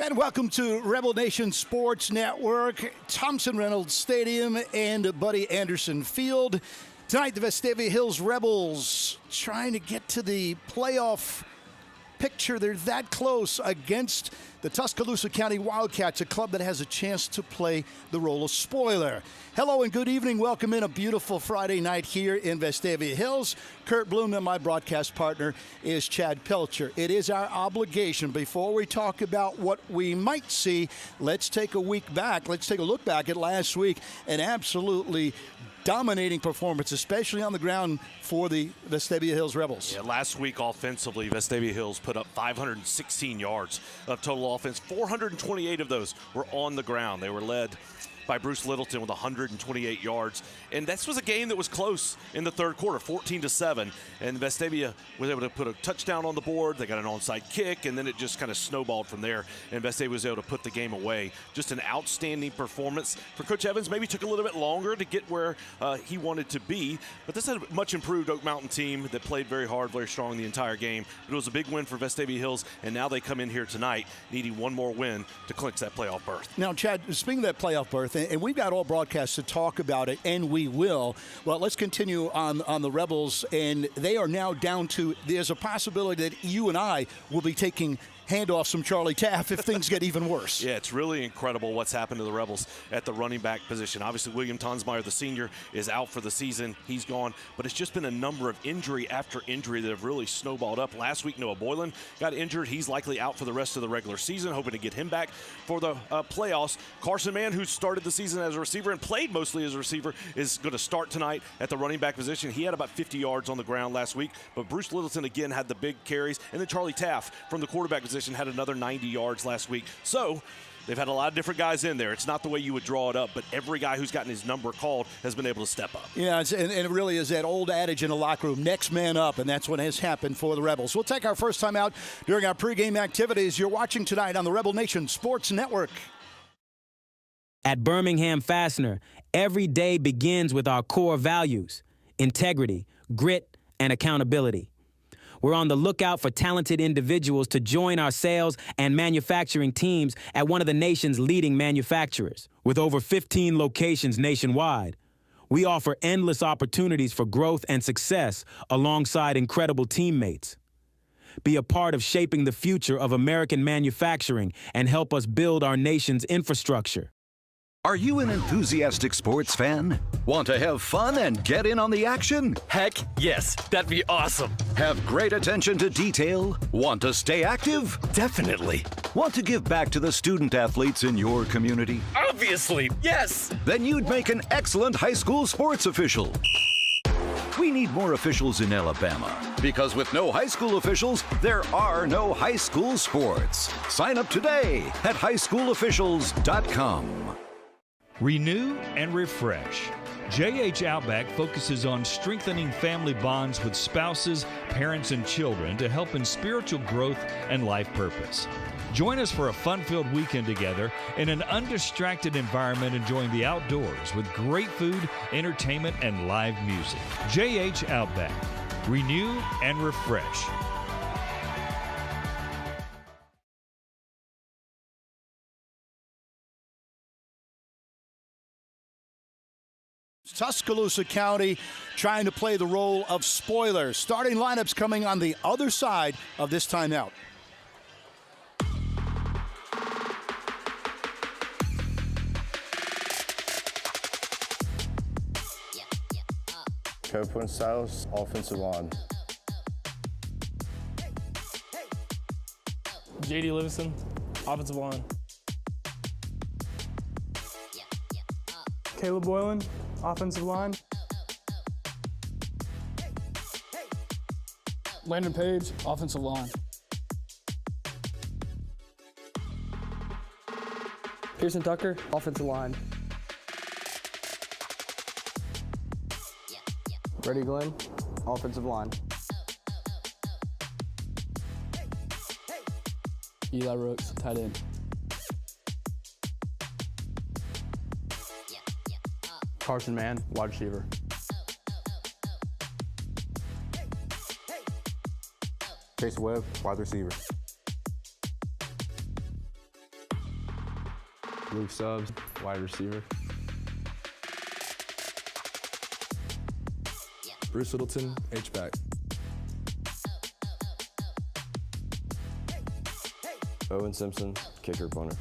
And welcome to Rebel Nation Sports Network, Thompson Reynolds Stadium and Buddy Anderson Field. Tonight, the Vestavia Hills Rebels trying to get to the playoff picture. They're that close against the Tuscaloosa County Wildcats, a club that has a chance to play the role of spoiler. Hello and good evening. Welcome in a beautiful Friday night here in Vestavia Hills. Kurt Bloom and my broadcast partner is Chad Pelcher. It is our obligation, before we talk about what we might see, let's take a look back at last week. An absolutely dominating performance, especially on the ground for the Vestavia Hills Rebels. Yeah, last week offensively, Vestavia Hills put up 516 yards of total offense. 428 of those were on the ground. They were led by Bruce Littleton with 128 yards. And this was a game that was close in the third quarter, 14-7. And Vestavia was able to put a touchdown on the board. They got an onside kick, and then it just kind of snowballed from there. And Vestavia was able to put the game away. Just an outstanding performance for Coach Evans. Maybe took a little bit longer to get where he wanted to be. But this is a much improved Oak Mountain team that played very hard, very strong the entire game. But it was a big win for Vestavia Hills, and now they come in here tonight needing one more win to clinch that playoff berth. Now, Chad, speaking of that playoff berth, and we've got all broadcasts to talk about it, and we will. Well, let's continue on the Rebels, and they are now down to, there's a possibility that you and I will be taking handoffs from Charlie Taff if things get even worse. Yeah, it's really incredible what's happened to the Rebels at the running back position. Obviously, William Tonsmeyer, the senior, is out for the season. He's gone, but it's just been a number of injury after injury that have really snowballed up. Last week, Noah Boylan got injured. He's likely out for the rest of the regular season, hoping to get him back for the playoffs. Carson Mann, who started the season as a receiver and played mostly as a receiver, is going to start tonight at the running back position. He had about 50 yards on the ground last week, but Bruce Littleton again had the big carries, and then Charlie Taff from the quarterback position had another 90 yards last week. So they've had a lot of different guys in there. It's not the way you would draw it up, but every guy who's gotten his number called has been able to step up. Yeah, and it really is that old adage in the locker room, next man up, and that's what has happened for the Rebels. We'll take our first time out during our pregame activities. You're watching tonight on the Rebel Nation Sports Network. At Birmingham Fastener, every day begins with our core values: integrity, grit, and accountability. We're on the lookout for talented individuals to join our sales and manufacturing teams at one of the nation's leading manufacturers. With over 15 locations nationwide, we offer endless opportunities for growth and success alongside incredible teammates. Be a part of shaping the future of American manufacturing and help us build our nation's infrastructure. Are you an enthusiastic sports fan? Want to have fun and get in on the action? Heck yes, that'd be awesome. Have great attention to detail? Want to stay active? Definitely. Want to give back to the student athletes in your community? Obviously, yes. Then you'd make an excellent high school sports official. We need more officials in Alabama, because with no high school officials, there are no high school sports. Sign up today at highschoolofficials.com. Renew and refresh. JH Outback focuses on strengthening family bonds with spouses, parents, and children to help in spiritual growth and life purpose. Join us for a fun-filled weekend together in an undistracted environment, enjoying the outdoors with great food, entertainment, and live music. JH Outback. Renew and refresh. Tuscaloosa County trying to play the role of spoiler. Starting lineups coming on the other side of this timeout. Copeland Styles, offensive line. J.D. Livingston, offensive line. Caleb Boylan, offensive line. Landon Page, offensive line. Pearson Tucker, offensive line. Brady Glenn, offensive line. Eli Rooks, tight end. Carson Mann, wide receiver. Chase Webb, wide receiver. Luke Stubbs, wide receiver. Bruce Littleton, H-back. Owen Simpson, kicker punter.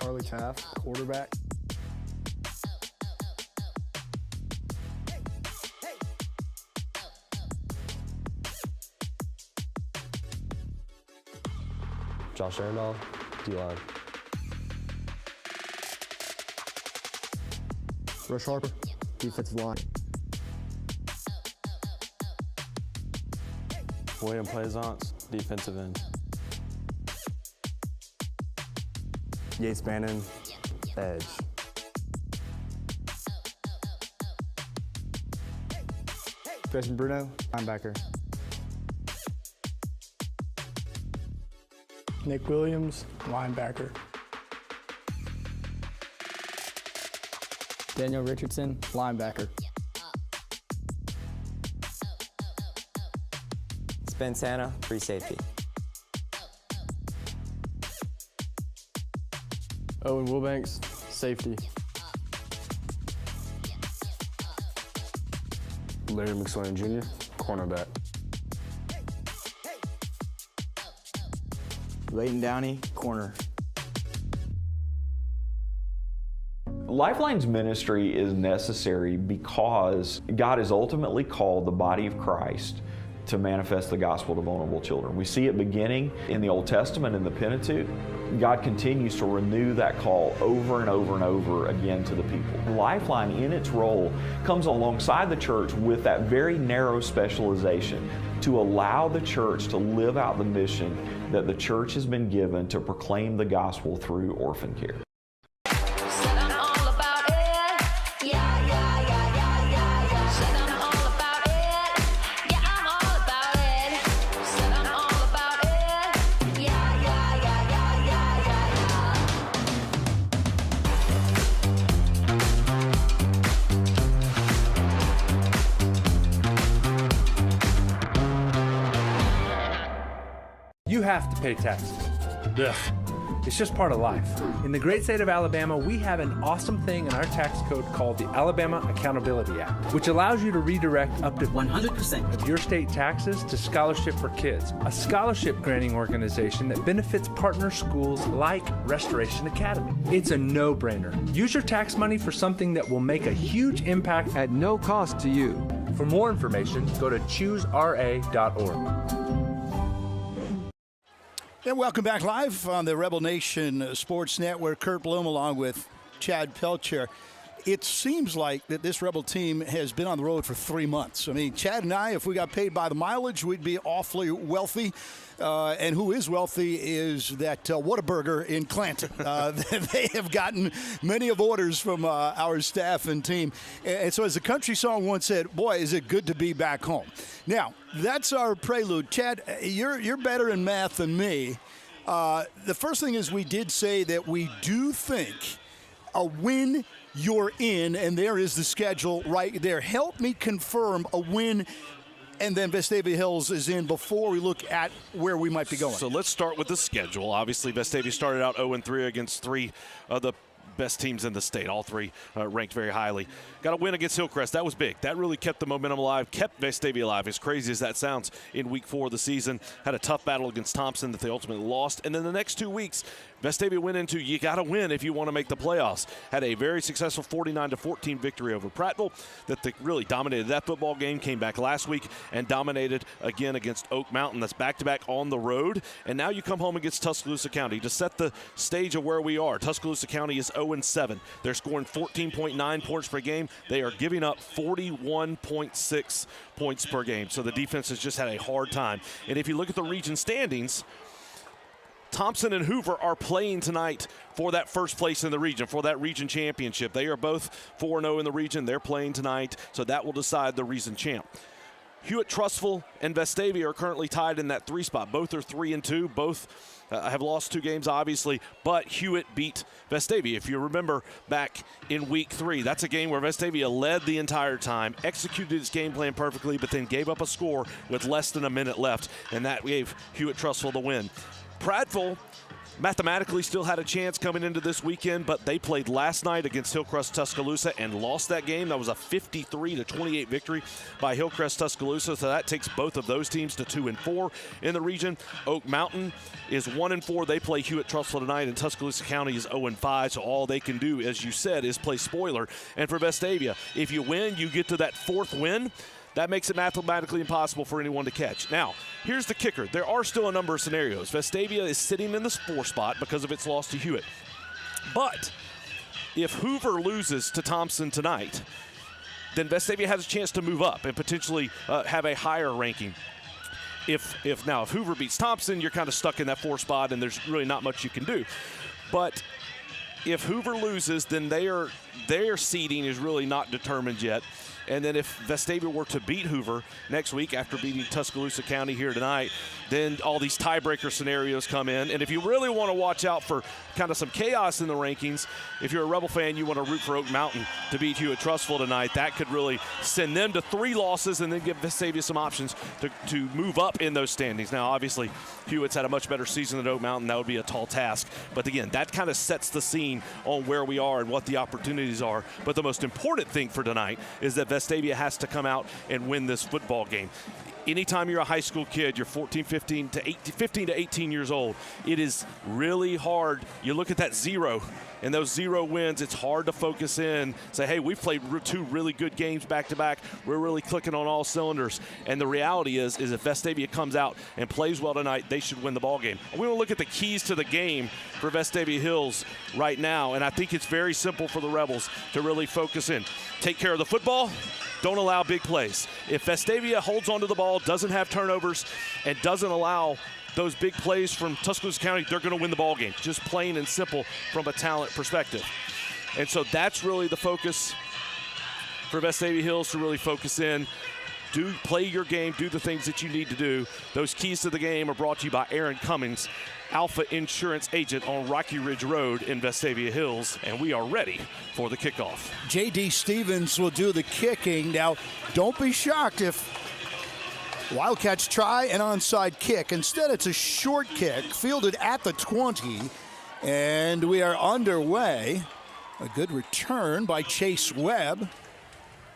Charlie Taft, quarterback. Josh Arendall, D-line. Rush Harper, defensive line. William Plaisance, defensive end. Yates Bannon, edge. Jason Bruno, linebacker. Nick Williams, linebacker. Daniel Richardson, linebacker. Ben Santa, free safety. Owen Wilbanks, safety. Larry McSwain Jr., cornerback. Leighton Downey, corner. Lifeline's ministry is necessary because God has ultimately called the body of Christ to manifest the gospel to vulnerable children. We see it beginning in the Old Testament in the Pentateuch. God continues to renew that call over and over and over again to the people. Lifeline, in its role, comes alongside the church with that very narrow specialization to allow the church to live out the mission that the church has been given to proclaim the gospel through orphan care. You have to pay taxes. Ugh. It's just part of life. In the great state of Alabama, we have an awesome thing in our tax code called the Alabama Accountability Act, which allows you to redirect up to 100% of your state taxes to Scholarship for Kids, a scholarship granting organization that benefits partner schools like Restoration Academy. It's a no-brainer. Use your tax money for something that will make a huge impact at no cost to you. For more information, go to choosera.org. And welcome back live on the Rebel Nation Sports Network. Kurt Bloom along with Chad Pelcher. It seems like that this Rebel team has been on the road for 3 months. I mean, Chad and I, if we got paid by the mileage, we'd be awfully wealthy. And who is wealthy is that Whataburger in Clanton. They have gotten many of orders from our staff and team. And so as the country song once said, boy, is it good to be back home. Now, that's our prelude. Chad, you're better in math than me. The first thing is we did say that we do think a win, you're in, and there is the schedule right there. Help me confirm a win, and then Vestavia Hills is in before we look at where we might be going. So let's start with the schedule. Obviously, Vestavia started out 0-3 against 3 of the best teams in the state, all 3 ranked very highly. Got a win against Hillcrest. That was big. That really kept the momentum alive, kept Vestavia alive, as crazy as that sounds, in week 4 of the season. Had a tough battle against Thompson that they ultimately lost. And then the next 2 weeks, Vestavia went into you got to win if you want to make the playoffs. Had a very successful 49-14 victory over Prattville that really dominated that football game. Came back last week and dominated again against Oak Mountain. That's back-to-back on the road. And now you come home against Tuscaloosa County to set the stage of where we are. Tuscaloosa County is 0-7. They're scoring 14.9 points per game. They are giving up 41.6 points per game. So the defense has just had a hard time. And if you look at the region standings, Thompson and Hoover are playing tonight for that first place in the region, for that region championship. They are both 4-0 in the region. They're playing tonight, so that will decide the region champ. Hewitt, Trussville, and Vestavia are currently tied in that 3 spot. Both are 3-2. Both have lost 2 games, obviously, but Hewitt beat Vestavia. If you remember back in week 3, that's a game where Vestavia led the entire time, executed its game plan perfectly, but then gave up a score with less than a minute left, and that gave Hewitt Trussville the win. Prattville mathematically still had a chance coming into this weekend, but they played last night against Hillcrest Tuscaloosa and lost that game. That was a 53-28 victory by Hillcrest Tuscaloosa, so that takes both of those teams to 2-4 in the region. Oak Mountain is 1-4. They play Hewitt-Trussville tonight, and Tuscaloosa County is 0-5, so all they can do, as you said, is play spoiler. And for Vestavia, if you win, you get to that fourth win. That makes it mathematically impossible for anyone to catch. Now, here's the kicker. There are still a number of scenarios. Vestavia is sitting in the 4 spot because of its loss to Hewitt. But if Hoover loses to Thompson tonight, then Vestavia has a chance to move up and potentially have a higher ranking. If Hoover beats Thompson, you're kind of stuck in that 4 spot, and there's really not much you can do. But if Hoover loses, then their seeding is really not determined yet. And then if Vestavia were to beat Hoover next week after beating Tuscaloosa County here tonight, then all these tiebreaker scenarios come in. And if you really want to watch out for kind of some chaos in the rankings, if you're a Rebel fan, you want to root for Oak Mountain to beat Hewitt-Trussville tonight. That could really send them to 3 losses and then give Vestavia some options to move up in those standings. Now, obviously, Hewitt's had a much better season than Oak Mountain. That would be a tall task. But again, that kind of sets the scene on where we are and what the opportunities are. But the most important thing for tonight is that Vestavia has to come out and win this football game. Anytime you're a high school kid, you're 15 to 18 years old, it is really hard. You look at that 0 and those 0 wins, it's hard to focus in, say, hey, we've played 2 really good games back-to-back. We're really clicking on all cylinders. And the reality is if Vestavia comes out and plays well tonight, they should win the ball game. We want to look at the keys to the game for Vestavia Hills right now, and I think it's very simple for the Rebels to really focus in. Take care of the football. Don't allow big plays. If Vestavia holds onto the ball, doesn't have turnovers, and doesn't allow those big plays from Tuscaloosa County, they're going to win the ball game. Just plain and simple from a talent perspective. And so that's really the focus for Vestavia Hills, to really focus in. Play your game, do the things that you need to do. Those keys to the game are brought to you by Aaron Cummings, Alpha Insurance Agent on Rocky Ridge Road in Vestavia Hills, and we are ready for the kickoff. J.D. Stevens will do the kicking. Now, don't be shocked if Wildcats try an onside kick. Instead, it's a short kick fielded at the 20, and we are underway. A good return by Chase Webb,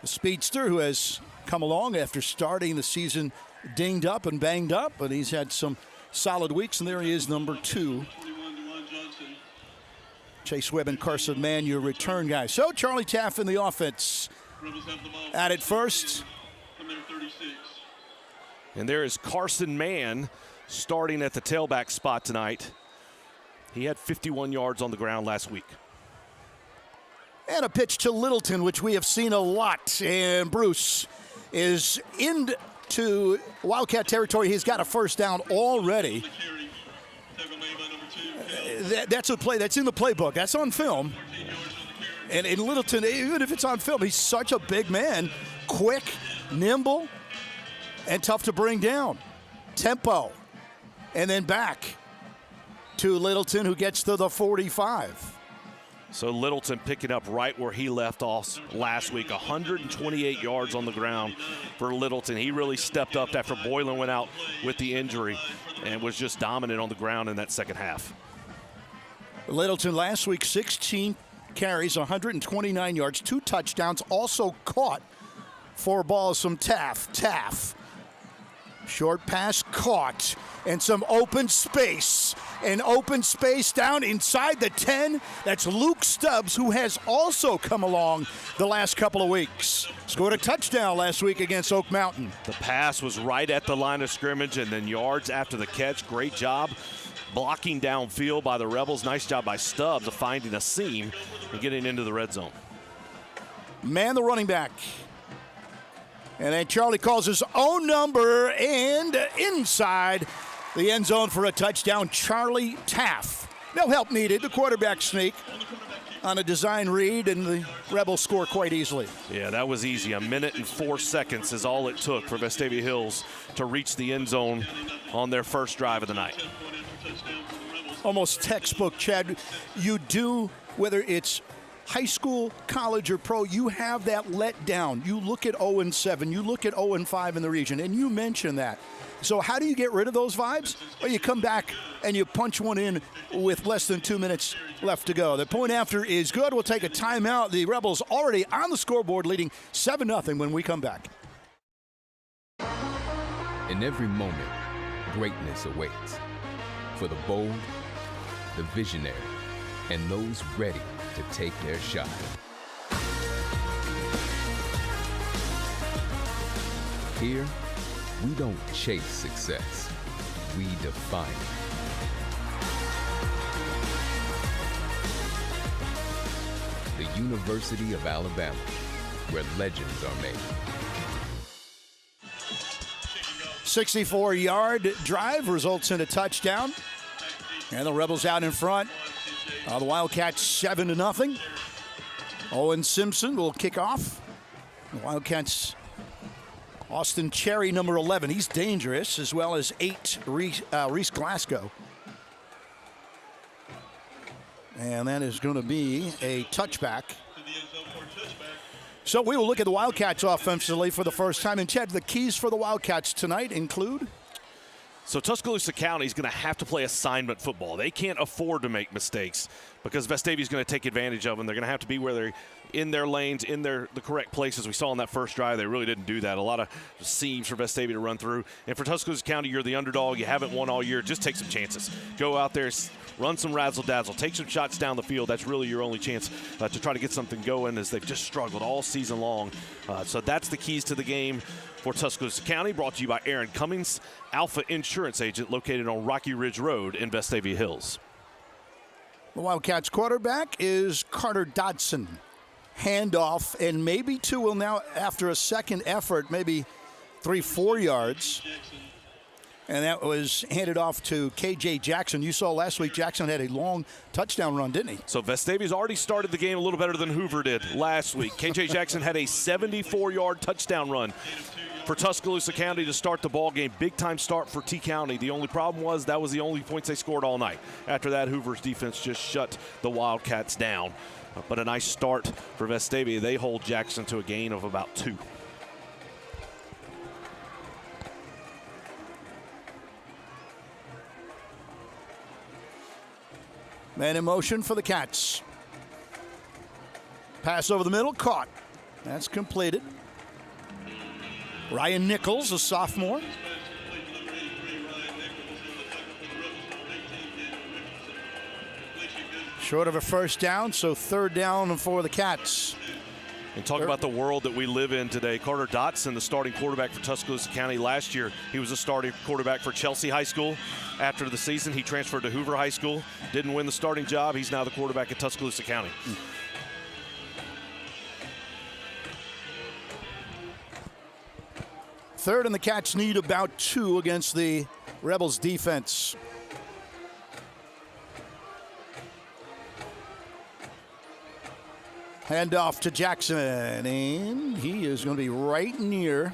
the speedster who has come along after starting the season dinged up and banged up, but he's had some solid weeks, and there he is, number 2. Chase Webb and Carson Mann, your return guys. So Charlie Taff in the offense at it first. And there is Carson Mann starting at the tailback spot tonight. He had 51 yards on the ground last week. And a pitch to Littleton, which we have seen a lot. And Bruce is into Wildcat territory. He's got a first down already. That's a play that's in the playbook. That's on film. And in Littleton, even if it's on film, he's such a big man. Quick, nimble, and tough to bring down. Tempo. And then back to Littleton, who gets to the 45. So Littleton picking up right where he left off last week. 128 yards on the ground for Littleton. He really stepped up after Boylan went out with the injury and was just dominant on the ground in that second half. Littleton last week, 16 carries, 129 yards, 2 touchdowns, also caught 4 balls from Taff. Short pass caught, and some open space. An open space down inside the 10. That's Luke Stubbs, who has also come along the last couple of weeks. Scored a touchdown last week against Oak Mountain. The pass was right at the line of scrimmage, and then yards after the catch. Great job blocking downfield by the Rebels. Nice job by Stubbs of finding a seam and getting into the red zone. Man, the running back. And then Charlie calls his own number, and inside the end zone for a touchdown, Charlie Taff. No help needed. The quarterback sneak on a design read, and the Rebels score quite easily. Yeah, that was easy. 1 minute and 4 seconds is all it took for Vestavia Hills to reach the end zone on their first drive of the night. Almost textbook, Chad. You do, whether it's high school, college, or pro, you have that letdown. You look at 0-7, you look at 0-5 in the region, and you mentioned that. So how do you get rid of those vibes? Well, you come back and you punch one in with less than 2 minutes left to go. The point after is good. We'll take a timeout. The Rebels already on the scoreboard leading 7-0 when we come back. In every moment, greatness awaits. For the bold, the visionary, and those ready to take their shot. Here, we don't chase success, we define it. The University of Alabama, where legends are made. 64-yard drive results in a touchdown. And the Rebels out in front. The Wildcats 7-0. Owen Simpson will kick off. The Wildcats, Austin Cherry, number 11. He's dangerous, as well as 8, Reese Glasgow. And that is going to be a touchback. So we will look at the Wildcats offensively for the first time. And Chad, the keys for the Wildcats tonight include? So Tuscaloosa County is going to have to play assignment football. They can't afford to make mistakes because Vestavia is going to take advantage of them. They're going to have to be where they're in their lanes, in the correct places. We saw on that first drive, they really didn't do that. A lot of seams for Vestavia to run through. And for Tuscaloosa County, you're the underdog. You haven't won all year. Just take some chances. Go out there, run some razzle-dazzle. Take some shots down the field. That's really your only chance to try to get something going, as they've just struggled all season long. So that's the keys to the game for Tuscaloosa County, brought to you by Aaron Cummings, Alpha Insurance Agent, located on Rocky Ridge Road in Vestavia Hills. The Wildcats quarterback is Carter Dodson. Handoff, and maybe two will now, after a second effort, maybe 3-4 yards. And that was handed off to K.J. Jackson. You saw last week Jackson had a long touchdown run, didn't he? So Vestavia's already started the game a little better than Hoover did last week. K.J. Jackson had a 74-yard touchdown run for Tuscaloosa County to start the ball game. Big-time start for T County. The only problem was that was the only points they scored all night. After that, Hoover's defense just shut the Wildcats down. But a nice start for Vestavia. They hold Jackson to a gain of about 2. Man in motion for the Cats. Pass over the middle, caught. That's completed. Ryan Nichols, a sophomore. Short of a first down, so third down for the Cats. And talk about the world that we live in today. Carter Dotson, the starting quarterback for Tuscaloosa County last year. He was a starting quarterback for Chelsea High School. After the season, he transferred to Hoover High School. Didn't win the starting job. He's now the quarterback at Tuscaloosa County. Third, and the Cats need about 2 against the Rebels defense. Handoff to Jackson, and he is going to be right near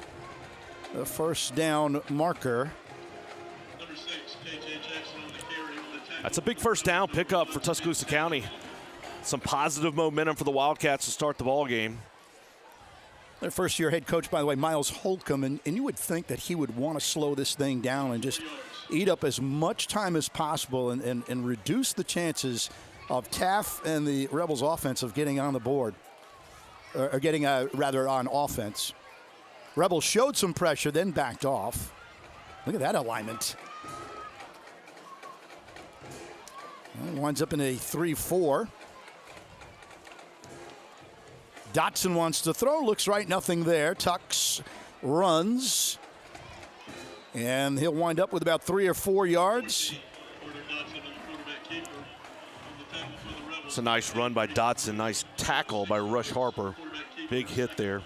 the first down marker. That's a big first down pickup for Tuscaloosa County. Some positive momentum for the Wildcats to start the ball game. Their first-year head coach, by the way, Miles Holcomb, and you would think that he would want to slow this thing down and just eat up as much time as possible and reduce the chances of Taft and the Rebels offense of getting on the board, or getting rather on offense. Rebels showed some pressure, then backed off. Look at that alignment. Well, winds up in a 3-4. Dotson wants to throw, looks right, nothing there. Tucks, runs, and he'll wind up with about 3 or 4 yards. It's a nice run by Dotson, nice tackle by Rush Harper. Big hit there.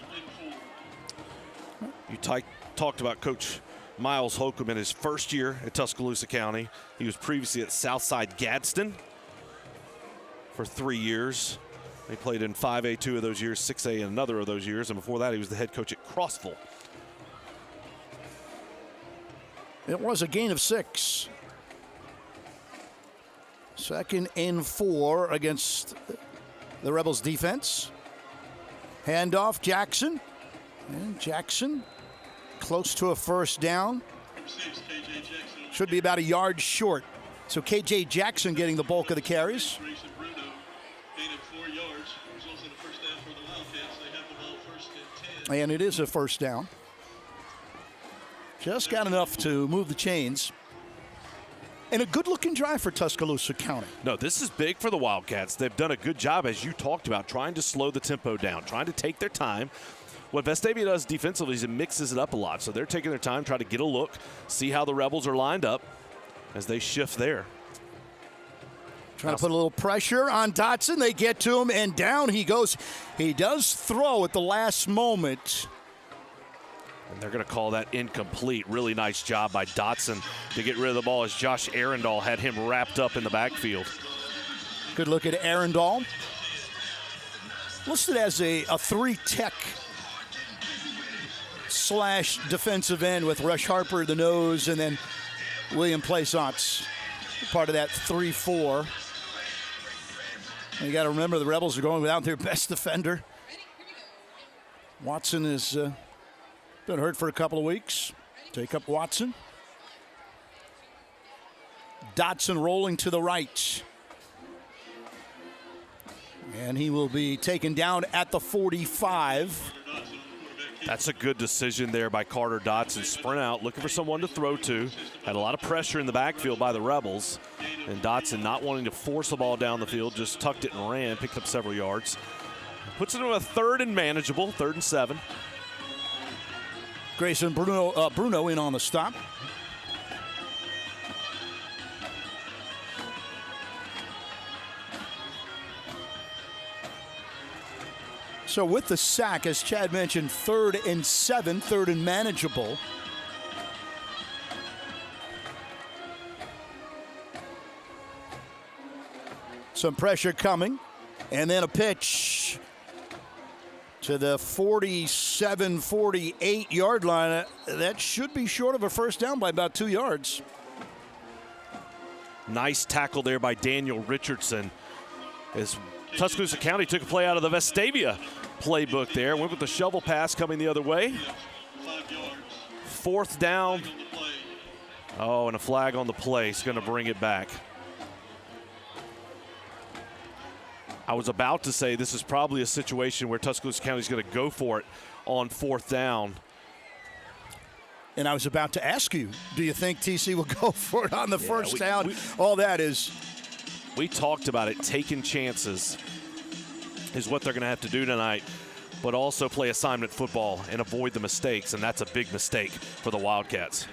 You talked about Coach Miles Holcomb in his first year at Tuscaloosa County. He was previously at Southside Gadsden for 3 years. He played in 5A 2 of those years, 6A in another of those years, and before that he was the head coach at Crossville. It was a gain of 6. 2nd and 4 against the Rebels defense. Handoff, Jackson. And Jackson close to a first down. Should be about a yard short. So KJ Jackson getting the bulk of the carries. And it is a first down. Just got enough to move the chains. And a good-looking drive for Tuscaloosa County. No, this is big for the Wildcats. They've done a good job, as you talked about, trying to slow the tempo down, trying to take their time. What Vestavia does defensively is it mixes it up a lot. So they're taking their time, trying to get a look, see how the Rebels are lined up as they shift there. Trying to put a little pressure on Dotson. They get to him, and down he goes. He does throw at the last moment. And they're going to call that incomplete. Really nice job by Dotson to get rid of the ball as Josh Arundel had him wrapped up in the backfield. Good look at Arundel. Listed as a 3-tech / defensive end with Rush Harper at the nose and then William Plaisance, part of that 3-4. And you got to remember the Rebels are going without their best defender. Watson has been hurt for a couple of weeks. Take up Watson. Dotson rolling to the right. And he will be taken down at the 45. That's a good decision there by Carter Dotson. Sprint out, looking for someone to throw to. Had a lot of pressure in the backfield by the Rebels. And Dotson not wanting to force the ball down the field, just tucked it and ran, picked up several yards. Puts it on a 3rd and manageable, 3rd and 7. Grayson Bruno in on the stop. So with the sack, as Chad mentioned, 3rd and 7, 3rd and manageable. Some pressure coming, and then a pitch to the 47, 48 yard line. That should be short of a first down by about 2 yards. Nice tackle there by Daniel Richardson as Tuscaloosa County took a play out of the Vestavia playbook there. Went with the shovel pass coming the other way. 4th down. Oh, and a flag on the play. He's going to bring it back. I was about to say this is probably a situation where Tuscaloosa County is going to go for it on 4th down. And I was about to ask you, do you think TC will go for it on the first down? All that is. We talked about it. Taking chances is what they're going to have to do tonight, but also play assignment football and avoid the mistakes, and that's a big mistake for the Wildcats.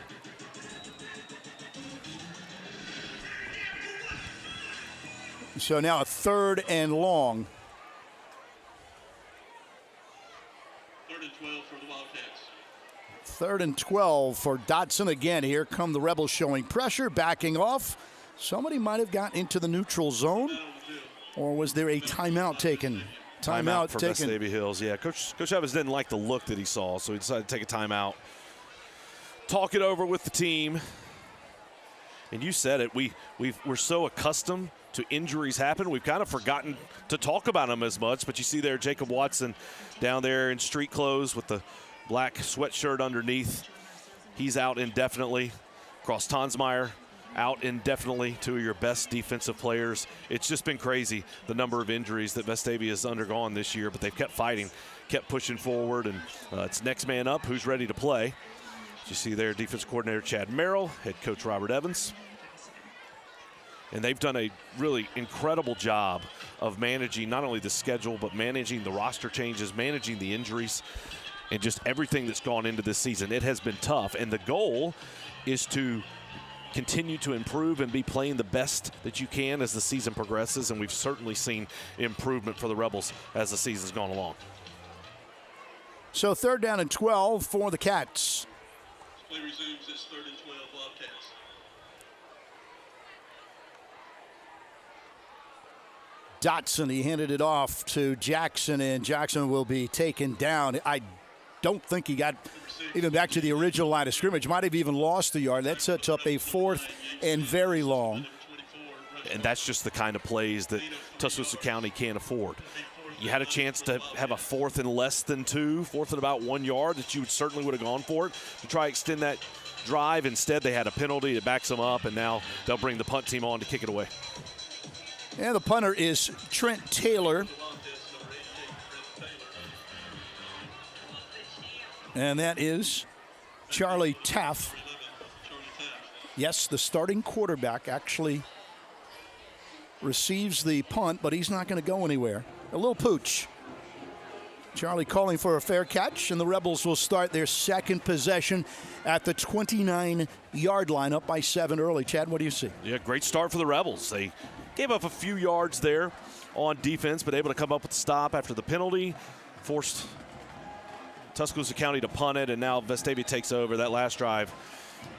So now a 3rd and long. 3rd and 12 for the Wildcats. 3rd and 12 for Dotson. Again, here come the Rebels showing pressure, backing off. Somebody might have gotten into the neutral zone, or was there a timeout taken? Timeout for Vestavia Hills. Yeah, Coach Evans didn't like the look that he saw, so he decided to take a timeout. Talk it over with the team. And you said it, we're so accustomed to injuries happen, we've kind of forgotten to talk about them as much. But you see there Jacob Watson down there in street clothes with the black sweatshirt underneath. He's out indefinitely. Cross Tonsmeyer out indefinitely, 2 of your best defensive players. It's just been crazy, the number of injuries that Vestavia has undergone this year, but they've kept fighting, kept pushing forward, and it's next man up, who's ready to play. You see there defensive coordinator Chad Merrill, head coach Robert Evans. And they've done a really incredible job of managing not only the schedule, but managing the roster changes, managing the injuries, and just everything that's gone into this season. It has been tough, and the goal is to continue to improve and be playing the best that you can as the season progresses, and we've certainly seen improvement for the Rebels as the season's gone along. So 3rd down and 12 for the Cats. Play resumes. It's 3rd and 12 Wildcats. Dotson, he handed it off to Jackson, and Jackson will be taken down. I don't think he got even back to the original line of scrimmage. Might have even lost the yard. That sets up a 4th and very long. And that's just the kind of plays that Tuscaloosa County can't afford. You had a chance to have a 4th and less than 2, 4th and about 1 yard that you certainly would have gone for it to try to extend that drive. Instead, they had a penalty that backs them up, and now they'll bring the punt team on to kick it away. And the punter is Trent Taylor. And that is Charlie Taff. Yes, the starting quarterback actually receives the punt, but he's not going to go anywhere. A little pooch. Charlie calling for a fair catch, and the Rebels will start their second possession at the 29-yard line, up by 7 early. Chad, what do you see? Yeah, great start for the Rebels. They gave up a few yards there on defense, but able to come up with a stop after the penalty. Forced Tuscaloosa County to punt it, and now Vestavia takes over. That last drive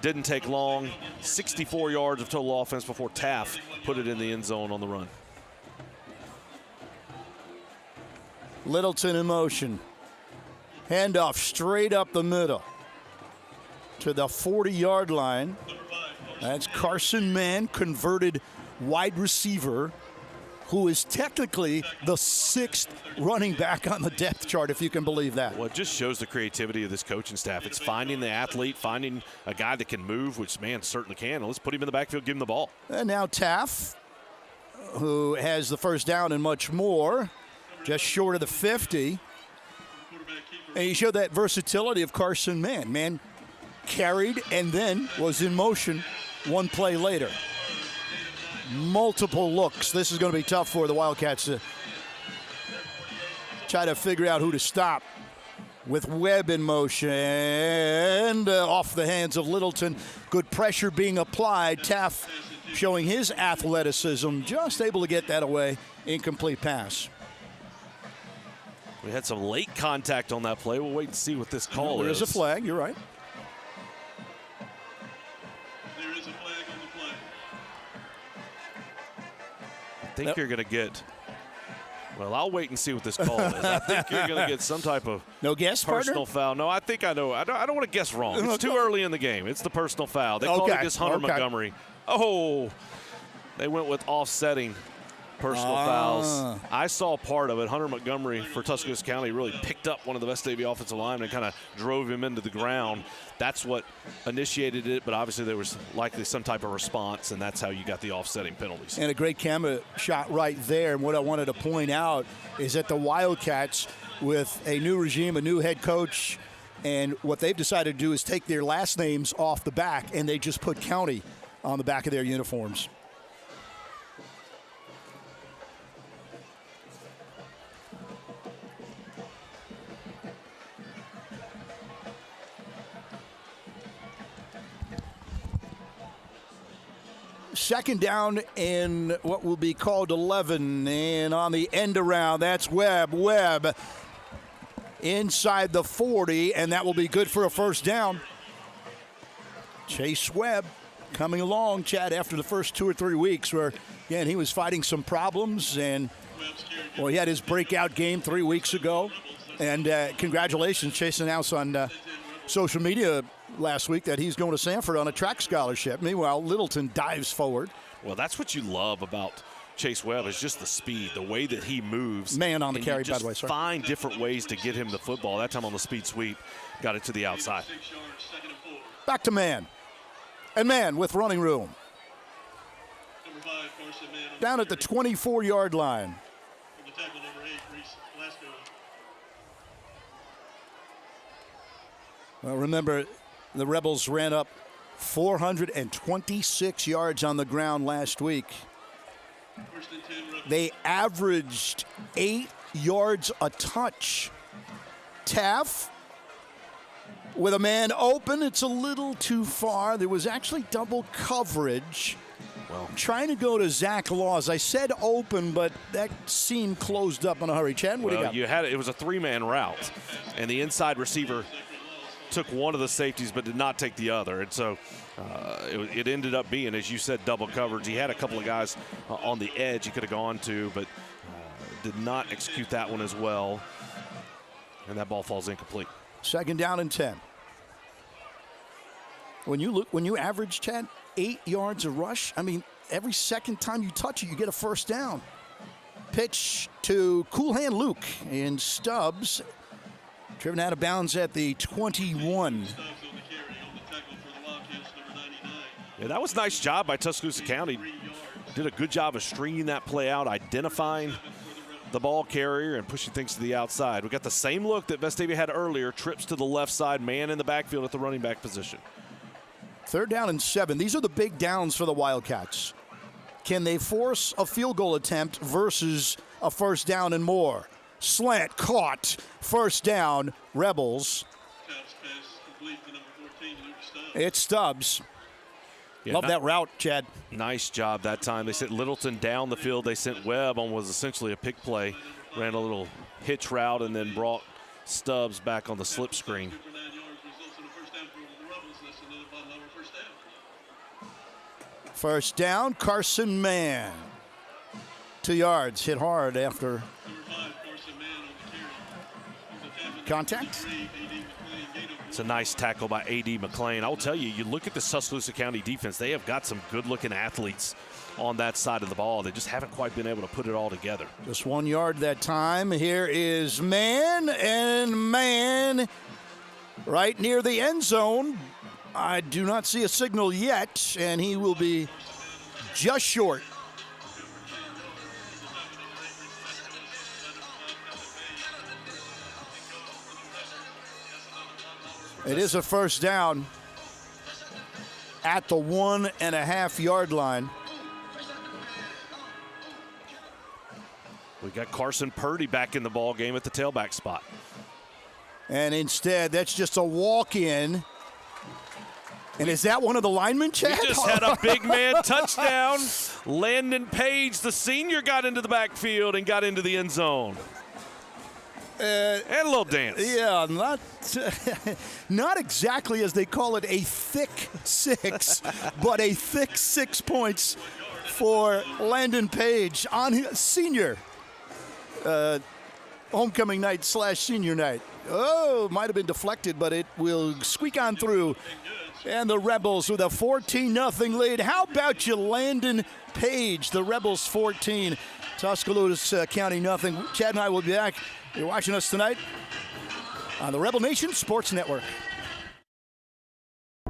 didn't take long. 64 yards of total offense before Taff put it in the end zone on the run. Littleton in motion. Handoff straight up the middle to the 40-yard line. That's Carson Mann, converted wide receiver, who is technically the 6th running back on the depth chart, if you can believe that. Well, it just shows the creativity of this coaching staff. It's finding the athlete, finding a guy that can move, which man certainly can. And let's put him in the backfield, give him the ball. And now Taff, who has the first down and much more, just short of the 50. And he showed that versatility of Carson Mann. Mann carried and then was in motion 1 play later. Multiple looks. This is going to be tough for the Wildcats to try to figure out who to stop. With Webb in motion and off the hands of Littleton. Good pressure being applied. Taff showing his athleticism, just able to get that away. Incomplete pass. We had some late contact on that play. We'll wait and see what this call is. There's a flag. You're right. There is a flag on the play. I think you're going to get, well, I'll wait and see what this call is. I think you're going to get some type of no guess, personal foul. No, I think I know. I don't want to guess wrong. It's too early in the game. It's the personal foul. They called it against Hunter Montgomery. Oh, they went with offsetting personal fouls. I saw part of it. Hunter Montgomery for Tuscaloosa County really picked up one of the Vestavia offensive linemen and kind of drove him into the ground. That's what initiated it, but obviously there was likely some type of response, and that's how you got the offsetting penalties. And a great camera shot right there. And what I wanted to point out is that the Wildcats, with a new regime, a new head coach, and what they've decided to do is take their last names off the back, and they just put county on the back of their uniforms. Second down in what will be called 11. And on the end around, that's Webb. Webb inside the 40, and that will be good for a first down. Chase Webb coming along, Chad, after the first 2 or 3 weeks where, again, he was fighting some problems. And, well, he had his breakout game 3 weeks ago. And congratulations, Chase announced on social media last week that he's going to Sanford on a track scholarship. Meanwhile, Littleton dives forward. Well, that's what you love about Chase Webb, is just the speed, the way that he moves. Man on the carry, by the way. Find different ways to get him the football. That time on the speed sweep, got it to the outside. Back to Mann. And Mann with running room. Down at the 24-yard line. Well, remember, the Rebels ran up 426 yards on the ground last week. They averaged 8 yards a touch. Taff with a man open. It's a little too far. There was actually double coverage. Well, trying to go to Zach Laws. I said open, but that seemed closed up in a hurry. Chad, what do you got? You had it was a 3-man route, and the inside receiver took one of the safeties but did not take the other. And so it ended up being, as you said, double coverage. He had a couple of guys on the edge he could have gone to, but did not execute that one as well. And that ball falls incomplete. Second down and 10. When you average, Chad, 8 yards a rush. I mean, every second time you touch it, you get a first down. Pitch to Cool Hand Luke, and Stubbs driven out of bounds at the 21. Yeah, that was a nice job by Tuscaloosa County. Did a good job of stringing that play out, identifying the ball carrier and pushing things to the outside. We got the same look that Vestavia had earlier, trips to the left side, man in the backfield at the running back position. 3rd down and 7. These are the big downs for the Wildcats. Can they force a field goal attempt versus a first down and more? Slant caught, first down, Rebels. It's Stubbs. Yeah, Love that route, Chad. Nice job that time. They sent Littleton down the field. They sent Webb on what was essentially a pick play. Ran a little hitch route and then brought Stubbs back on the slip screen. First down, Carson Mann. 2 yards, hit hard after contact. It's a nice tackle by A.D. McClain. I'll tell you, you look at the Tuscaloosa County defense, they have got some good-looking athletes on that side of the ball. They just haven't quite been able to put it all together. Just 1 yard that time. Here is Mann, and Mann right near the end zone. I do not see a signal yet, and he will be just short. It is a first down at the 1.5 yard line. We got Carson Purdy back in the ball game at the tailback spot. And instead, that's just a walk-in. And is that one of the linemen, Chad? We just had a big man touchdown. Landon Page, the senior, got into the backfield and got into the end zone. And a little dance. Yeah, not exactly as they call it a thick 6, but a thick 6 points for Landon Page on his senior homecoming night / senior night. Oh, might have been deflected, but it will squeak on through. And the Rebels with a 14-0 lead. How about you, Landon Page? The Rebels 14, Tuscaloosa County nothing. Chad and I will be back. You're watching us tonight on the Rebel Nation Sports Network.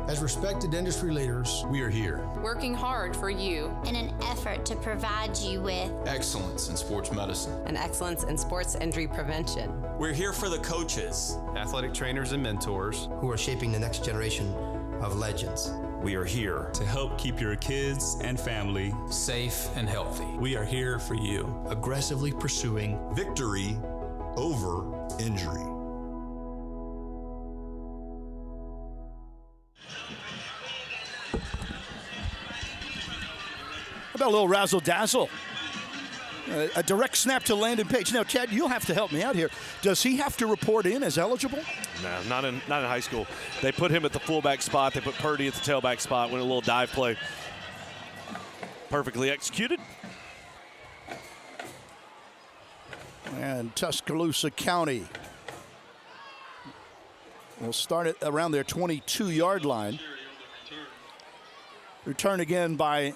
As respected industry leaders, we are here, working hard for you in an effort to provide you with excellence in sports medicine and excellence in sports injury prevention. We're here for the coaches, athletic trainers and mentors who are shaping the next generation of legends. We are here to help keep your kids and family safe and healthy. We are here for you, aggressively pursuing victory over injury. How about a little razzle-dazzle? A direct snap to Landon Page. Now, Chad, you'll have to help me out here. Does he have to report in as eligible? No, not in high school. They put him at the fullback spot. They put Purdy at the tailback spot. Went a little dive play. Perfectly executed. And Tuscaloosa County will start it around their 22-yard line. Return again by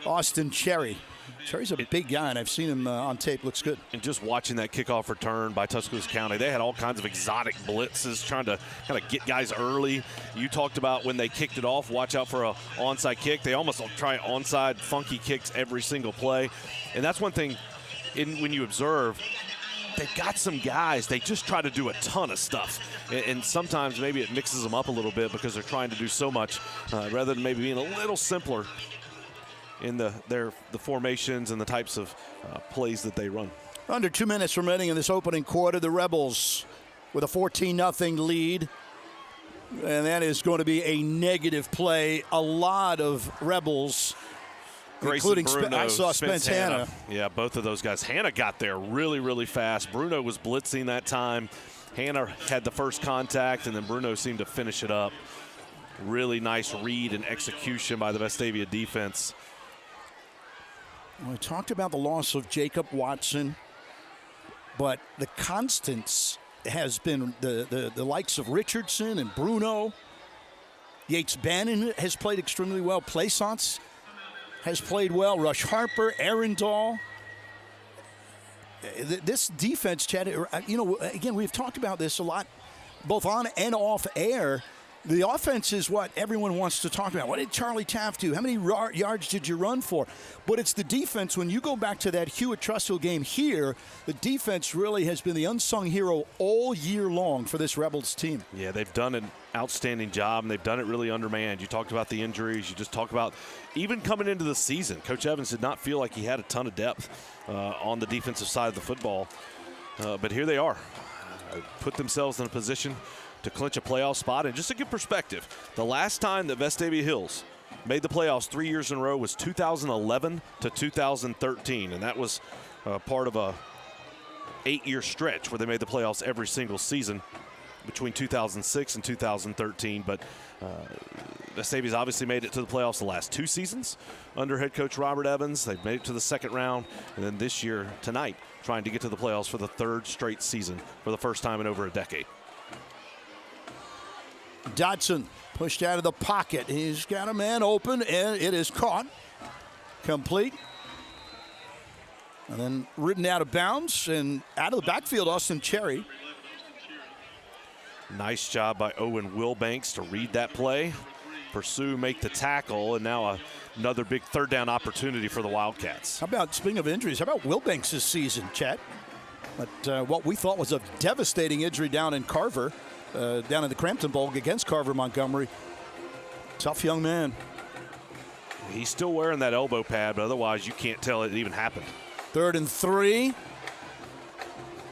Austin Cherry. Cherry's a big guy, and I've seen him on tape. Looks good. And just watching that kickoff return by Tuscaloosa County, they had all kinds of exotic blitzes trying to kind of get guys early. You talked about when they kicked it off, watch out for a onside kick. They almost try onside funky kicks every single play. And that's one thing when you observe, they've got some guys, they just try to do a ton of stuff. And sometimes maybe it mixes them up a little bit because they're trying to do so much rather than maybe being a little simpler in the formations and the types of plays that they run. Under 2 minutes remaining in this opening quarter, the Rebels with a 14-0 lead. And that is going to be a negative play. A lot of Rebels, including Bruno, I saw Spence Hanna. Yeah, both of those guys. Hanna got there really, really fast. Bruno was blitzing that time. Hanna had the first contact, and then Bruno seemed to finish it up. Really nice read and execution by the Vestavia defense. We talked about the loss of Jacob Watson, but the constants has been the likes of Richardson and Bruno. Yates Bannon has played extremely well. Plaisance has played well. Rush Harper, Arundel. This defense, Chad, again, we've talked about this a lot, both on and off air. The offense is what everyone wants to talk about. What did Charlie Taft do? How many yards did you run for? But it's the defense. When you go back to that Hewitt-Trussville game here, the defense really has been the unsung hero all year long for this Rebels team. Yeah, they've done an outstanding job, and they've done it really undermanned. You talked about the injuries. You just talked about even coming into the season, Coach Evans did not feel like he had a ton of depth on the defensive side of the football. But here they are. Put themselves in a position to clinch a playoff spot. And just to give perspective, the last time that Vestavia Hills made the playoffs 3 years in a row was 2011 to 2013. And that was part of a 8-year stretch where they made the playoffs every single season between 2006 and 2013. But Vestavia's obviously made it to the playoffs the last 2 seasons under head coach Robert Evans. They've made it to the second round. And then this year, tonight, trying to get to the playoffs for the 3rd straight season for the first time in over a decade. Dodson pushed out of the pocket. He's got a man open, and it is caught. Complete. And then ridden out of bounds, and out of the backfield, Austin Cherry. Nice job by Owen Wilbanks to read that play, pursue, make the tackle, and now another big 3rd down opportunity for the Wildcats. How about, speaking of injuries, how about Wilbanks this season, Chet? But what we thought was a devastating injury down in Carver, down in the Crampton Bowl against Carver Montgomery. Tough young man. He's still wearing that elbow pad, but otherwise you can't tell it even happened. 3rd and 3.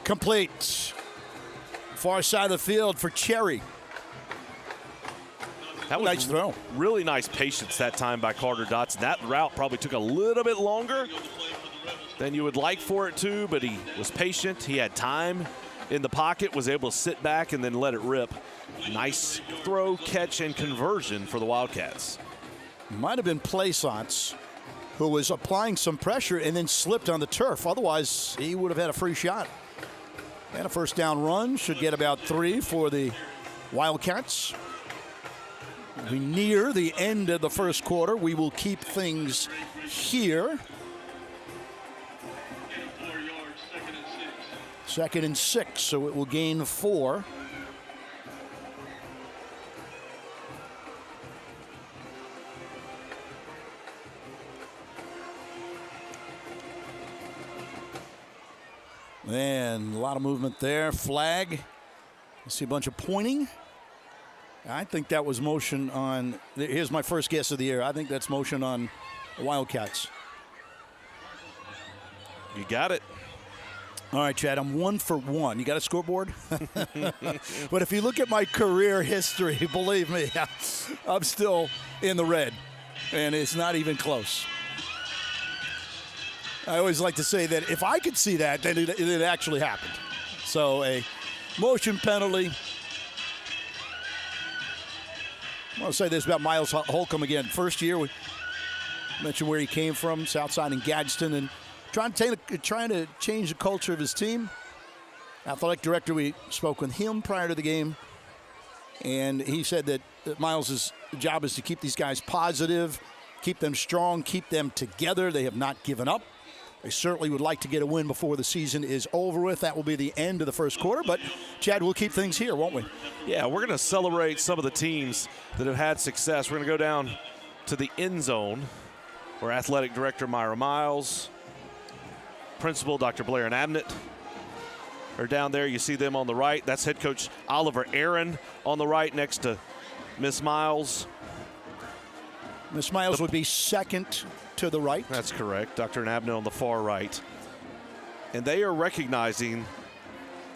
Complete. Far side of the field for Cherry. That was nice throw. Really nice patience that time by Carter Dotson. That route probably took a little bit longer than you would like for it to, but he was patient. He had time in the pocket, was able to sit back and then let it rip. Nice throw, catch, and conversion for the Wildcats. Might have been Plaisance who was applying some pressure and then slipped on the turf. Otherwise, he would have had a free shot. And a 1st down run. Should get about 3 for the Wildcats. We near the end of the first quarter. We will keep things here. 2nd and 6, so it will gain 4. And a lot of movement there. Flag. I see a bunch of pointing. I think that was motion on, here's my first guess of the year. I think that's motion on the Wildcats. You got it. All right, Chad, I'm 1 for 1. You got a scoreboard? But if you look at my career history, believe me, I'm still in the red, and it's not even close. I always like to say that if I could see that, then it actually happened. So a motion penalty. I want to say this about Miles Holcomb again. First year, we mentioned where he came from, Southside and Gadsden, and trying to change the culture of his team. Athletic director, we spoke with him prior to the game, and he said that Miles' job is to keep these guys positive, keep them strong, keep them together. They have not given up. They certainly would like to get a win before the season is over with. That will be the end of the first quarter, but Chad, we'll keep things here, won't we? Yeah, we're going to celebrate some of the teams that have had success. We're going to go down to the end zone where athletic director Myra Miles, principal Dr. Blair and Abnett are down there. You see them on the right. That's head coach Oliver Aaron on the right next to Miss Miles. Miss Miles would be second to the right. That's correct. Dr. Abnett on the far right. And they are recognizing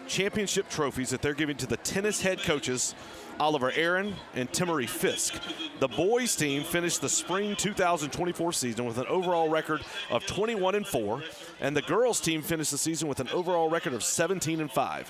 championship trophies that they're giving to the tennis head coaches Oliver Aaron and Timory Fisk. The boys team finished the spring 2024 season with an overall record of 21-4, and the girls team finished the season with an overall record of 17-5.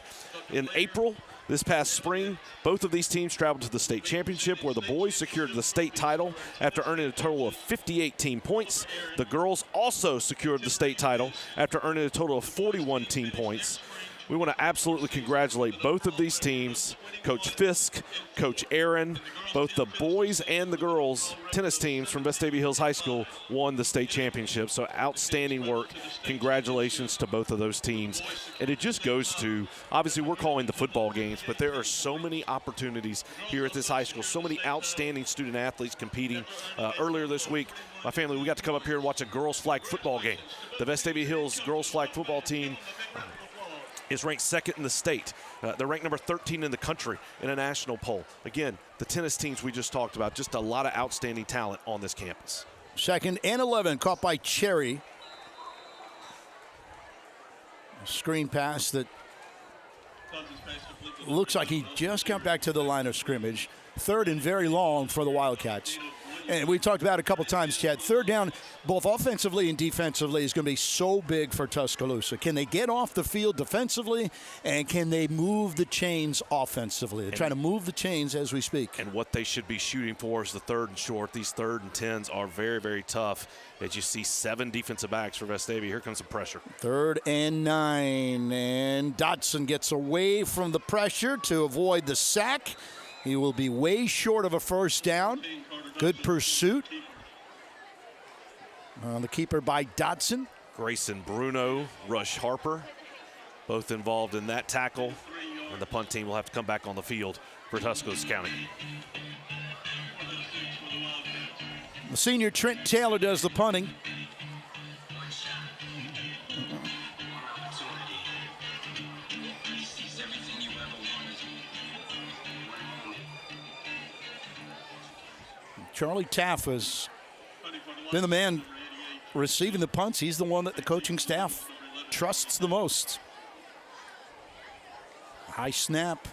In April, this past spring, both of these teams traveled to the state championship, where the boys secured the state title after earning a total of 58 team points. The girls also secured the state title after earning a total of 41 team points. We want to absolutely congratulate both of these teams, Coach Fisk, Coach Aaron. Both the boys and the girls tennis teams from Vestavia Hills High School won the state championship. So outstanding work. Congratulations to both of those teams. And it just goes to, obviously we're calling the football games, but there are so many opportunities here at this high school, so many outstanding student athletes competing. Earlier this week, my family, we got to come up here and watch a girls flag football game. The Vestavia Hills girls flag football team is ranked second in the state. They're ranked number 13 in the country in a national poll. Again, the tennis teams we just talked about, just a lot of outstanding talent on this campus. 2nd and 11, caught by Cherry. A screen pass that looks like he just got back to the line of scrimmage. 3rd and very long for the Wildcats. And we talked about it a couple times, Chad. 3rd down, both offensively and defensively, is going to be so big for Tuscaloosa. Can they get off the field defensively, and can they move the chains offensively? They're trying to move the chains as we speak. And what they should be shooting for is the 3rd and short. These 3rd and 10s are very, very tough. As you see 7 defensive backs for Vestavia. Here comes some pressure. 3rd and 9, and Dotson gets away from the pressure to avoid the sack. He will be way short of a 1st down. Good pursuit. The keeper by Dotson. Grayson Bruno, Rush Harper, both involved in that tackle. And the punt team will have to come back on the field for Tuscaloosa County. The senior Trent Taylor does the punting. Charlie Taff has been the man receiving the punts. He's the one that the coaching staff trusts the most. High snap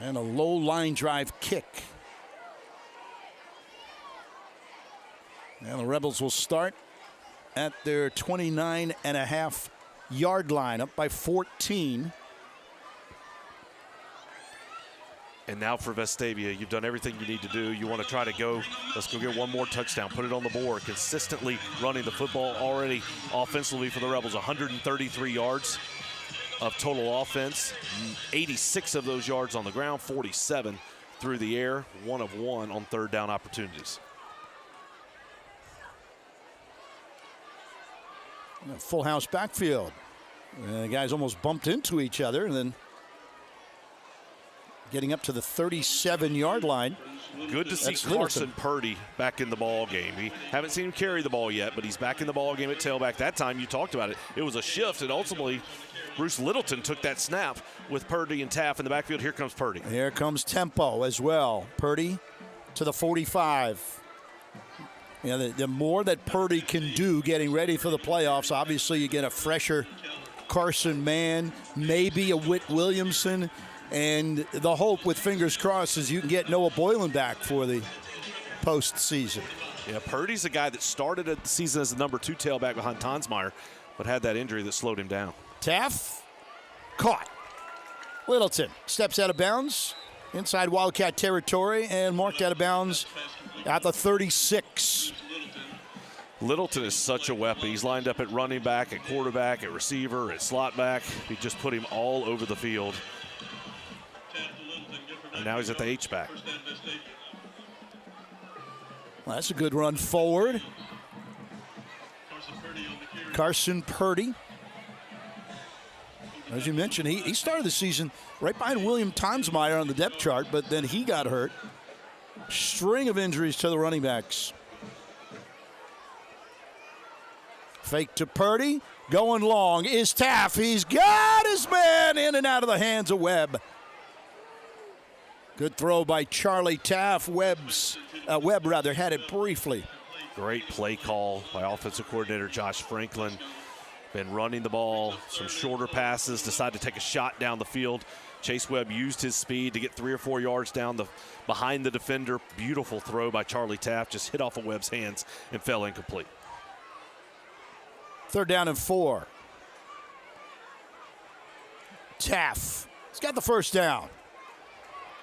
and a low line drive kick. And the Rebels will start at their 29.5-yard line, up by 14. And now for Vestavia, you've done everything you need to do. You want to try to go, let's go get one more touchdown, put it on the board. Consistently running the football already offensively for the Rebels, 133 yards of total offense. 86 of those yards on the ground, 47 through the air, 1 of 1 on 3rd down opportunities. Full house backfield. The guys almost bumped into each other, and then getting up to the 37-yard line. Good to see Carson Purdy back in the ball game. We haven't seen him carry the ball yet, but he's back in the ball game at tailback. That time you talked about it. It was a shift, and ultimately Bruce Littleton took that snap with Purdy and Taff in the backfield. Here comes Purdy. Here comes tempo as well. Purdy to the 45. You know, the more that Purdy can do getting ready for the playoffs, obviously you get a fresher Carson Mann, maybe a Whit Williamson. And the hope, with fingers crossed, is you can get Noah Boylan back for the postseason. Yeah, Purdy's a guy that started the season as the number 2 tailback behind Tonsmeyer, but had that injury that slowed him down. Taff, caught. Littleton steps out of bounds inside Wildcat territory and marked out of bounds at the 36. Littleton is such a weapon. He's lined up at running back, at quarterback, at receiver, at slot back. He just put him all over the field. And now he's at the H-back. Well, that's a good run forward. Carson Purdy. As you mentioned, he started the season right behind William Tonsmeyer on the depth chart, but then he got hurt. String of injuries to the running backs. Fake to Purdy. Going long is Taff. He's got his man in and out of the hands of Webb. Good throw by Charlie Taff. Webb had it briefly. Great play call by offensive coordinator Josh Franklin. Been running the ball, some shorter passes, decided to take a shot down the field. Chase Webb used his speed to get 3 or 4 yards down behind the defender. Beautiful throw by Charlie Taff, just hit off of Webb's hands and fell incomplete. 3rd down and 4. Taff, he's got the 1st down.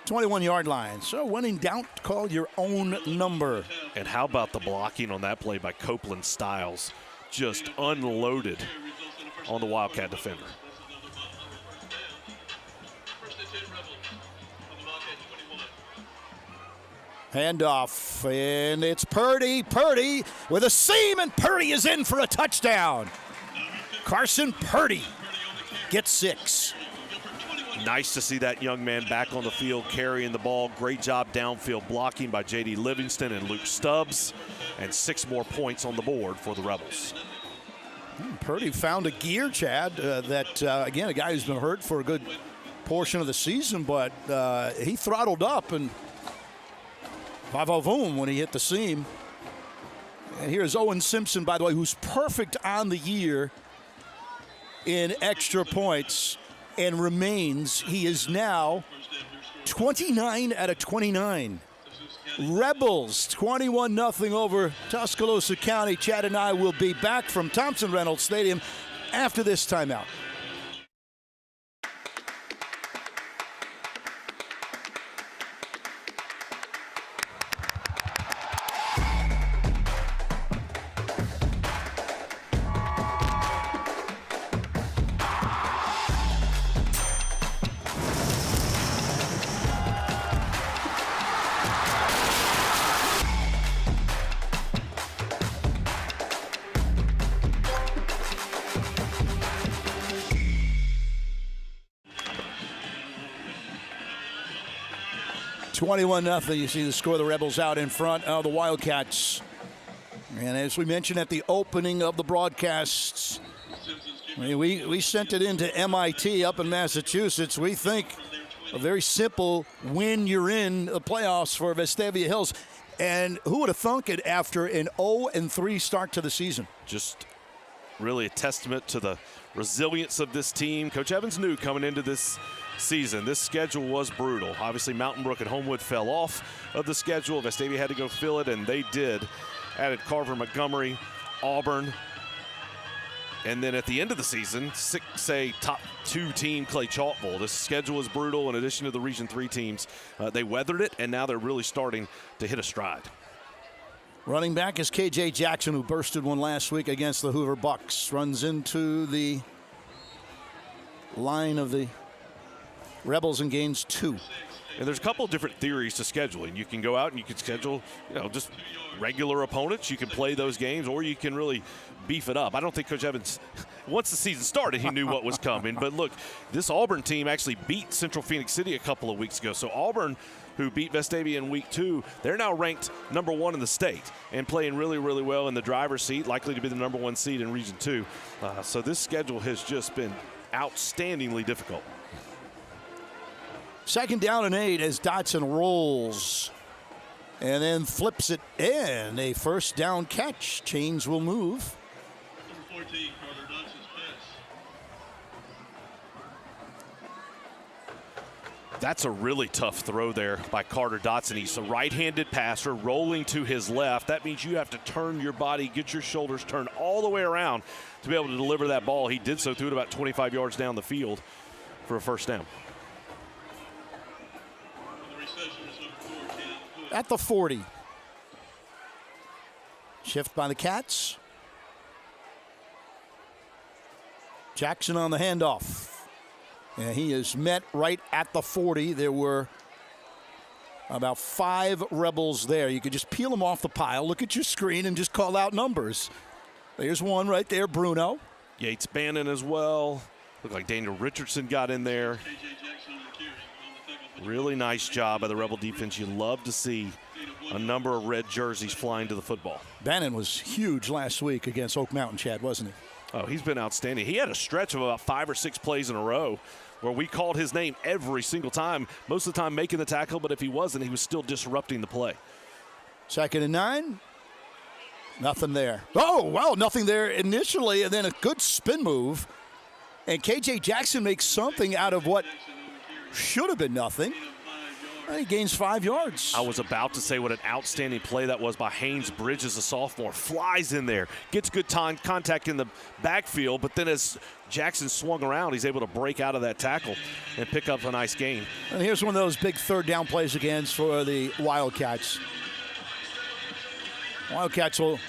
21-yard line. So when in doubt, call your own number. And how about the blocking on that play by Copeland Styles? Just unloaded on the Wildcat defender. Handoff, and it's Purdy. Purdy with a seam, and Purdy is in for a touchdown. Carson Purdy gets 6. Nice to see that young man back on the field carrying the ball. Great job downfield blocking by J.D. Livingston and Luke Stubbs. And 6 more points on the board for the Rebels. Purdy found a gear, Chad, again, a guy who's been hurt for a good portion of the season, but he throttled up and va-va-voom when he hit the seam. And here's Owen Simpson, by the way, who's perfect on the year in extra points and remains. He is now 29 out of 29. Rebels 21-0 over Tuscaloosa County. Chad and I will be back from Thompson Reynolds Stadium after this timeout. $21-0. You see the score. The Rebels out in front of the Wildcats. And as we mentioned at the opening of the broadcasts, we sent it into MIT up in Massachusetts. We think a very simple win, you're in the playoffs for Vestavia Hills. And who would have thunk it after an 0-3 start to the season? Just really a testament to the resilience of this team. Coach Evans knew coming into this season this schedule was brutal. Obviously, Mountain Brook and Homewood fell off of the schedule. Vestavia had to go fill it, and they did. Added Carver, Montgomery, Auburn. And then at the end of the season, 6A top 2 team Clay Chalkville. This schedule is brutal. In addition to the Region 3 teams, they weathered it, and now they're really starting to hit a stride. Running back is KJ Jackson, who bursted one last week against the Hoover Bucks. Runs into the line of the Rebels and gains 2. And there's a couple of different theories to scheduling. You can go out and you can schedule, just regular opponents. You can play those games, or you can really beef it up. I don't think Coach Evans, once the season started, he knew what was coming. But look, this Auburn team actually beat Central Phoenix City a couple of weeks ago. So Auburn, who beat Vestavia in week 2, they're now ranked number 1 in the state and playing really, really well in the driver's seat, likely to be the number 1 seed in Region 2. So this schedule has just been outstandingly difficult. 2nd down and 8 as Dotson rolls and then flips it in. A 1st down catch. Chains will move. Number 14, Carter Dotson's pass. That's a really tough throw there by Carter Dotson. He's a right-handed passer rolling to his left. That means you have to turn your body, get your shoulders turned all the way around to be able to deliver that ball. He did so, threw it about 25 yards down the field for a 1st down. At the 40. Shift by the Cats. Jackson on the handoff. And he is met right at the 40. There were about 5 Rebels there. You could just peel them off the pile, look at your screen, and just call out numbers. There's one right there, Bruno. Yates Bannon as well. Looked like Daniel Richardson got in there. Really nice job by the Rebel defense. You love to see a number of red jerseys flying to the football. Bannon was huge last week against Oak Mountain, Chad, wasn't he? Oh, he's been outstanding. He had a stretch of about 5 or 6 plays in a row where we called his name every single time, most of the time making the tackle, but if he wasn't, he was still disrupting the play. 2nd and 9. Nothing there. Oh, wow, nothing there initially, and then a good spin move. And KJ Jackson makes something out of what should have been nothing. He gains 5 yards. I was about to say what an outstanding play that was by Haynes Bridges, a sophomore. Flies in there, gets good contact in the backfield, but then as Jackson swung around, he's able to break out of that tackle and pick up a nice gain. And here's one of those big 3rd down plays again for the Wildcats. Wildcats will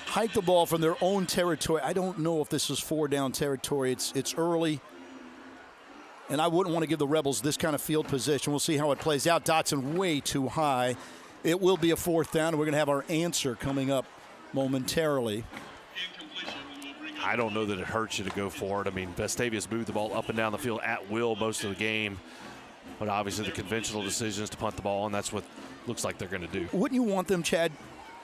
hike the ball from their own territory. I don't know if this is 4 down territory. It's early. and I wouldn't want to give the Rebels this kind of field position. We'll see how it plays out. Dotson way too high. It will be a 4th down, and we're going to have our answer coming up momentarily. I don't know that it hurts you to go for it. I mean, Vestavia's moved the ball up and down the field at will most of the game. But obviously the conventional decision is to punt the ball, and that's what looks like they're going to do. Wouldn't you want them, Chad,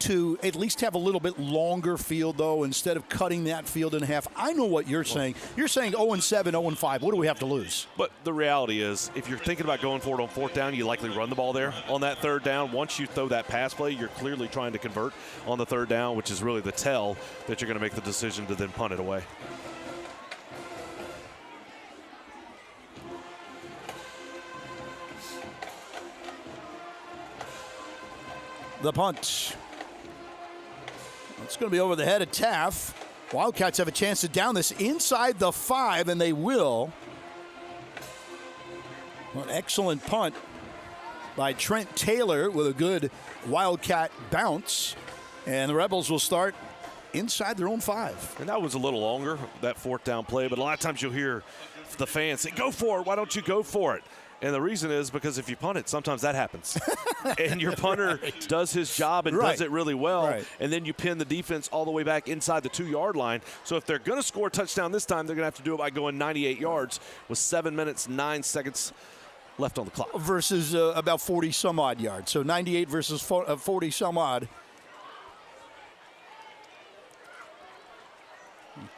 to at least have a little bit longer field, though, instead of cutting that field in half? I know what you're saying. You're saying 0-7, 0-5. What do we have to lose? But the reality is, if you're thinking about going for it on 4th down, you likely run the ball there on that 3rd down. Once you throw that pass play, you're clearly trying to convert on the 3rd down, which is really the tell that you're going to make the decision to then punt it away. The punt. It's going to be over the head of Taff. Wildcats have a chance to down this inside the 5, and they will. An excellent punt by Trent Taylor with a good Wildcat bounce. And the Rebels will start inside their own 5. And that was a little longer, that 4th down play, but a lot of times you'll hear the fans say, go for it, why don't you go for it? And the reason is because if you punt it, sometimes that happens. And your punter does his job and does it really well. And then you pin the defense all the way back inside the 2-yard line. So if they're going to score a touchdown this time, they're going to have to do it by going 98 yards with 7 minutes, 9 seconds left on the clock. Versus about 40-some-odd yards. So 98 versus 40-some-odd.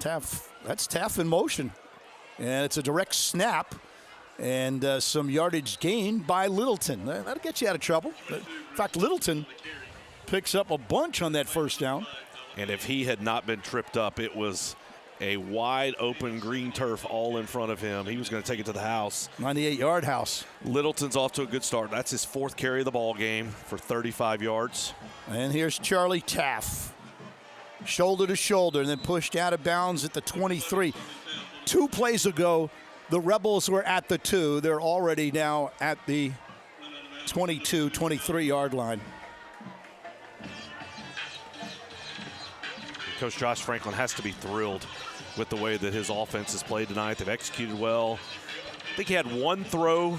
Taff, that's Taff in motion. And it's a direct snap. And some yardage gained by Littleton. That'll get you out of trouble. In fact, Littleton picks up a bunch on that 1st down. And if he had not been tripped up, it was a wide open green turf all in front of him. He was going to take it to the house. 98-yard house. Littleton's off to a good start. That's his 4th carry of the ball game for 35 yards. And here's Charlie Taff. Shoulder to shoulder and then pushed out of bounds at the 23. 2 plays ago, the Rebels were at the 2. They're already now at the 22, 23-yard line. Coach Josh Franklin has to be thrilled with the way that his offense has played tonight. They've executed well. I think he had one throw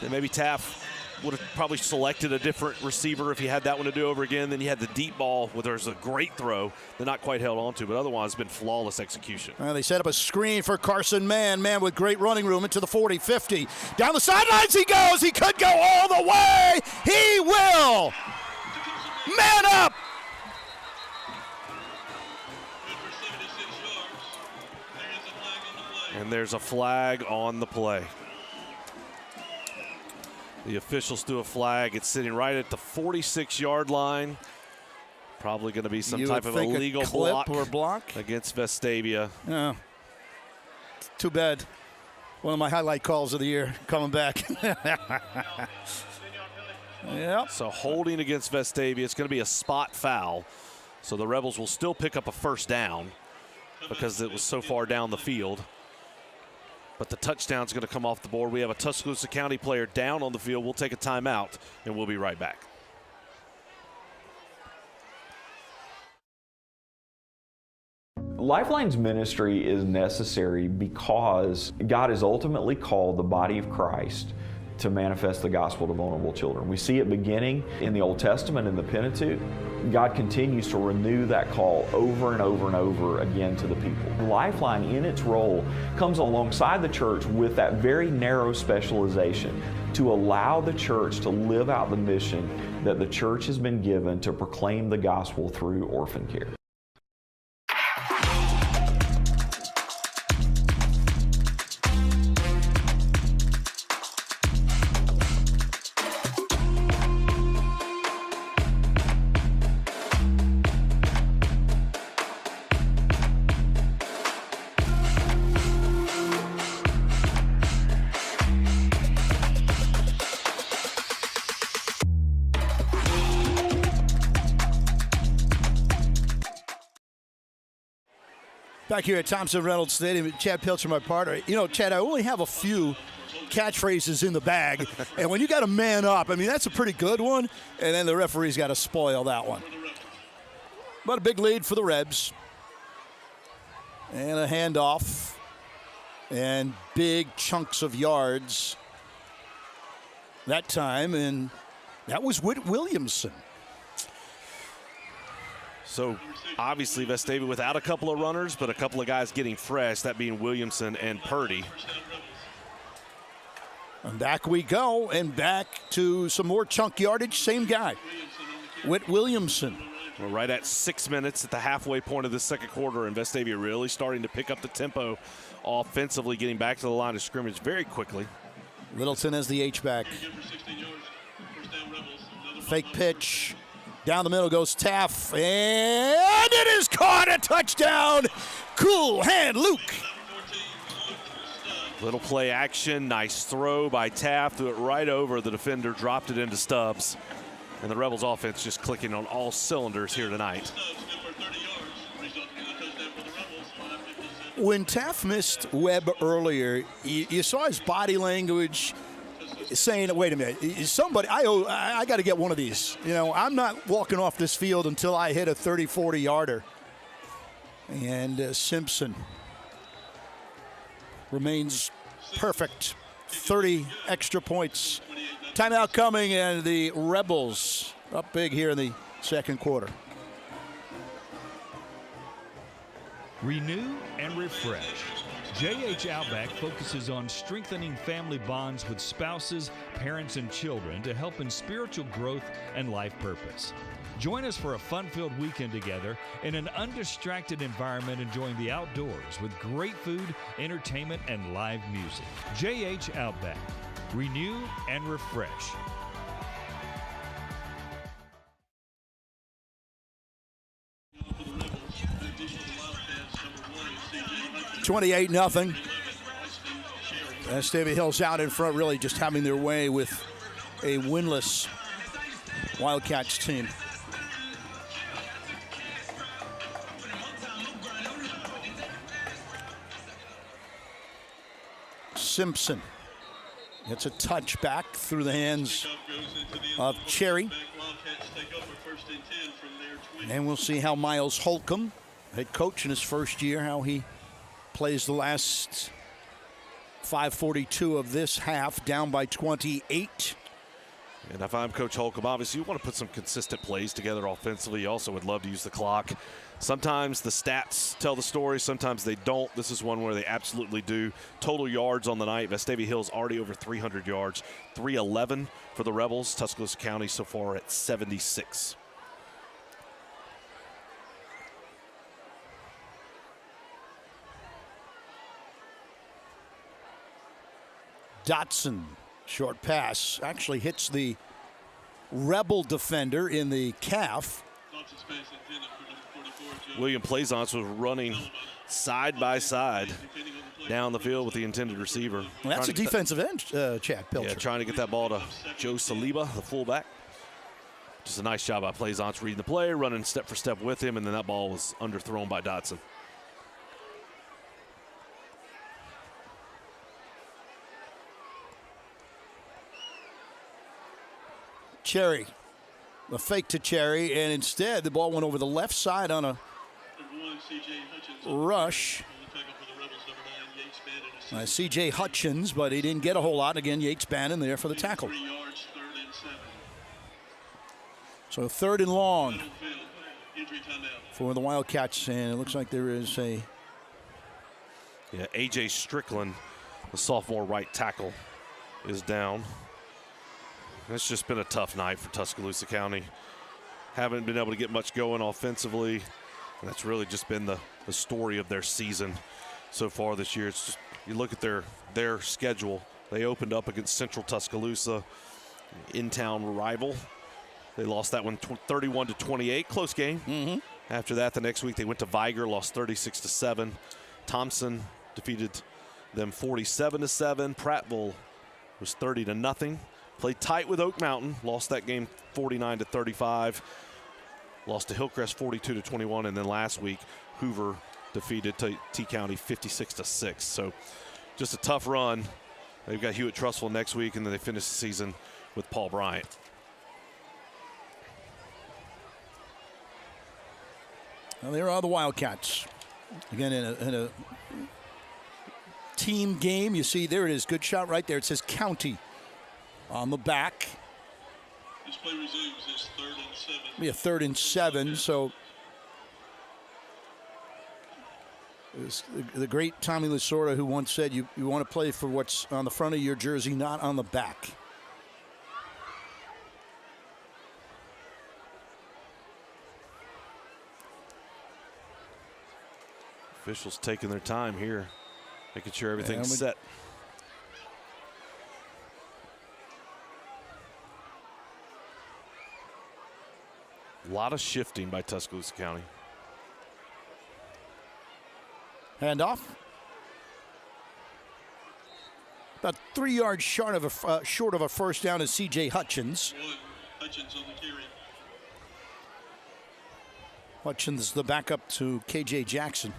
that maybe Taff would have probably selected a different receiver if he had that one to do over again. Then you had the deep ball where there's a great throw that not quite held on to, but otherwise it's been flawless execution. Well, they set up a screen for Carson Mann with great running room into the 40, 50. Down the sidelines he goes. He could go all the way. He will. Man up. And there's a flag on the play. The officials threw a flag. It's sitting right at the 46-yard line. Probably going to be some type of illegal block against Vestavia. Yeah. Too bad. One of my highlight calls of the year coming back. Yep. So holding against Vestavia. It's going to be a spot foul. So the Rebels will still pick up a 1st down because it was so far down the field. But the touchdown's going to come off the board. We have a Tuscaloosa County player down on the field. We'll take a timeout, and we'll be right back. Lifeline's ministry is necessary because God has ultimately called the body of Christ to manifest the gospel to vulnerable children. We see it beginning in the Old Testament in the Pentateuch. God continues to renew that call over and over and over again to the people. Lifeline, in its role, comes alongside the church with that very narrow specialization to allow the church to live out the mission that the church has been given to proclaim the gospel through orphan care. Back here at Thompson Reynolds Stadium, Chad Pilcher, my partner. You know, Chad, I only have a few catchphrases in the bag, and when you got to man up, I mean, that's a pretty good one, and then the referee's got to spoil that one. But a big lead for the Rebs. And a handoff. and big chunks of yards that time, and that was Whit Williamson. So obviously Vestavia without a couple of runners, but a couple of guys getting fresh, that being Williamson and Purdy. And back we go, and back to some more chunk yardage. Same guy, Whit Williamson. We're right at 6 minutes at the halfway point of the second quarter, and Vestavia really starting to pick up the tempo offensively, getting back to the line of scrimmage very quickly. Littleton as the H-back. Fake pitch. Down the middle goes Taff, and it is caught, a touchdown. Cool hand, Luke. Little play action, nice throw by Taft, threw it right over the defender, dropped it into Stubbs. And the Rebels offense just clicking on all cylinders here tonight. When Taft missed Webb earlier, you saw his body language saying, wait a minute, somebody, I got to get one of these. You know, I'm not walking off this field until I hit a 30, 40-yarder. And Simpson remains perfect. 30 extra points. Timeout coming, and the Rebels up big here in the second quarter. Renew and refresh. JH Outback focuses on strengthening family bonds with spouses, parents, and children to help in spiritual growth and life purpose. Join us for a fun-filled weekend together in an undistracted environment, enjoying the outdoors with great food, entertainment, and live music. JH Outback. Renew and refresh. $28-0. Vestavia Hills out in front, really just having their way with a winless Wildcats team. Simpson gets a touch back through the hands of Cherry. And we'll see how Miles Holcomb, head coach in his first year, how he plays the last 5:42 of this half, down by 28. And if I'm Coach Holcomb, obviously you want to put some consistent plays together offensively. You also would love to use the clock. Sometimes the stats tell the story, sometimes they don't. This is one where they absolutely do. Total yards on the night, Vestavia Hills already over 300 yards. 311 for the Rebels. Tuscaloosa County so far at 76. Dotson, short pass, actually hits the Rebel defender in the calf. William Plaisance was running side by side down the field with the intended receiver. Well, that's a defensive end, Chad Pilcher. Yeah, trying to get that ball to Joe Saliba, the fullback. Just a nice job by Plaisance reading the play, running step for step with him, and then that ball was underthrown by Dotson. Cherry, a fake to Cherry, and instead the ball went over the left side on a rush. C.J. Hutchins, but he didn't get a whole lot. Again, Yates Bannon there for the tackle. So 3rd and long for the Wildcats, and it looks like there is a... Yeah, A.J. Strickland, the sophomore right tackle, is down. It's just been a tough night for Tuscaloosa County. Haven't been able to get much going offensively, and that's really just been the story of their season so far this year. It's just, you look at their schedule. They opened up against Central Tuscaloosa, in-town rival. They lost that one 31-28, close game. After that, the next week they went to Viger, lost 36-7. Thompson defeated them 47-7. Prattville was 30-0. Played tight with Oak Mountain, lost that game 49-35. Lost to Hillcrest 42-21, and then last week Hoover defeated T County 56-6. So just a tough run. They've got Hewitt Trustful next week, and then they finish the season with Paul Bryant. Well, there are the Wildcats. Again, in a team game. You see, there it is. Good shot right there. It says County on the back. This play resumes. It's 3rd and 7. Be a 3rd and 7. So it was the great Tommy Lasorda who once said, you want to play for what's on the front of your jersey, not on the back. Officials taking their time here, making sure everything's set. A lot of shifting by Tuscaloosa County. Handoff. About 3 yards short of a first down is C.J. Hutchins. Hutchins on the carry. Hutchins the backup to K.J. Jackson.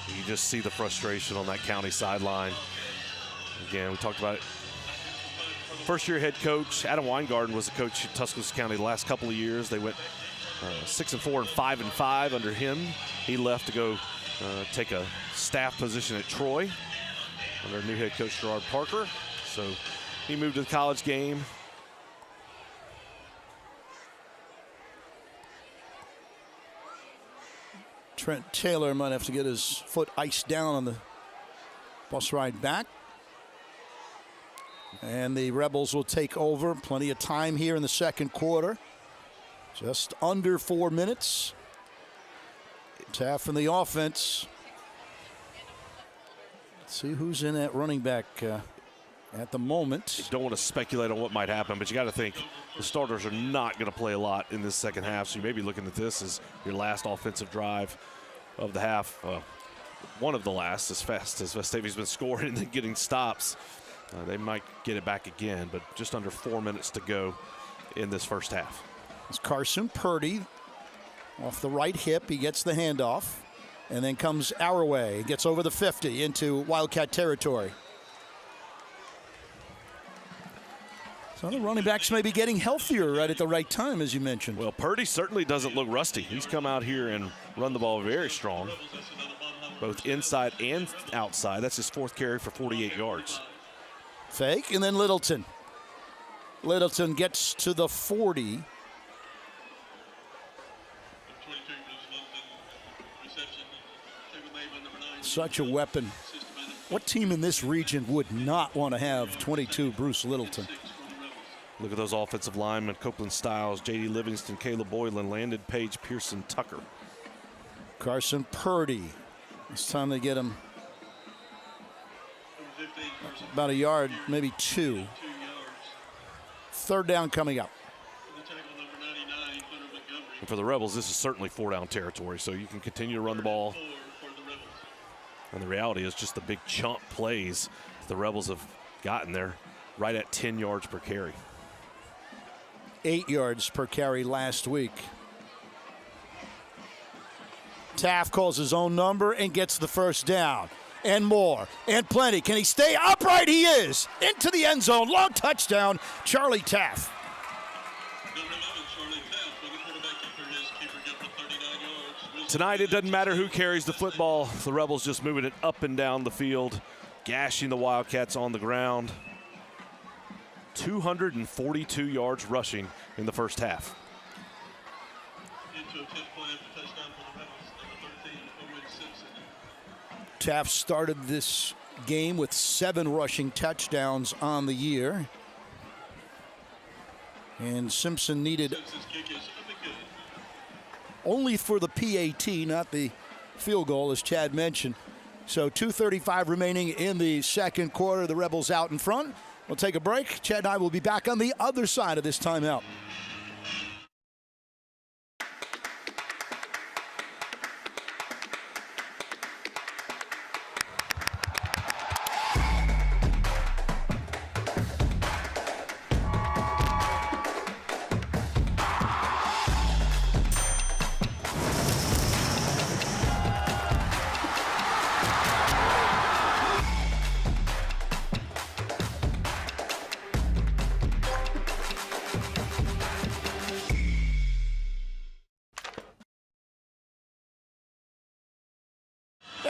You just see the frustration on that County sideline. Again, we talked about it. First-year head coach Adam Weingarten was the coach at Tuscaloosa County the last couple of years. They went 6-4 and 5-5 under him. He left to go take a staff position at Troy under new head coach Gerard Parker. So he moved to the college game. Trent Taylor might have to get his foot iced down on the bus ride back. And the Rebels will take over. Plenty of time here in the second quarter. Just under 4 minutes. Taft in the offense. Let's see who's in at running back at the moment. You don't want to speculate on what might happen, but you got to think the starters are not going to play a lot in this second half. So you may be looking at this as your last offensive drive of the half. One of the last, as fast as Vestavia's been scoring and then getting stops. They might get it back again, but just under 4 minutes to go in this first half. It's Carson Purdy off the right hip. He gets the handoff and then comes our way. He gets over the 50 into Wildcat territory. So the running backs may be getting healthier right at the right time, as you mentioned. Well, Purdy certainly doesn't look rusty. He's come out here and run the ball very strong, both inside and outside. That's his 4th carry for 48 yards. Fake, and then Littleton. Littleton gets to the 40. Such a weapon. What team in this region would not want to have 22 Bruce Littleton? Look at those offensive linemen: Copeland Stiles, J.D. Livingston, Caleb Boylan, Landon Page, Pearson Tucker. Carson Purdy. It's time to get him about a yard, maybe 2. 3rd down coming up. And for the Rebels, this is certainly 4-down territory, so you can continue to run the ball. And the reality is just the big chunk plays the Rebels have gotten there, right at 10 yards per carry. 8 yards per carry last week. Taft calls his own number and gets the first down. And more, and plenty. Can he stay upright? He is. Into the end zone. Long touchdown, Charlie Taft. Tonight, it doesn't matter who carries the football. The Rebels just moving it up and down the field, gashing the Wildcats on the ground. 242 yards rushing in the first half. Taft started this game with 7 rushing touchdowns on the year. And Simpson needed only for the PAT, not the field goal, as Chad mentioned. So 2:35 remaining in the second quarter. The Rebels out in front. We'll take a break. Chad and I will be back on the other side of this timeout.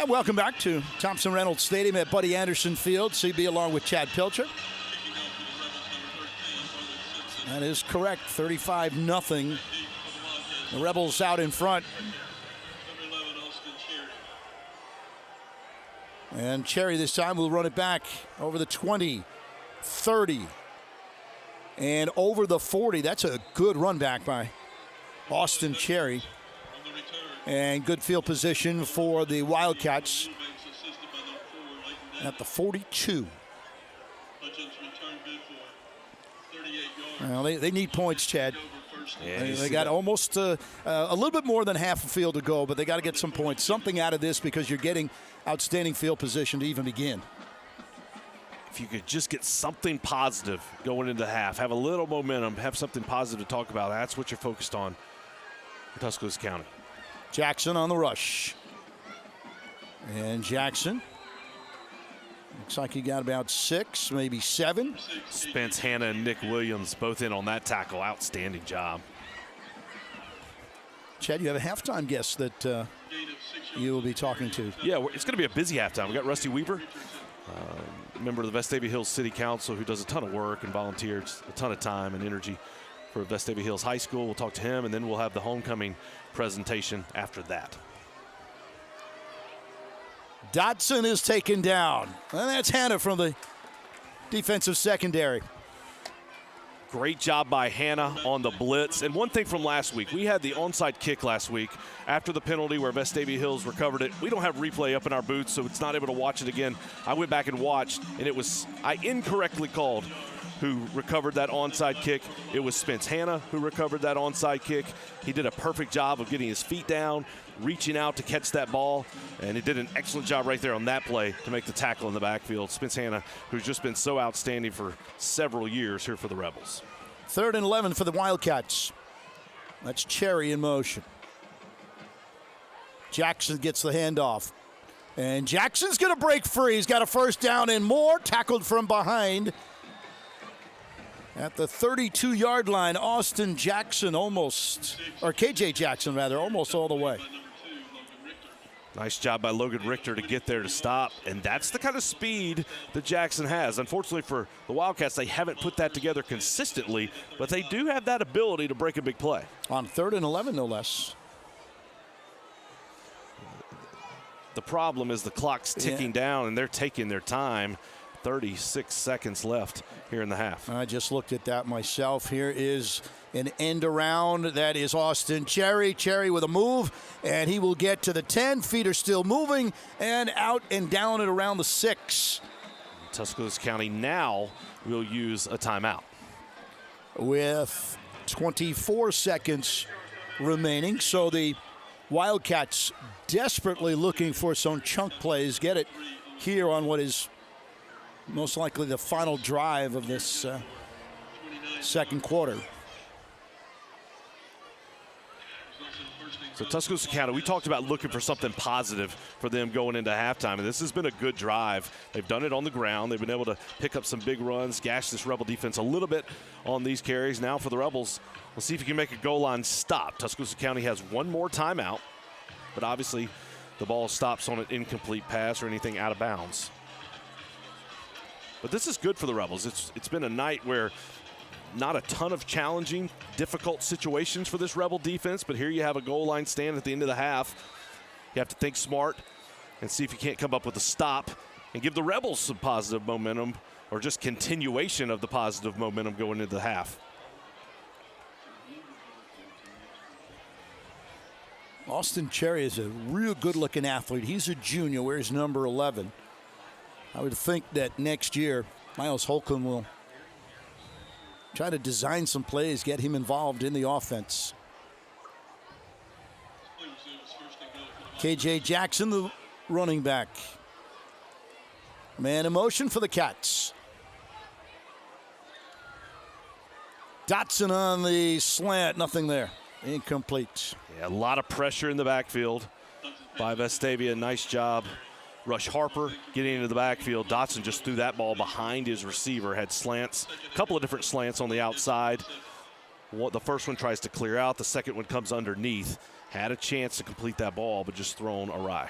And welcome back to Thompson Reynolds Stadium at Buddy Anderson Field. CB along with Chad Pilcher. That is correct, 35-0. The Rebels out in front. And Cherry this time will run it back over the 20, 30, and over the 40. That's a good run back by Austin Cherry. And good field position for the Wildcats at the 42. Well, they need points, Chad. Yeah, they got almost a little bit more than half a field to go, but they got to get some points, something out of this, because you're getting outstanding field position to even begin. If you could just get something positive going into half, have a little momentum, have something positive to talk about, that's what you're focused on in Tuscaloosa County. Jackson on the rush. And Jackson, looks like he got about 6, maybe 7. Spence Hanna and Nick Williams both in on that tackle. Outstanding job. Chad, you have a halftime guest that you will be talking to. Yeah, it's going to be a busy halftime. We got Rusty Weaver, member of the Vestavia Hills City Council, who does a ton of work and volunteers a ton of time and energy for Vestavia Hills High School. We'll talk to him, and then we'll have the homecoming presentation after that. Dotson is taken down. And that's Hanna from the defensive secondary. Great job by Hanna on the blitz. And one thing from last week, we had the onside kick last week after the penalty where Vestavia Hills recovered it. We don't have replay up in our booth, so it's not able to watch it again. I went back and watched, and I incorrectly called who recovered that onside kick. It was Spence Hanna who recovered that onside kick. He did a perfect job of getting his feet down, reaching out to catch that ball, and he did an excellent job right there on that play to make the tackle in the backfield. Spence Hanna, who's just been so outstanding for several years here for the Rebels. 3rd and 11 for the Wildcats. That's Cherry in motion. Jackson gets the handoff. And Jackson's going to break free. He's got a first down and more. Tackled from behind. At the 32-yard line, Austin Jackson almost, or KJ Jackson rather, almost all the way. Nice job by Logan Richter to get there to stop, and that's the kind of speed that Jackson has. Unfortunately for the Wildcats, they haven't put that together consistently, but they do have that ability to break a big play. On 3rd and 11, no less. The problem is the clock's ticking down, and they're taking their time. 36 seconds left here in the half. I just looked at that myself. Here is an end around. That is Austin Cherry. Cherry with a move, and he will get to the 10. Feet are still moving, and out and down at around the 6. Tuscaloosa County now will use a timeout. With 24 seconds remaining, so the Wildcats desperately looking for some chunk plays. Get it here on what is most likely the final drive of this second quarter. So Tuscaloosa County, we talked about looking for something positive for them going into halftime, and this has been a good drive. They've done it on the ground. They've been able to pick up some big runs, gash this Rebel defense a little bit on these carries. Now for the Rebels, we'll see if you can make a goal line stop. Tuscaloosa County has one more timeout, but obviously the ball stops on an incomplete pass or anything out of bounds. But this is good for the Rebels. It's been a night where not a ton of challenging, difficult situations for this Rebel defense, but here you have a goal line stand at the end of the half. You have to think smart and see if you can't come up with a stop and give the Rebels some positive momentum or just continuation of the positive momentum going into the half. Austin Cherry is a real good-looking athlete. He's a junior, wears number 11. I would think that next year, Miles Holcomb will try to design some plays, get him involved in the offense. KJ Jackson, the running back. Man in motion for the Cats. Dotson on the slant, nothing there. Incomplete. Yeah, a lot of pressure in the backfield by Vestavia. Nice job. Rush Harper getting into the backfield. Dotson just threw that ball behind his receiver, had slants, a couple of different slants on the outside. The first one tries to clear out. The second one comes underneath. Had a chance to complete that ball, but just thrown awry.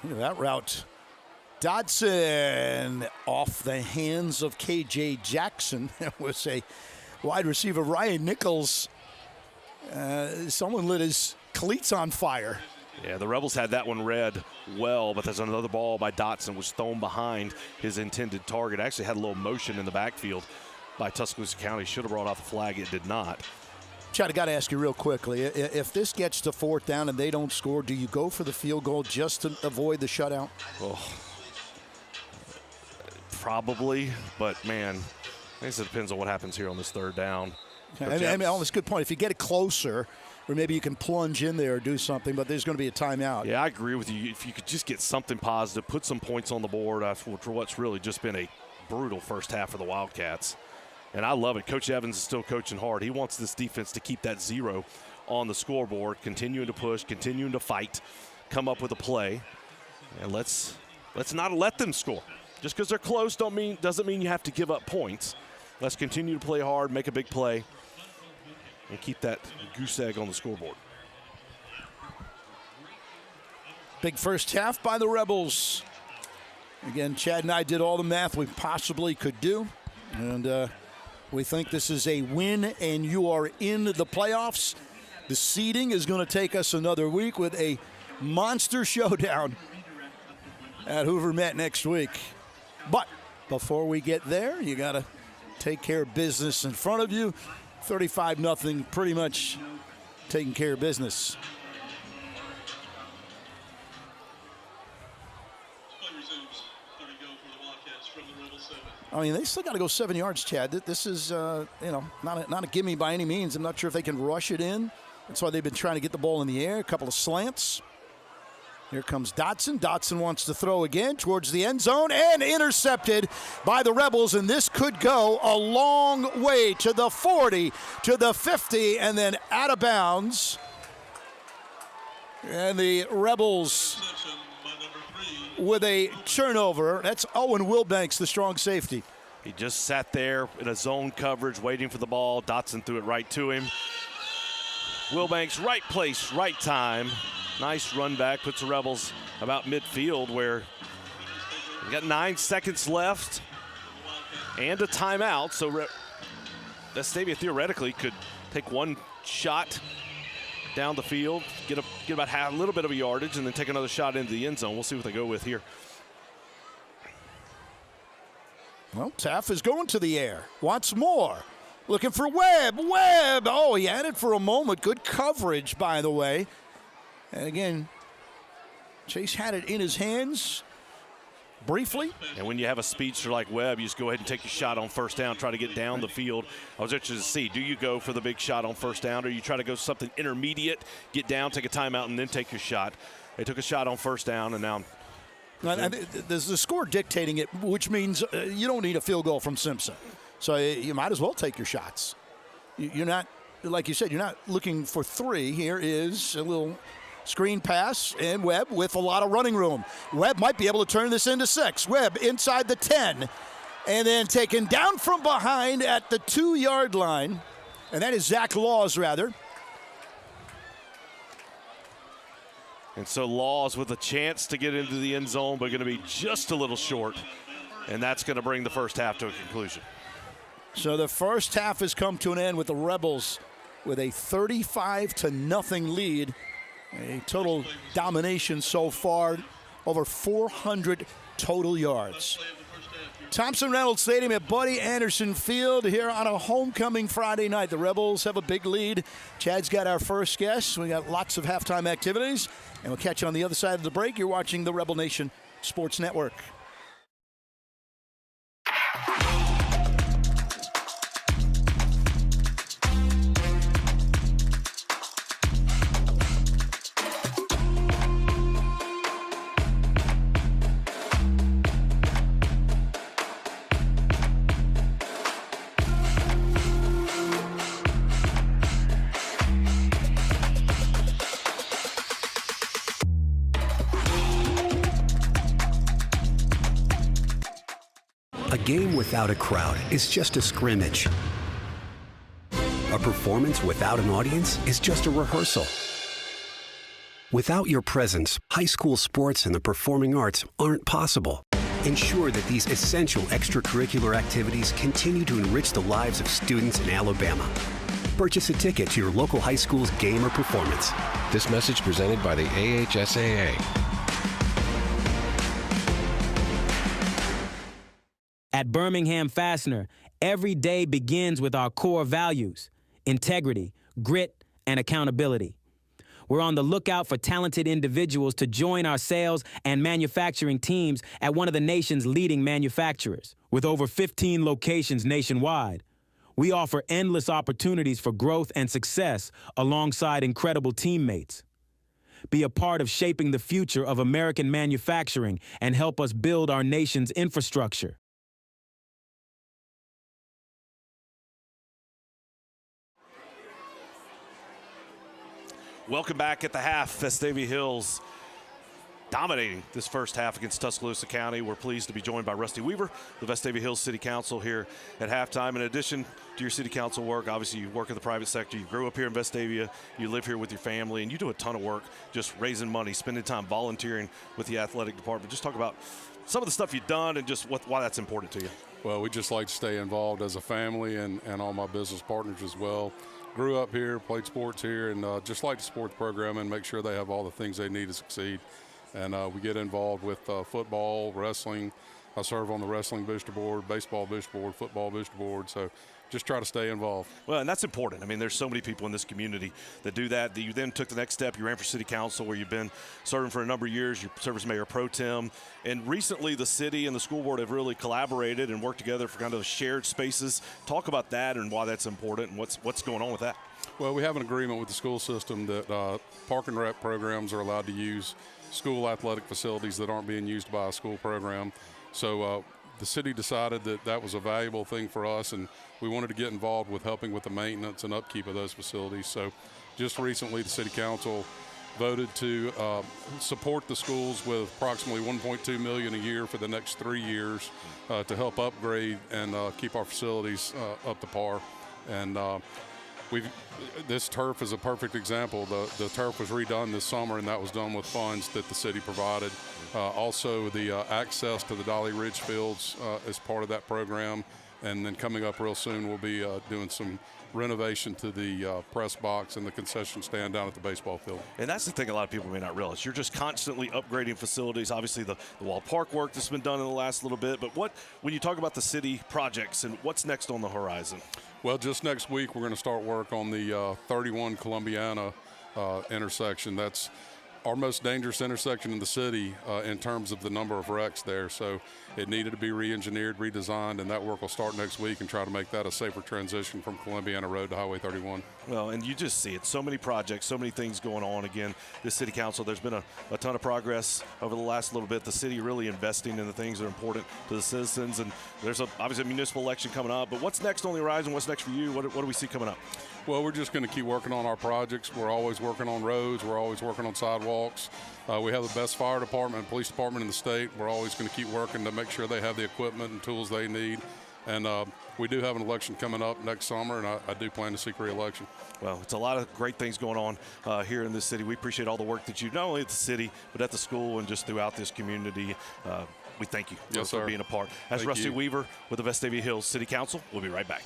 Look at that route. Dodson off the hands of K.J. Jackson. That was a wide receiver. Ryan Nichols, someone lit his cleats on fire. Yeah, the Rebels had that one read well, but there's another ball by Dotson was thrown behind his intended target. Actually had a little motion in the backfield by Tuscaloosa County. Should have brought out the flag. It did not. Chad, I got to ask you real quickly. If this gets to 4th down and they don't score, do you go for the field goal just to avoid the shutout? Oh, probably, but, man, I guess it depends on what happens here on this 3rd down. I mean, that's a good point. If you get it closer, or maybe you can plunge in there or do something, but there's going to be a timeout. Yeah, I agree with you. If you could just get something positive, put some points on the board for what's really just been a brutal first half for the Wildcats. And I love it. Coach Evans is still coaching hard. He wants this defense to keep that 0 on the scoreboard, continuing to push, continuing to fight, come up with a play. And let's not let them score. Just because they're close doesn't mean you have to give up points. Let's continue to play hard, make a big play, and keep that goose egg on the scoreboard. Big first half by the Rebels. Again, Chad and I did all the math we possibly could do. And we think this is a win, and you are in the playoffs. The seeding is going to take us another week with a monster showdown at Hoover Met next week. But before we get there, you got to take care of business in front of you. 35-0, pretty much taking care of business. I mean, they still got to go 7 yards, Chad. This is, not a gimme by any means. I'm not sure if they can rush it in. That's why they've been trying to get the ball in the air. A couple of slants. Here comes Dotson. Dotson wants to throw again towards the end zone and intercepted by the Rebels. And this could go a long way to the 40, to the 50, and then out of bounds. And the Rebels with a turnover. That's Owen Wilbanks, the strong safety. He just sat there in a zone coverage waiting for the ball. Dotson threw it right to him. Wilbanks, right place, right time. Nice run back, puts the Rebels about midfield where we got 9 seconds left and a timeout. So Vestavia theoretically could take one shot down the field, get about a little bit of a yardage, and then take another shot into the end zone. We'll see what they go with here. Well, Taff is going to the air. Wants more. Looking for Webb. Webb. Oh, he had it for a moment. Good coverage, by the way. And again, Chase had it in his hands briefly. And when you have a speedster like Webb, you just go ahead and take your shot on first down, try to get down the field. I was interested to see, do you go for the big shot on first down, or you try to go something intermediate, get down, take a timeout, and then take your shot? They took a shot on first down, and now there's the score dictating it, which means you don't need a field goal from Simpson. So you might as well take your shots. You're not, like you said, you're not looking for 3. Here is a little screen pass, and Webb with a lot of running room. Webb might be able to turn this into 6. Webb inside the 10, and then taken down from behind at the 2-yard line. And that is Zach Laws, rather. And so Laws with a chance to get into the end zone, but going to be just a little short. And that's going to bring the first half to a conclusion. So the first half has come to an end with the Rebels with a 35-0 lead. A total domination so far, over 400 total yards. Thompson-Reynolds Stadium at Buddy Anderson Field here on a homecoming Friday night. The Rebels have a big lead. Chad's got our first guest. We got lots of halftime activities, and we'll catch you on the other side of the break. You're watching the Rebel Nation Sports Network. A game without a crowd is just a scrimmage. A performance without an audience is just a rehearsal. Without your presence, high school sports and the performing arts aren't possible. Ensure that these essential extracurricular activities continue to enrich the lives of students in Alabama. Purchase a ticket to your local high school's game or performance. This message presented by the AHSAA. At Birmingham Fastener, every day begins with our core values: integrity, grit, and accountability. We're on the lookout for talented individuals to join our sales and manufacturing teams at one of the nation's leading manufacturers. With over 15 locations nationwide, we offer endless opportunities for growth and success alongside incredible teammates. Be a part of shaping the future of American manufacturing and help us build our nation's infrastructure. Welcome back at the half. Vestavia Hills dominating this first half against Tuscaloosa County. We're pleased to be joined by Rusty Weaver, the Vestavia Hills City Council, here at halftime. In addition to your city council work, obviously you work in the private sector. You grew up here in Vestavia. You live here with your family, and you do a ton of work just raising money, spending time volunteering with the athletic department. Just talk about some of the stuff you've done and just why that's important to you. Well, we just like to stay involved as a family and all my business partners as well. Grew up here, played sports here, and just like the sports program and make sure they have all the things they need to succeed. And we get involved with football, wrestling. I serve on the wrestling booster board, baseball booster board, football booster board. So just try to stay involved. Well, and that's important. I mean, there's so many people in this community that do that. You then took the next step. You ran for city council, where you've been serving for a number of years. You serve as mayor pro tem. And recently the city and the school board have really collaborated and worked together for kind of shared spaces. Talk about that and why that's important and what's going on with that. Well, we have an agreement with the school system that park and rec programs are allowed to use school athletic facilities that aren't being used by a school program. So the city decided that that was a valuable thing for us, and we wanted to get involved with helping with the maintenance and upkeep of those facilities. So just recently the city council voted to support the schools with approximately $1.2 million a year for the next 3 years to help upgrade and keep our facilities up to par. And this turf is a perfect example. The turf was redone this summer, and that was done with funds that the city provided. Also, the access to the Dolly Ridge fields is part of that program. And then coming up real soon, we'll be doing some renovation to the press box and the concession stand down at the baseball field. And that's the thing a lot of people may not realize. You're just constantly upgrading facilities. Obviously, the Wall Park work that's been done in the last little bit. But when you talk about the city projects and what's next on the horizon? Well, just next week, we're going to start work on the 31 Columbiana intersection. That's our most dangerous intersection in the city in terms of the number of wrecks there. So it needed to be re-engineered, redesigned, and that work will start next week and try to make that a safer transition from Columbiana Road to Highway 31. Well, and you just see it. So many projects, so many things going on. Again, this city council, there's been a ton of progress over the last little bit. The city really investing in the things that are important to the citizens. And there's obviously a municipal election coming up. But what's next on the horizon? What's next for you? What do we see coming up? Well, we're just going to keep working on our projects. We're always working on roads. We're always working on sidewalks. We have the best fire department and police department in the state. We're always going to keep working to make sure they have the equipment and tools they need. And we do have an election coming up next summer, and I do plan to seek re-election. Well, it's a lot of great things going on here in this city. We appreciate all the work that you do, not only at the city, but at the school and just throughout this community. We thank you for being a part. That's Rusty Weaver with the Vestavia Hills City Council. We'll be right back.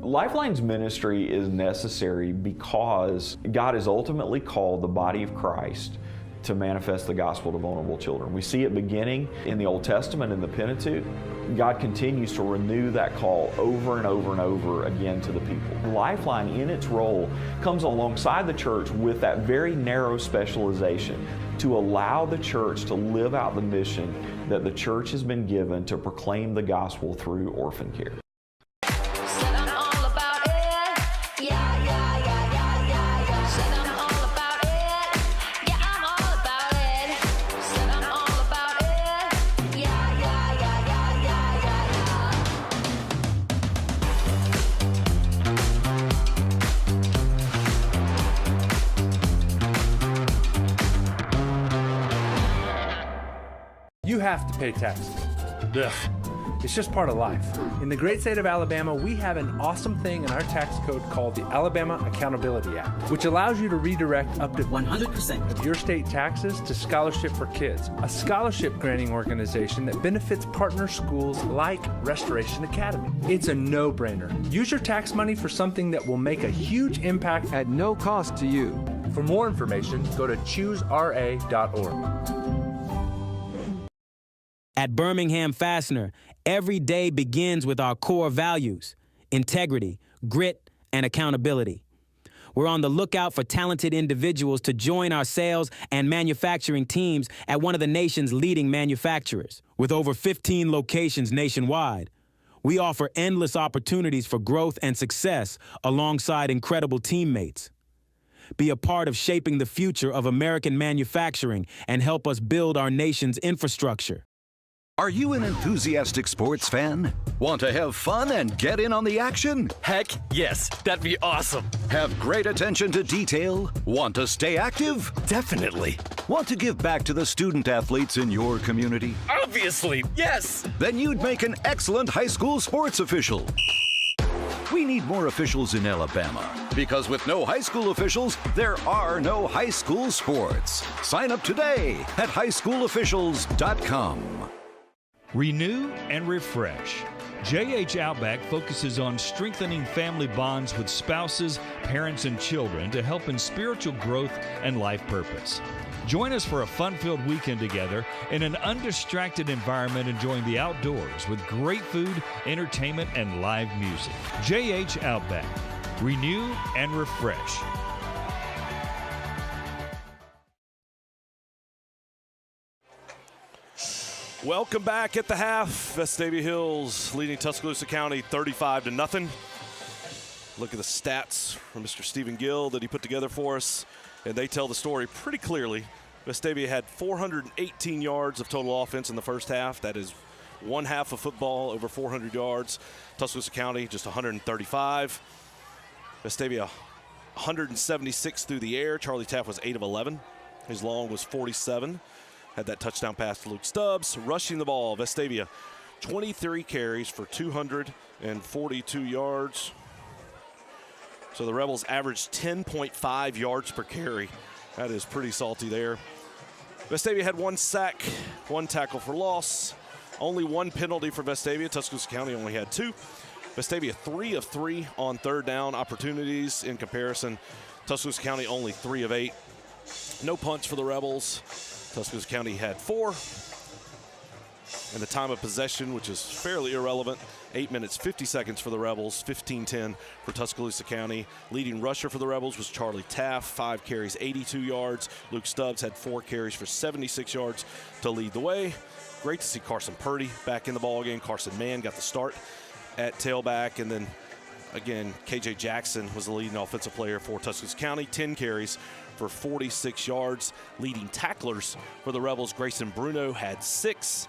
Lifeline's ministry is necessary because God has ultimately called the body of Christ to manifest the gospel to vulnerable children. We see it beginning in the Old Testament in the Pentateuch. God continues to renew that call over and over and over again to the people. Lifeline, in its role, comes alongside the church with that very narrow specialization to allow the church to live out the mission that the church has been given to proclaim the gospel through orphan care. You have to pay taxes. Ugh. It's just part of life. In the great state of Alabama, we have an awesome thing in our tax code called the Alabama Accountability Act, which allows you to redirect up to 100% of your state taxes to Scholarship for Kids, a scholarship granting organization that benefits partner schools like Restoration Academy. It's a no-brainer. Use your tax money for something that will make a huge impact at no cost to you. For more information, go to choosera.org. At Birmingham Fastener, every day begins with our core values: integrity, grit, and accountability. We're on the lookout for talented individuals to join our sales and manufacturing teams at one of the nation's leading manufacturers. With over 15 locations nationwide, we offer endless opportunities for growth and success alongside incredible teammates. Be a part of shaping the future of American manufacturing and help us build our nation's infrastructure. Are you an enthusiastic sports fan? Want to have fun and get in on the action? Heck yes, that'd be awesome. Have great attention to detail? Want to stay active? Definitely. Want to give back to the student athletes in your community? Obviously, yes. Then you'd make an excellent high school sports official. We need more officials in Alabama, because with no high school officials, there are no high school sports. Sign up today at highschoolofficials.com. Renew and refresh. JH Outback focuses on strengthening family bonds with spouses, parents, and children to help in spiritual growth and life purpose. Join us for a fun-filled weekend together in an undistracted environment, enjoying the outdoors with great food, entertainment, and live music. JH Outback. Renew and refresh. Welcome back at the half. Vestavia Hills leading Tuscaloosa County 35-0. Look at the stats from Mr. Stephen Gill that he put together for us, and they tell the story pretty clearly. Vestavia had 418 yards of total offense in the first half. That is one half of football, over 400 yards. Tuscaloosa County just 135. Vestavia 176 through the air. Charlie Taft was 8 of 11. His long was 47. Had that touchdown pass to Luke Stubbs. Rushing the ball, Vestavia 23 carries for 242 yards. So the Rebels averaged 10.5 yards per carry. That is pretty salty there. Vestavia had 1 sack, 1 tackle for loss. Only 1 penalty for Vestavia. Tuscaloosa County only had 2. Vestavia 3 of 3 on third down opportunities. In comparison, Tuscaloosa County only 3 of 8. No punts for the Rebels. Tuscaloosa County had 4. And the time of possession, which is fairly irrelevant, 8 minutes, 50 seconds for the Rebels, 15-10 for Tuscaloosa County. Leading rusher for the Rebels was Charlie Taft, 5 carries, 82 yards. Luke Stubbs had 4 carries for 76 yards to lead the way. Great to see Carson Purdy back in the ballgame. Carson Mann got the start at tailback, and then again, KJ Jackson was the leading offensive player for Tuscaloosa County, 10 carries for 46 yards. Leading tacklers for the Rebels, Grayson Bruno had 6.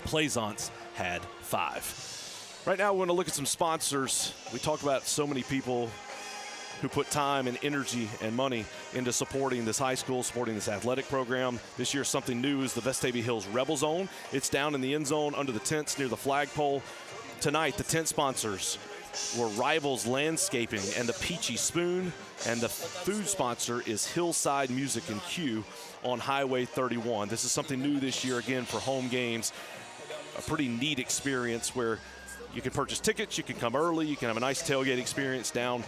Plaisance had 5. Right now, we're going to look at some sponsors. We talk about so many people who put time and energy and money into supporting this high school, supporting this athletic program. This year, something new is the Vestavia Hills Rebel Zone. It's down in the end zone under the tents near the flagpole. Tonight, the tent sponsors were Rivals Landscaping and the Peachy Spoon, and the food sponsor is Hillside Music and Q on Highway 31. This is something new this year, again, for home games. A pretty neat experience where you can purchase tickets, you can come early, you can have a nice tailgate experience down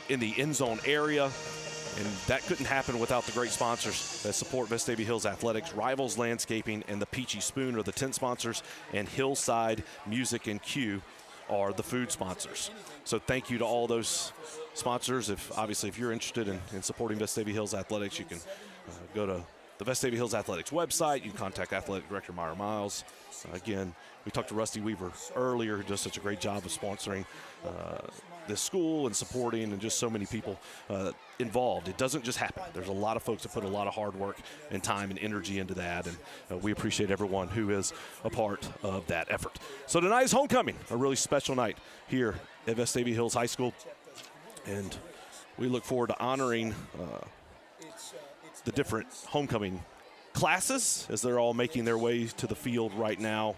in the end zone area. And that couldn't happen without the great sponsors that support Vestavia Hills Athletics. Rivals Landscaping and the Peachy Spoon are the tent sponsors, and Hillside Music and Q are the food sponsors. So thank you to all those sponsors. Obviously, if you're interested in supporting Vestavia Hills Athletics, you can go to the Vestavia Hills Athletics website. You can contact Athletic Director Myra Miles. Again, we talked to Rusty Weaver earlier, who does such a great job of sponsoring this school and supporting, and just so many people involved. It doesn't just happen. There's a lot of folks that put a lot of hard work and time and energy into that, and we appreciate everyone who is a part of that effort. So tonight is homecoming, a really special night here at Vestavia Hills High School, and we look forward to honoring the different homecoming classes as they're all making their way to the field right now.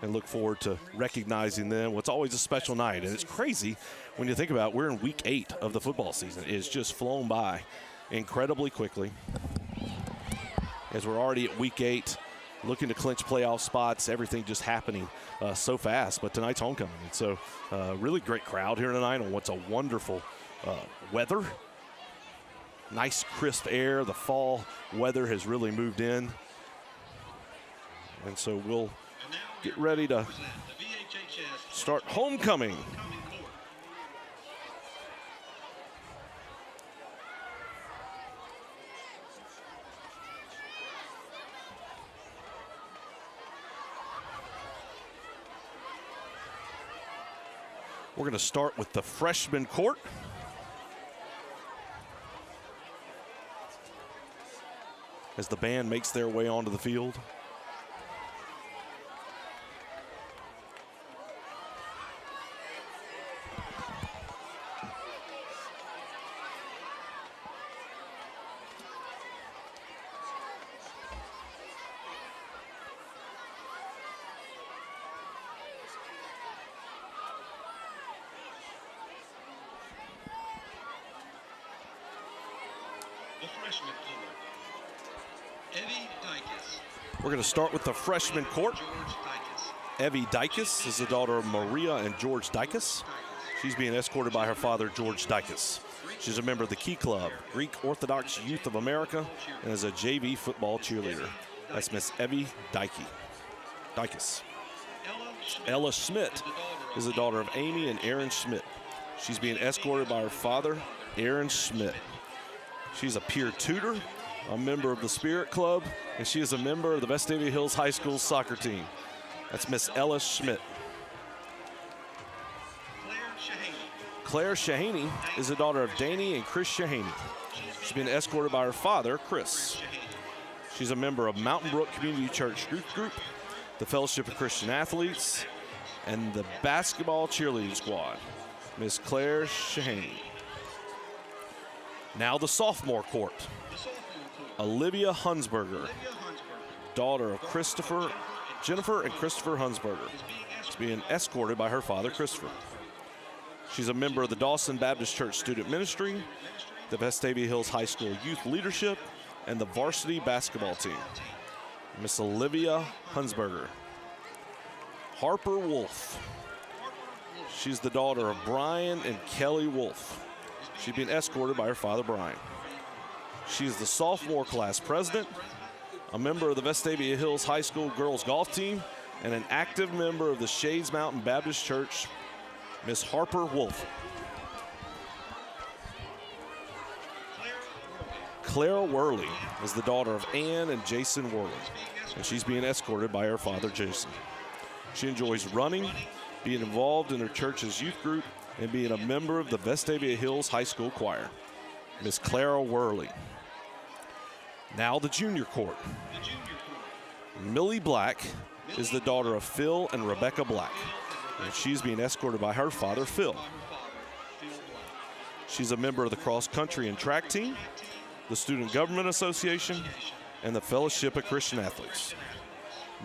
And look forward to recognizing them. What's always a special night. And it's crazy when you think about it, we're in week 8 of the football season. It's just flown by incredibly quickly. As we're already at week 8, looking to clinch playoff spots, everything just happening so fast. But tonight's homecoming. And so really great crowd here tonight on what's a wonderful weather. Nice crisp air. The fall weather has really moved in. And so we'll get ready to start homecoming. We're going to start with the freshman court. As the band makes their way onto the field. We're going to start with the freshman court. Evie Dykes is the daughter of Maria and George Dykes. She's being escorted by her father, George Dykes. She's a member of the Key Club, Greek Orthodox Youth of America, and is a JV football cheerleader. That's Miss Evie Dykes. Ella Schmidt is the daughter of Amy and Aaron Schmidt. She's being escorted by her father, Aaron Schmidt. She's a peer tutor, a member of the Spirit Club, and she is a member of the Vestavia Hills High School soccer team. That's Miss Ella Schmidt. Claire Shahaney is the daughter of Danny and Chris Shahaney. She's been escorted by her father, Chris. She's a member of Mountain Brook Community Church Youth Group, the Fellowship of Christian Athletes, and the basketball cheerleading squad, Miss Claire Shahaney. Now the sophomore court. Olivia Hunsberger, daughter of Jennifer and Christopher Hunsberger. She's being escorted by her father, Christopher. She's a member of the Dawson Baptist Church Student Ministry, the Vestavia Hills High School Youth Leadership, and the varsity basketball team. Miss Olivia Hunsberger. Harper Wolf. She's the daughter of Brian and Kelly Wolf. She's being escorted by her father, Brian. She's the sophomore class president, a member of the Vestavia Hills High School girls golf team, and an active member of the Shades Mountain Baptist Church, Miss Harper Wolf. Clara Worley is the daughter of Ann and Jason Worley, and she's being escorted by her father, Jason. She enjoys running, being involved in her church's youth group, and being a member of the Vestavia Hills High School choir. Miss Clara Worley. Now the junior court. Millie Black is the daughter of Phil and Rebecca Black, and she's being escorted by her father, Phil. She's a member of the cross country and track team, the Student Government Association, and the Fellowship of Christian Athletes.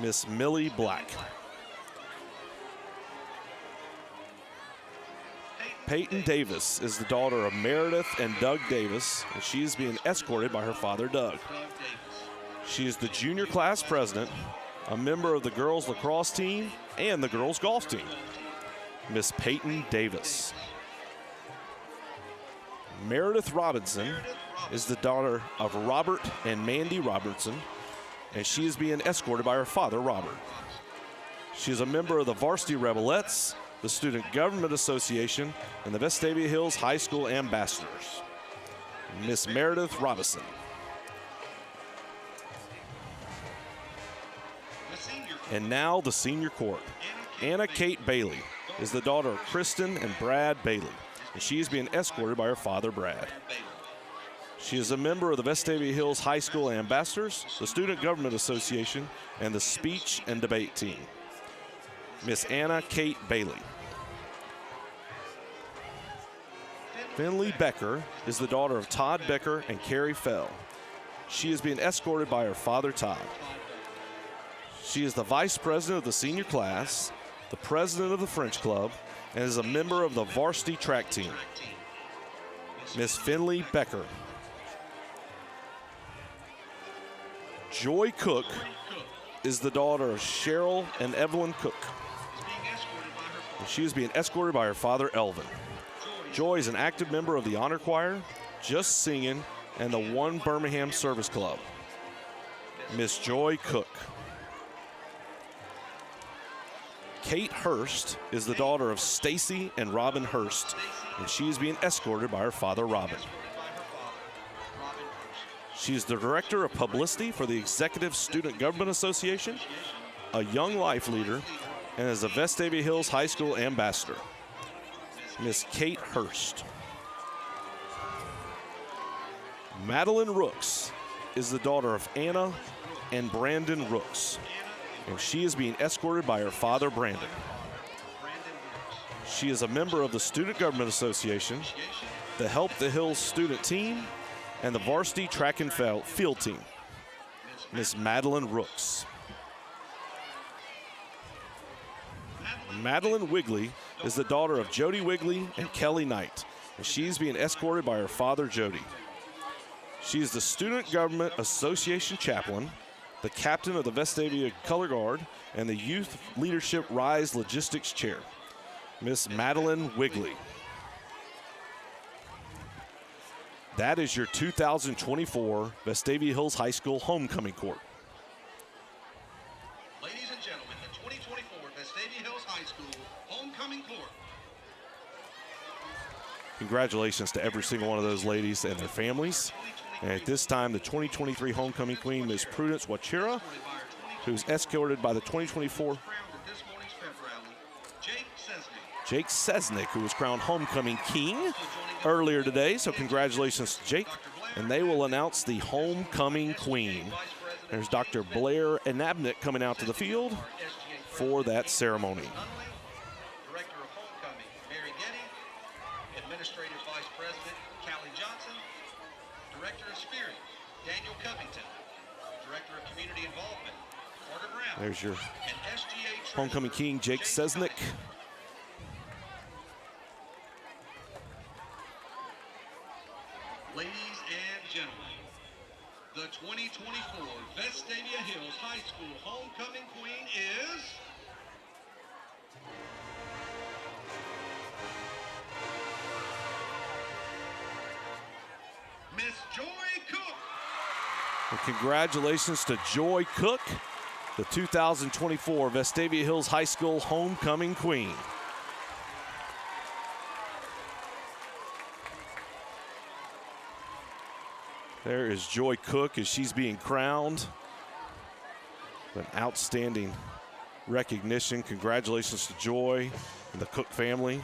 Miss Millie Black. Peyton Davis is the daughter of Meredith and Doug Davis, and she is being escorted by her father, Doug. She is the junior class president, a member of the girls lacrosse team and the girls golf team. Miss Peyton Davis. Meredith Robinson is the daughter of Robert and Mandy Robertson, and she is being escorted by her father, Robert. She is a member of the Varsity Rebelettes, the Student Government Association, and the Vestavia Hills High School Ambassadors. Miss Meredith Robinson. And now the senior court. Anna Kate Bailey is the daughter of Kristen and Brad Bailey, and she is being escorted by her father, Brad. She is a member of the Vestavia Hills High School Ambassadors, the Student Government Association, and the Speech and Debate Team. Miss Anna Kate Bailey. Finley Becker is the daughter of Todd Becker and Carrie Fell, She is being escorted by her father, Todd. She is the vice president of the senior class, the president of the French club, and is a member of the varsity track team. Miss Finley Becker. Joy Cook is the daughter of Cheryl and Evelyn Cook. And she is being escorted by her father, Elvin. Joy is an active member of the honor choir, Just Singing, and the One Birmingham Service Club. Miss Joy Cook. Kate Hurst is the daughter of Stacy and Robin Hurst, and she is being escorted by her father, Robin. She is the director of publicity for the Executive Student Government Association, a Young Life leader, and is a Vestavia Hills High School ambassador. Miss Kate Hurst. Madeline Rooks is the daughter of Anna and Brandon Rooks, and she is being escorted by her father, Brandon. She is a member of the Student Government Association, the Help the Hills student team, and the varsity track and field team. Miss Madeline Rooks. Madeline Wigley is the daughter of Jody Wigley and Kelly Knight, and she's being escorted by her father, Jody. She is the Student Government Association chaplain, the captain of the Vestavia Color Guard, and the Youth Leadership Rise Logistics Chair. Miss Madeline Wigley. That is your 2024 Vestavia Hills High School homecoming court. Ladies and gentlemen, the 2024 Vestavia Hills High School homecoming court. Congratulations to every single one of those ladies and their families. And at this time, the 2023 homecoming queen, Ms. Prudence Wachira, who's escorted by the 2024 Jake Sesnick, who was crowned homecoming king earlier today. So congratulations to Jake. And they will announce the homecoming queen. There's Dr. Blair Anabnik coming out to the field for that ceremony. Director of Homecoming, Mary Getty. Administrative Vice President, Callie Johnson. Director of Spirit, Daniel Covington. Director of Community Involvement, Carter Brown. There's your and SGA homecoming king, Jake Sesnick. Ladies and gentlemen, the 2024 Vestavia Hills High School homecoming queen is Miss Joy Cook. And congratulations to Joy Cook, the 2024 Vestavia Hills High School homecoming queen. There is Joy Cook as she's being crowned. An outstanding recognition. Congratulations to Joy and the Cook family.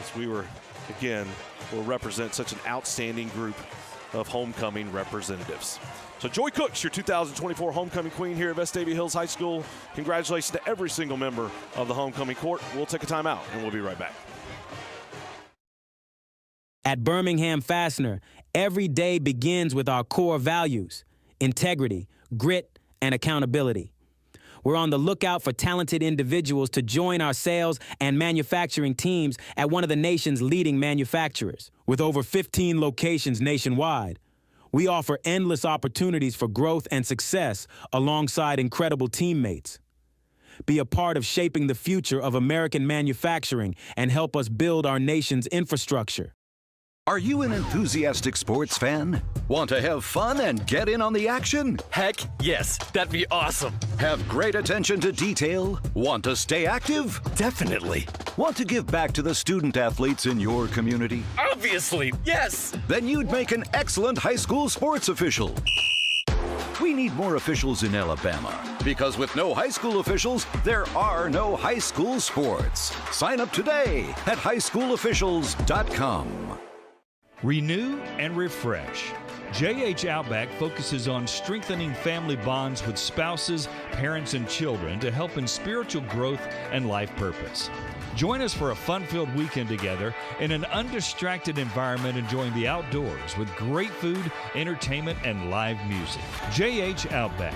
As we will represent such an outstanding group of homecoming representatives. So Joy Cook's your 2024 homecoming queen here at Vestavia Hills High School. Congratulations to every single member of the homecoming court. We'll take a timeout and we'll be right back. At Birmingham Fastener, every day begins with our core values: integrity, grit, and accountability. We're on the lookout for talented individuals to join our sales and manufacturing teams at one of the nation's leading manufacturers. With over 15 locations nationwide, we offer endless opportunities for growth and success alongside incredible teammates. Be a part of shaping the future of American manufacturing and help us build our nation's infrastructure. Are you an enthusiastic sports fan? Want to have fun and get in on the action? Heck yes, that'd be awesome. Have great attention to detail? Want to stay active? Definitely. Want to give back to the student athletes in your community? Obviously, yes. Then you'd make an excellent high school sports official. We need more officials in Alabama, because with no high school officials, there are no high school sports. Sign up today at highschoolofficials.com. Renew and refresh. JH Outback focuses on strengthening family bonds with spouses, parents, and children to help in spiritual growth and life purpose. Join us for a fun-filled weekend together in an undistracted environment, enjoying the outdoors with great food, entertainment, and live music. JH Outback.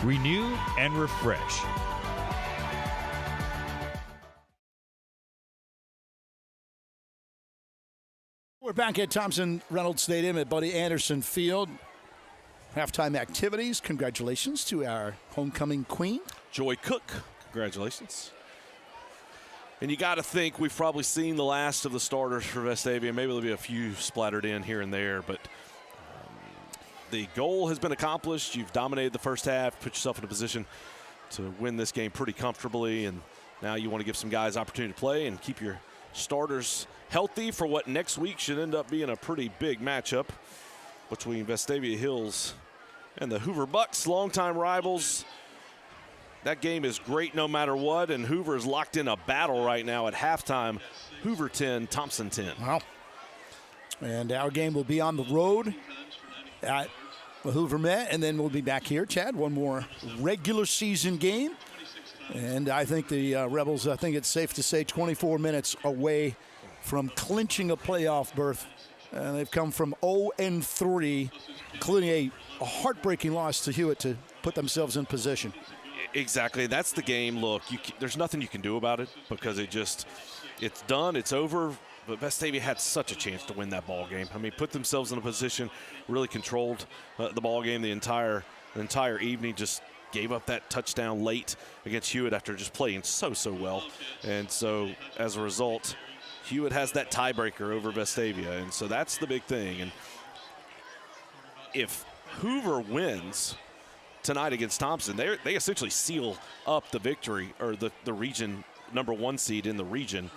Renew and refresh. We're back at Thompson Reynolds Stadium at Buddy Anderson Field. Halftime activities. Congratulations to our homecoming queen, Joy Cook. Congratulations. And you got to think we've probably seen the last of the starters for Vestavia. Maybe there'll be a few splattered in here and there, but the goal has been accomplished. You've dominated the first half, put yourself in a position to win this game pretty comfortably, and now you want to give some guys opportunity to play and keep your starters healthy for what next week should end up being a pretty big matchup between Vestavia Hills and the Hoover Bucks, longtime rivals. That game is great no matter what, and Hoover is locked in a battle right now at halftime. Hoover 10, Thompson 10. Wow. And our game will be on the road at the Hoover Met, and then we'll be back here, Chad. One more regular season game. And I think the Rebels, I think it's safe to say, 24 minutes away from clinching a playoff berth. And they've come from 0-3, including a heartbreaking loss to Hewitt to put themselves in position. Exactly. That's the game. Look, there's nothing you can do about it because it's done. It's over. But Vestavia had such a chance to win that ball game. I mean, put themselves in a position, really controlled the ball game the entire evening, just gave up that touchdown late against Hewitt after just playing so well. And so as a result, Hewitt has that tiebreaker over Vestavia. And so that's the big thing. And if Hoover wins tonight against Thompson, they essentially seal up the victory, or the region #1 seed in the region,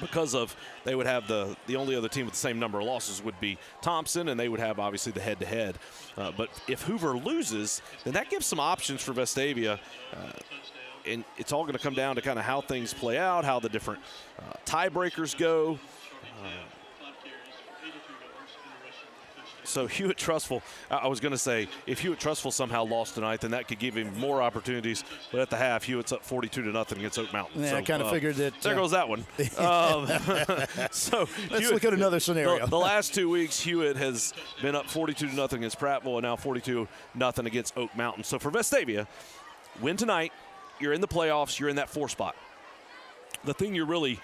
because of they would have the only other team with the same number of losses would be Thompson, and they would have obviously the head-to-head. But if Hoover loses, then that gives some options for Vestavia, and it's all going to come down to kind of how things play out, how the different tiebreakers go. So Hewitt-Trussville, I was going to say, if Hewitt-Trussville somehow lost tonight, then that could give him more opportunities. But at the half, Hewitt's up 42-0 against Oak Mountain. Yeah, so, I kind of figured that. There goes that one. So let's look at another scenario. The last 2 weeks, Hewitt has been up 42-0 against Prattville, and now 42-0 against Oak Mountain. So for Vestavia, win tonight, you're in the playoffs, you're in that 4 spot. The thing you really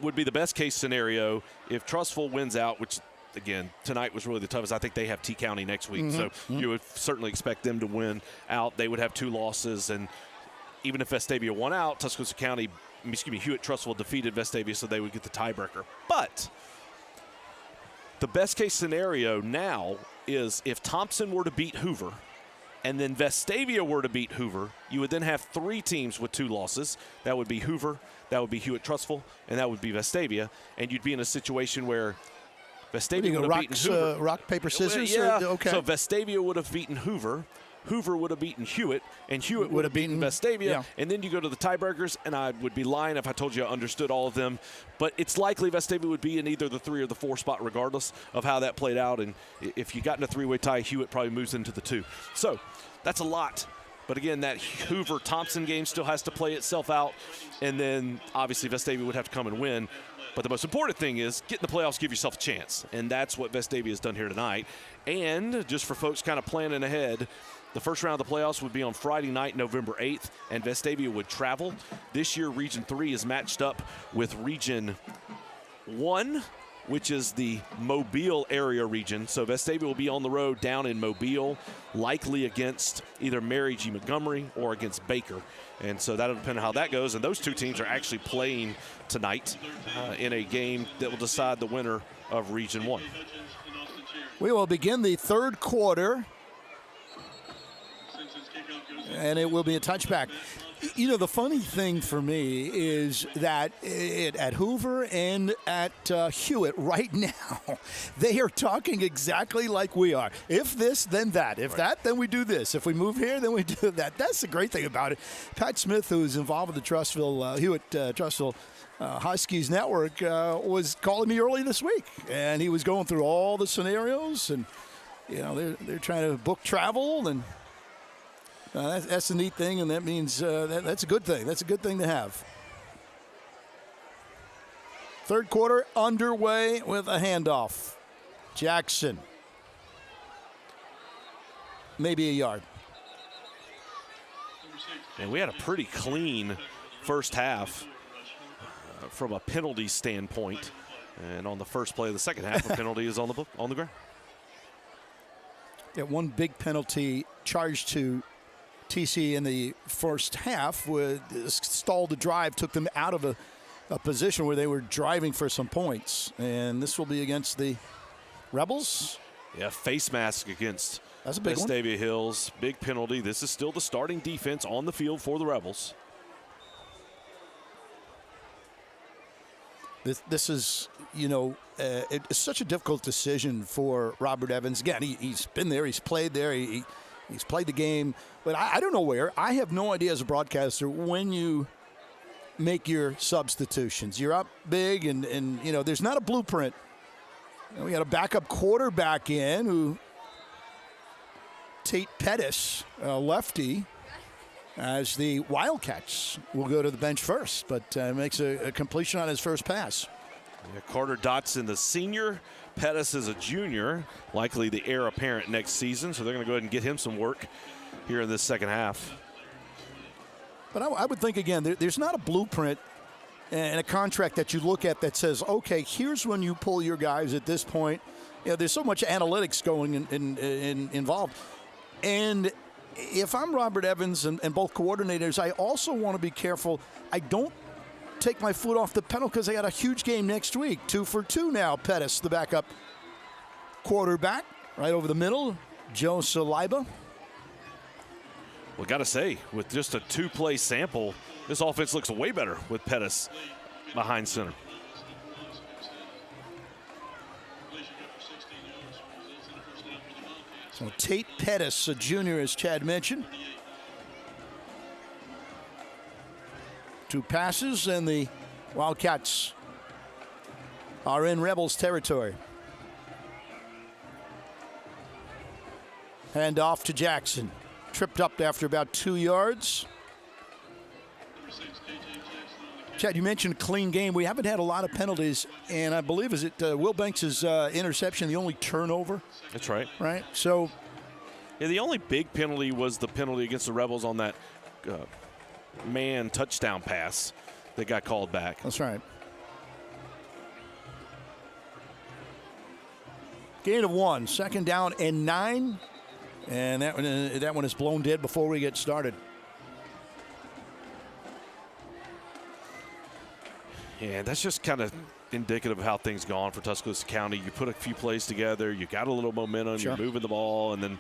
would be the best case scenario if Trussville wins out, which – again, tonight was really the toughest. I think they have T County next week, so you would certainly expect them to win out. They would have 2 losses, and even if Vestavia won out, Hewitt-Trussville defeated Vestavia, so they would get the tiebreaker. But the best case scenario now is if Thompson were to beat Hoover, and then Vestavia were to beat Hoover, you would then have 3 teams with 2 losses. That would be Hoover, that would be Hewitt-Trussville, and that would be Vestavia, and you'd be in a situation where Vestavia would have beaten Hoover. Rock, paper, scissors? Yeah. Okay. So Vestavia would have beaten Hoover. Hoover would have beaten Hewitt, and Hewitt would have beaten Vestavia. Yeah. And then you go to the tiebreakers, and I would be lying if I told you I understood all of them. But it's likely Vestavia would be in either the 3 or the 4 spot, regardless of how that played out. And if you got in a 3-way tie, Hewitt probably moves into the 2. So that's a lot. But again, that Hoover-Thompson game still has to play itself out. And then obviously Vestavia would have to come and win. But the most important thing is get in the playoffs, give yourself a chance. And that's what Vestavia has done here tonight. And just for folks kind of planning ahead, the first round of the playoffs would be on Friday night, November 8th, and Vestavia would travel. This year, Region 3 is matched up with Region 1, which is the Mobile area region. So Vestavia will be on the road down in Mobile, likely against either Mary G. Montgomery or against Baker. And so that'll depend on how that goes. And those 2 teams are actually playing tonight in a game that will decide the winner of Region 1. We will begin the 3rd quarter, and it will be a touchback. You know, the funny thing for me is that at Hoover and at Hewitt right now, they are talking exactly like we are. If this, then that. If that, then we do this. If we move here, then we do that. That's the great thing about it. Pat Smith, who is involved with the Hewitt-Trussville Huskies Network, was calling me early this week, and he was going through all the scenarios, and you know they're trying to book travel and. That's the neat thing, and that means that's a good thing. That's a good thing to have. Third quarter underway with a handoff. Jackson. Maybe a yard. And we had a pretty clean first half from a penalty standpoint. And on the first play of the second half, a penalty is on the ground. Yeah, one big penalty charged to TC in the first half would stall the drive, took them out of a position where they were driving for some points. And this will be against the Rebels. Yeah, face mask against That's a big one. Vestavia Hills. Big penalty. This is still the starting defense on the field for the Rebels. This is, it's such a difficult decision for Robert Evans. Again, he's been there, he's played there, he's played the game. But I don't know where. I have no idea as a broadcaster when you make your substitutions. You're up big, and there's not a blueprint. We got a backup quarterback in who, Tate Pettis, lefty, as the Wildcats will go to the bench first, but makes a completion on his first pass. Yeah, Carter Dotson, the senior. Pettis is a junior, likely the heir apparent next season, so they're going to go ahead and get him some work here in this second half. But I would think, again, there's not a blueprint and a contract that you look at that says, okay, here's when you pull your guys at this point. There's so much analytics going involved. And if I'm Robert Evans and both coordinators, I also want to be careful. I don't take my foot off the pedal because they got a huge game next week. 2 for 2 now. Pettis, the backup quarterback, right over the middle. Joe Saliba. Well, got to say, with just a 2-play sample, this offense looks way better with Pettis behind center. So Tate Pettis, a junior, as Chad mentioned. 2 passes, and the Wildcats are in Rebels territory. Hand off to Jackson. Tripped up after about 2 yards. Chad, you mentioned clean game. We haven't had a lot of penalties, and I believe is it Will Banks' interception the only turnover? That's right. Right. So, yeah, the only big penalty was the penalty against the Rebels on that man touchdown pass that got called back. That's right. Gain of 1, 2nd down and 9, and that one is blown dead before we get started. Yeah, that's just kind of indicative of how things gone for Tuscaloosa County. You put a few plays together, you got a little momentum, Sure. You're moving the ball, and then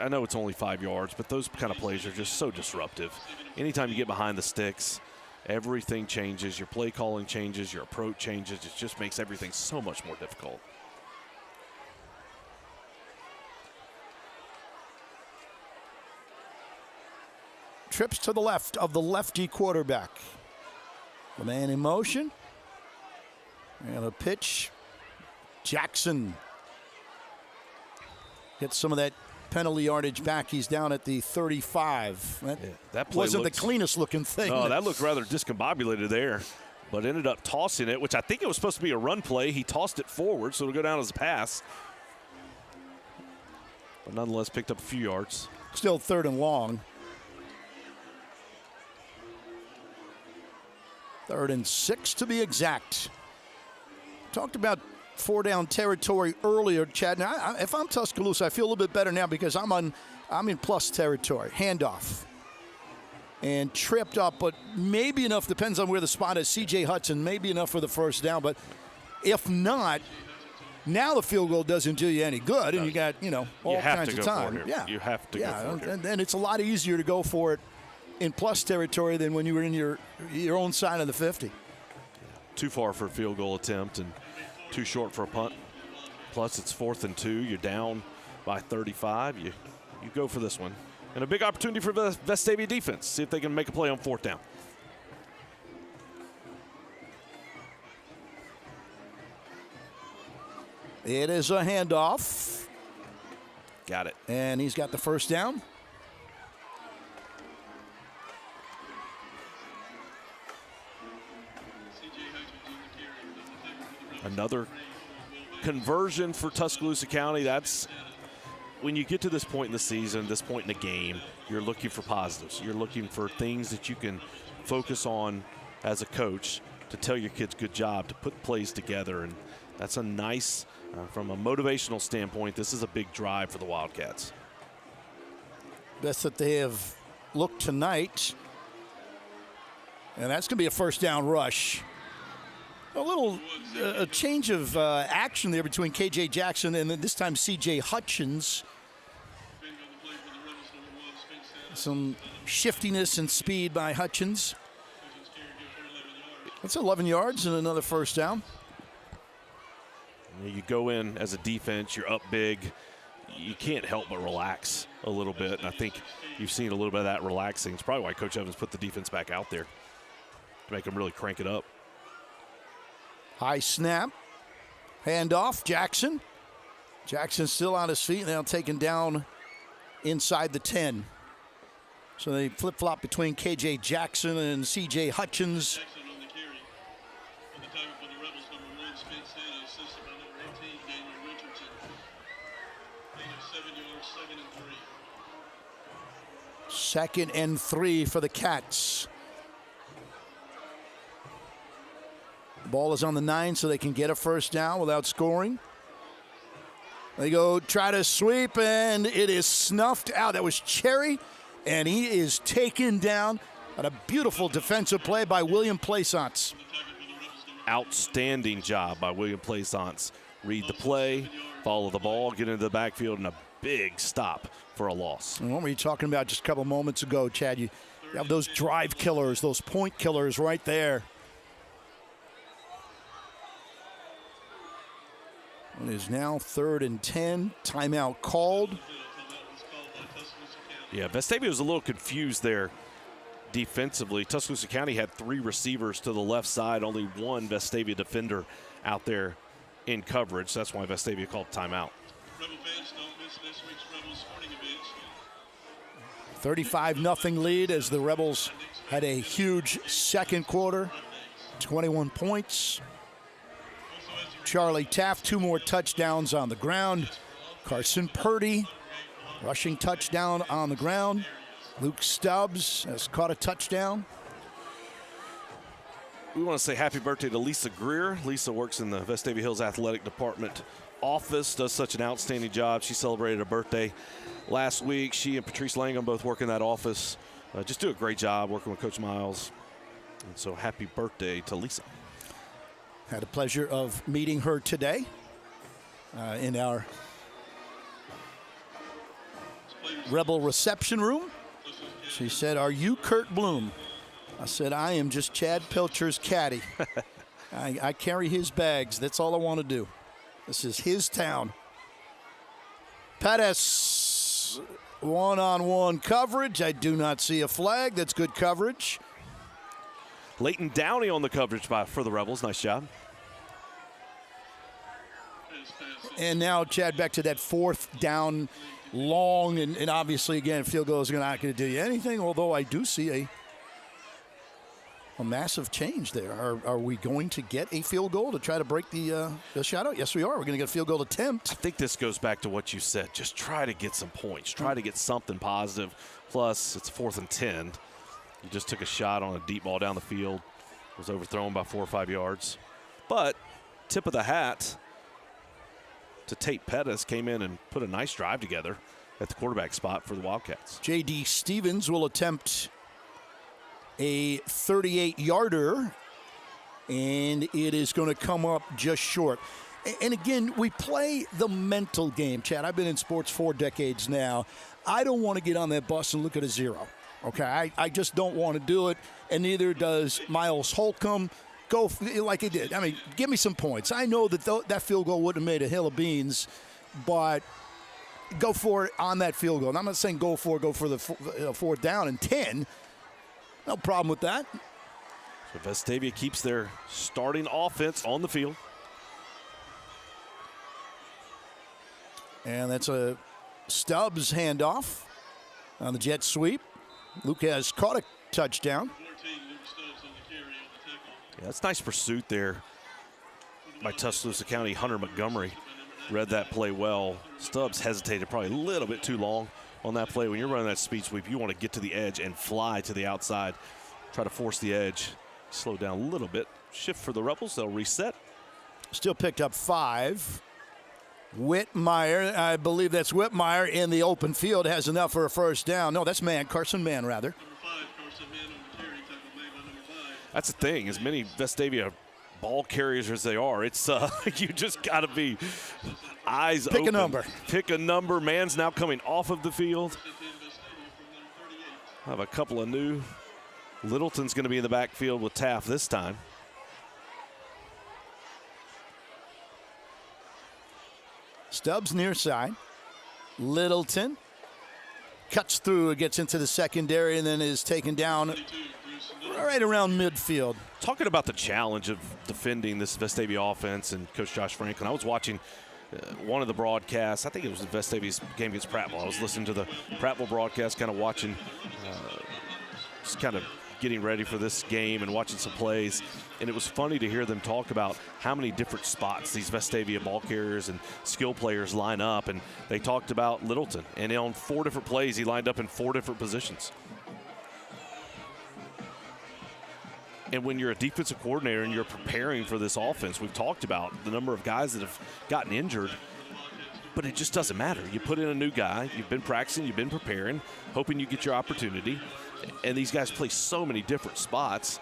I know it's only 5 yards, but those kind of plays are just so disruptive. Anytime you get behind the sticks, everything changes. Your play calling changes, your approach changes. It just makes everything so much more difficult. Trips to the left of the lefty quarterback. The man in motion. And a pitch. Jackson gets some of that penalty yardage back. He's down at the 35. That play wasn't looked, the cleanest looking thing. No, that looked rather discombobulated there, but ended up tossing it, which I think it was supposed to be a run play. He tossed it forward, so it'll go down as a pass. But nonetheless, picked up a few yards. Still 3rd and long. 3rd and 6 to be exact. Talked about 4-down territory earlier, Chad. Now, if I'm Tuscaloosa, I feel a little bit better now because I'm in plus territory. Handoff. And tripped up, but maybe enough, depends on where the spot is. C.J. Hudson, maybe enough for the first down. But if not, now the field goal doesn't do you any good, and you got, all kinds of time. Yeah, you have to go for it. And it's a lot easier to go for it in plus territory than when you were in your own side of the 50. Too far for a field goal attempt and too short for a punt. Plus, it's 4th and 2. You're down by 35. You go for this one. And a big opportunity for the Vestavia defense. See if they can make a play on 4th down. It is a handoff. Got it. And he's got the first down. Another conversion for Tuscaloosa County. That's when you get to this point in the season, this point in the game, you're looking for positives. You're looking for things that you can focus on as a coach to tell your kids good job, to put plays together. And that's a nice, from a motivational standpoint, this is a big drive for the Wildcats. Best that they have looked tonight. And that's going to be a first down rush. A little a change of action there between K.J. Jackson and then this time C.J. Hutchins. Some shiftiness and speed by Hutchins. That's 11 yards and another first down. You go in as a defense, you're up big. You can't help but relax a little bit. And I think you've seen a little bit of that relaxing. It's probably why Coach Evans put the defense back out there to make them really crank it up. High snap. Handoff. Jackson. Jackson still on his feet, now taken down inside the 10. So they flip-flop between K.J. Jackson and C.J. Hutchins. Second and 3 for the Cats. The ball is on the 9, so they can get a first down without scoring. They go try to sweep, and it is snuffed out. That was Cherry, and he is taken down on a beautiful defensive play by William Plaisance. Outstanding job by William Plaisance. Read the play, follow the ball, get into the backfield, and a big stop for a loss. And what were you talking about just a couple moments ago, Chad? You have those drive killers, those point killers right there. It is now 3rd and 10. Timeout called. Yeah, Vestavia was a little confused there defensively. Tuscaloosa County had 3 receivers to the left side, only 1 Vestavia defender out there in coverage. That's why Vestavia called timeout. 35-0 lead as the Rebels had a huge second quarter. 21 points. Charlie Taft, 2 more touchdowns on the ground. Carson Purdy, rushing touchdown on the ground. Luke Stubbs has caught a touchdown. We want to say happy birthday to Lisa Greer. Lisa works in the Vestavia Hills Athletic Department office, does such an outstanding job. She celebrated her birthday last week. She and Patrice Langham both work in that office. Just do a great job working with Coach Miles. And so happy birthday to Lisa. Had the pleasure of meeting her today in our Rebel reception room. She said, "Are you Kurt Bloom?" I said, "I am just Chad Pilcher's caddy. I carry his bags. That's all I want to do. This is his town." Pettis, one-on-one coverage. I do not see a flag. That's good coverage. Leighton Downey on the coverage for the Rebels. Nice job. And now, Chad, back to that 4th down, long, and obviously, again, field goal is not going to do you anything, although I do see a massive change there. Are we going to get a field goal to try to break the shutout? Yes, we are. We're going to get a field goal attempt. I think this goes back to what you said. Just try to get some points. Try to get something positive. Plus, it's 4th and 10. You just took a shot on a deep ball down the field. It was overthrown by 4 or 5 yards. But tip of the hat to Tate Pettis, came in and put a nice drive together at the quarterback spot for the Wildcats. J.D. Stevens will attempt a 38-yarder, and it is going to come up just short. And again, we play the mental game, Chad. I've been in sports 4 decades now. I don't want to get on that bus and look at a 0. Okay, I just don't want to do it, and neither does Miles Holcomb. Go like he did. I mean, give me some points. I know that that field goal wouldn't have made a hill of beans, but go for it on that field goal. And I'm not saying go for the 4th down and 10. No problem with that. So Vestavia keeps their starting offense on the field. And that's a Stubbs handoff on the jet sweep. Luke has caught a touchdown. Yeah, that's nice pursuit there by Tuscaloosa County, Hunter Montgomery, read that play well. Stubbs hesitated probably a little bit too long on that play. When you're running that speed sweep, you want to get to the edge and fly to the outside. Try to force the edge. Slow down a little bit. Shift for the Rebels. They'll reset. Still picked up 5. Whitmire, I believe that's Whitmire in the open field, has enough for a first down. No, that's Carson Mann, rather. That's the thing, as many Vestavia ball carriers as they are, it's you just got to be eyes open. Pick a number. Pick a number. Mann's now coming off of the field. I have a couple of new. Littleton's going to be in the backfield with Taft this time. Stubbs near side. Littleton cuts through, gets into the secondary, and then is taken down right around midfield. Talking about the challenge of defending this Vestavia offense and Coach Josh Franklin, I was watching one of the broadcasts. I think it was the Vestavia's game against Prattville. I was listening to the Prattville broadcast, kind of watching, just kind of getting ready for this game and watching some plays. And it was funny to hear them talk about how many different spots these Vestavia ball carriers and skill players line up. And they talked about Littleton. And on 4 different plays, he lined up in 4 different positions. And when you're a defensive coordinator and you're preparing for this offense, we've talked about the number of guys that have gotten injured, but it just doesn't matter. You put in a new guy, you've been practicing, you've been preparing, hoping you get your opportunity. And these guys play so many different spots.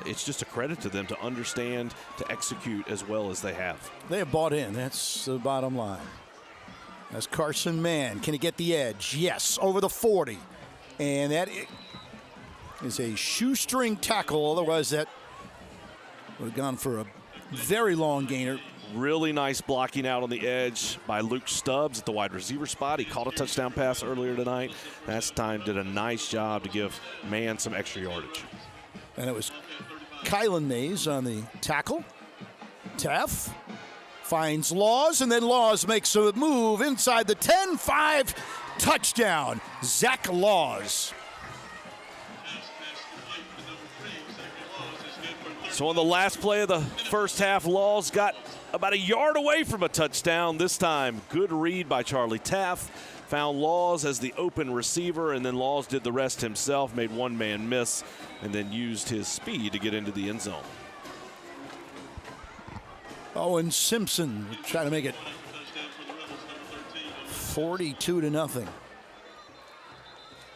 It's just a credit to them to understand, to execute as well as they have. They have bought in. That's the bottom line. That's Carson Mann. Can he get the edge? Yes, over the 40. And that is a shoestring tackle. Otherwise, that would have gone for a very long gainer. Really nice blocking out on the edge by Luke Stubbs at the wide receiver spot. He caught a touchdown pass earlier tonight. Last time did a nice job to give Mann some extra yardage. And it was Kylan Mays on the tackle. Taff finds Laws, and then Laws makes a move inside the 10-5 touchdown. Zach Laws. So on the last play of the first half, Laws got about a yard away from a touchdown this time. Good read by Charlie Taff. Found Laws as the open receiver, and then Laws did the rest himself, made one man miss, and then used his speed to get into the end zone. Owen Simpson trying to make it 42-0.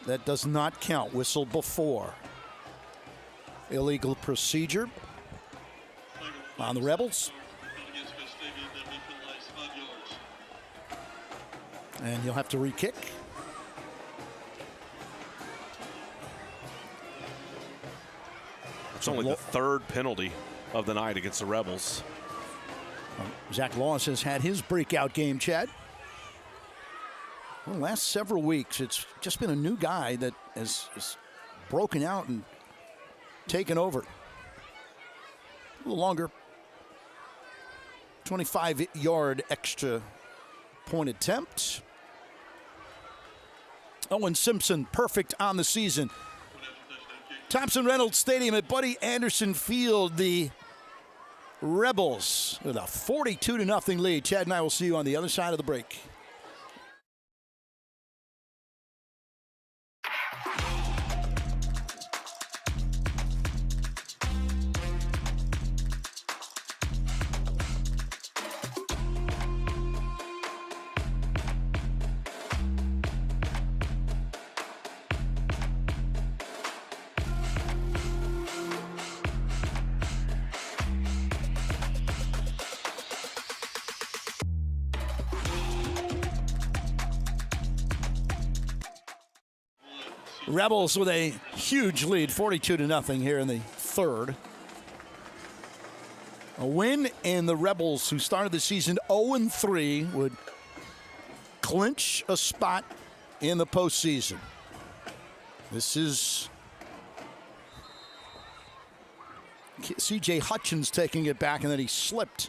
That does not count. Whistle before. Illegal procedure on the Rebels. And you'll have to re-kick. It's only the 3rd penalty of the night against the Rebels. Zach Laws has had his breakout game, Chad. Well, the last several weeks, it's just been a new guy that has broken out and taken over. A little longer. 25-yard extra point attempt. Owen Simpson, perfect on the season. Thompson-Reynolds Stadium at Buddy Anderson Field. The Rebels with a 42-0 lead. Chad and I will see you on the other side of the break. Rebels with a huge lead, 42-0 here in the 3rd. A win, and the Rebels, who started the season 0-3, would clinch a spot in the postseason. This is C.J. Hutchins taking it back, and then he slipped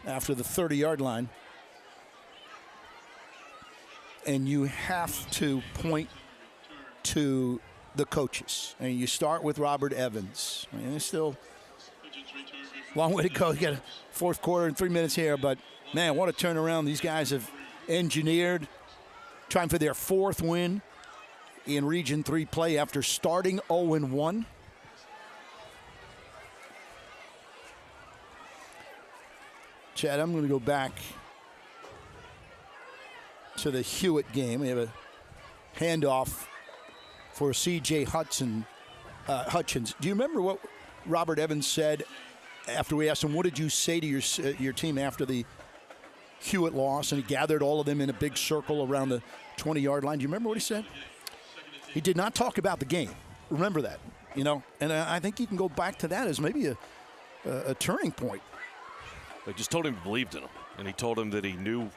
after the 30-yard line. And you have to point to the coaches. And you start with Robert Evans. I mean, it's still long way to go. You got a fourth quarter and 3 minutes here, but man, what a turnaround these guys have engineered, trying for their fourth win in Region 3 play after starting 0-1. Chad, I'm going to go back to the Hewitt game. We have a handoff for C.J. Hutchins. Do you remember what Robert Evans said after we asked him, what did you say to your team after the Hewitt loss? And he gathered all of them in a big circle around the 20-yard line. Do you remember what he said? He did not talk about the game. Remember that, you know? And I think you can go back to that as maybe a turning point. They just told him he believed in him, and he told him that he knew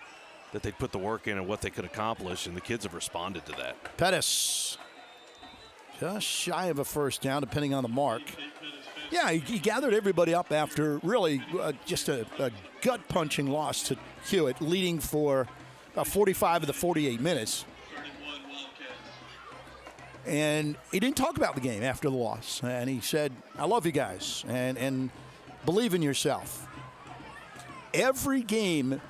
that they'd put the work in and what they could accomplish, and the kids have responded to that. Pettis, just shy of a first down, depending on the mark. Yeah, he gathered everybody up after really just a gut-punching loss to Hewitt, leading for 45 of the 48 minutes. And he didn't talk about the game after the loss. And he said, I love you guys, and believe in yourself. Every game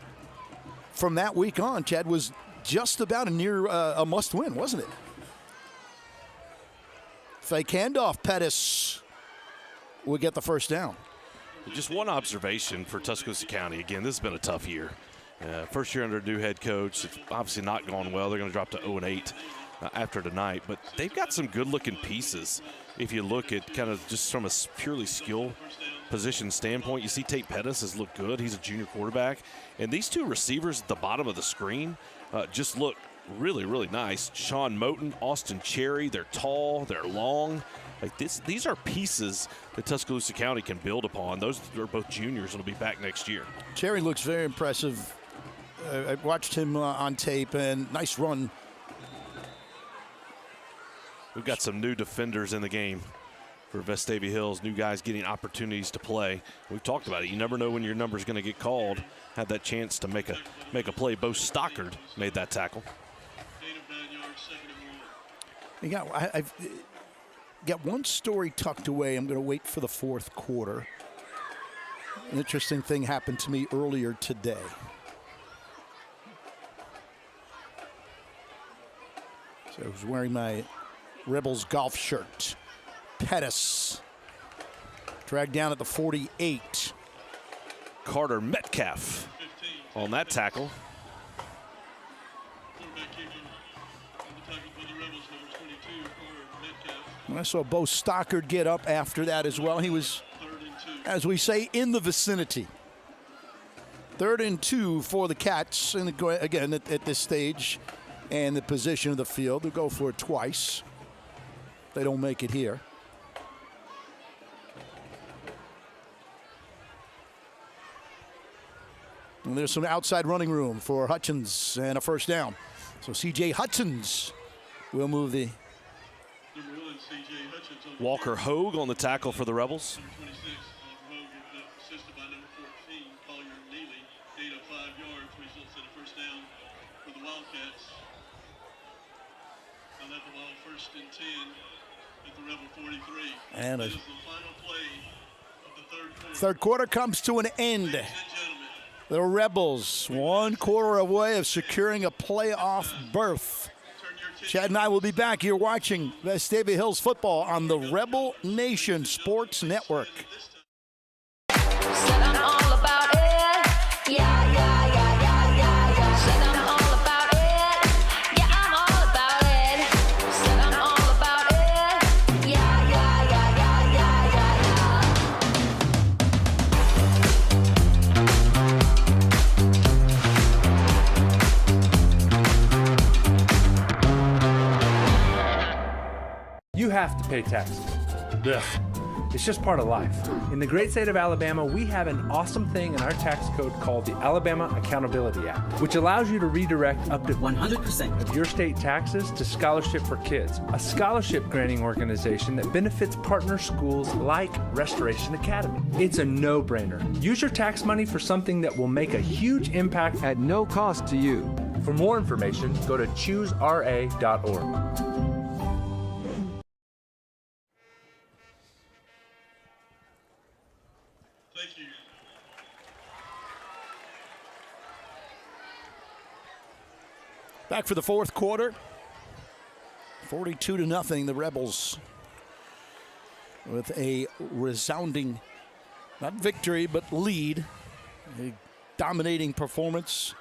from that week on, Chad, was just about a must-win, wasn't it? Fake handoff, Pettis would get the first down. Just one observation for Tuscaloosa County. Again, this has been a tough year. First year under a new head coach. It's obviously not gone well. They're going to drop to 0-8 after tonight. But they've got some good-looking pieces. If you look at kind of just from a purely skill position standpoint, you see Tate Pettis has looked good. He's a junior quarterback. And these two receivers at the bottom of the screen just look really, really nice. Sean Moten, Austin Cherry, they're tall, they're long. Like these are pieces that Tuscaloosa County can build upon. Those are both juniors and will be back next year. Cherry looks very impressive. I watched him on tape, and nice run. We've got some new defenders in the game for Vestavia Hills, new guys getting opportunities to play. We've talked about it. You never know when your number's going to get called. Had that chance to make a play. Bo Stockard made that tackle. I've got one story tucked away. I'm going to wait for the fourth quarter. An interesting thing happened to me earlier today. So I was wearing my Rebels golf shirt. Pettis dragged down at the 48. Carter Metcalf on that tackle. I saw Bo Stockard get up after that as well. He was, as we say, in the vicinity. 3rd and 2 for the Cats. And again, at this stage and the position of the field, they'll go for it twice. They don't make it here. And there's some outside running room for Hutchins and a first down. So C.J. Hutchins will move the... Walker Hogue on the tackle for the Rebels. For the Wildcats. On that ball, 1st and 10 at the Rebel 43. And that is the final play of the third quarter. Third quarter comes to an end. The Rebels 1 quarter away of securing a playoff berth. Chad and I will be back here watching Vestavia Hills football on the Rebel Nation Sports Network. You have to pay taxes. Ugh. It's just part of life. In the great state of Alabama, we have an awesome thing in our tax code called the Alabama Accountability Act, which allows you to redirect up to 100% of your state taxes to Scholarship for Kids, a scholarship granting organization that benefits partner schools like Restoration Academy. It's a no-brainer. Use your tax money for something that will make a huge impact at no cost to you. For more information, go to choosera.org. Thank you. Back for the fourth quarter. 42-0, the Rebels with a resounding, not victory, but lead. A dominating performance,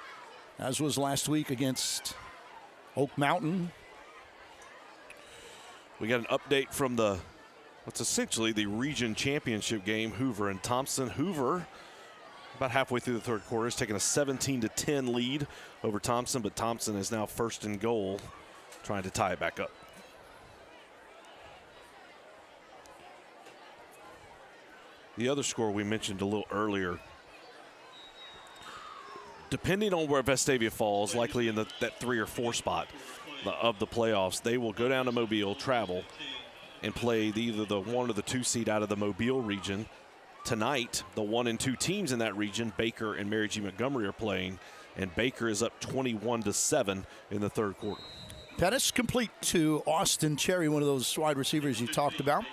as was last week against Oak Mountain. We got an update from what's essentially the region championship game, Hoover and Thompson. Hoover, about halfway through the third quarter, is taking a 17-10 lead over Thompson, but Thompson is now first and goal, trying to tie it back up. The other score we mentioned a little earlier, depending on where Vestavia falls, likely in that 3 or 4 spot of the playoffs, they will go down to Mobile, travel, and play either the 1 or the 2 seed out of the Mobile region. Tonight, the 1 and 2 teams in that region, Baker and Mary G. Montgomery, are playing, and Baker is up 21-7 in the third quarter. Pettis complete to Austin Cherry, one of those wide receivers you talked about.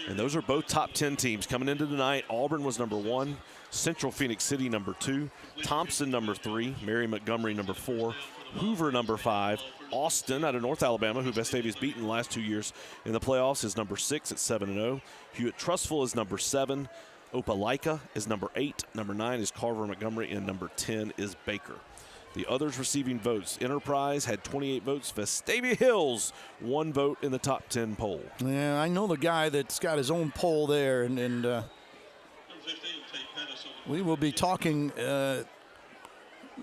And those are both top 10 teams coming into tonight. Auburn was number 1, Central Phoenix City number 2, Thompson number 3, Mary Montgomery number 4, Hoover number 5, Austin out of North Alabama, who Vestavia's beaten the last 2 years in the playoffs, is number 6 at 7-0. Hewitt-Trussville is number 7. Opelika is number 8. Number 9 is Carver Montgomery, and number 10 is Baker. The others receiving votes: Enterprise had 28 votes. Vestavia Hills, 1 vote in the top 10 poll. Yeah, I know the guy that's got his own poll there, and we will be talking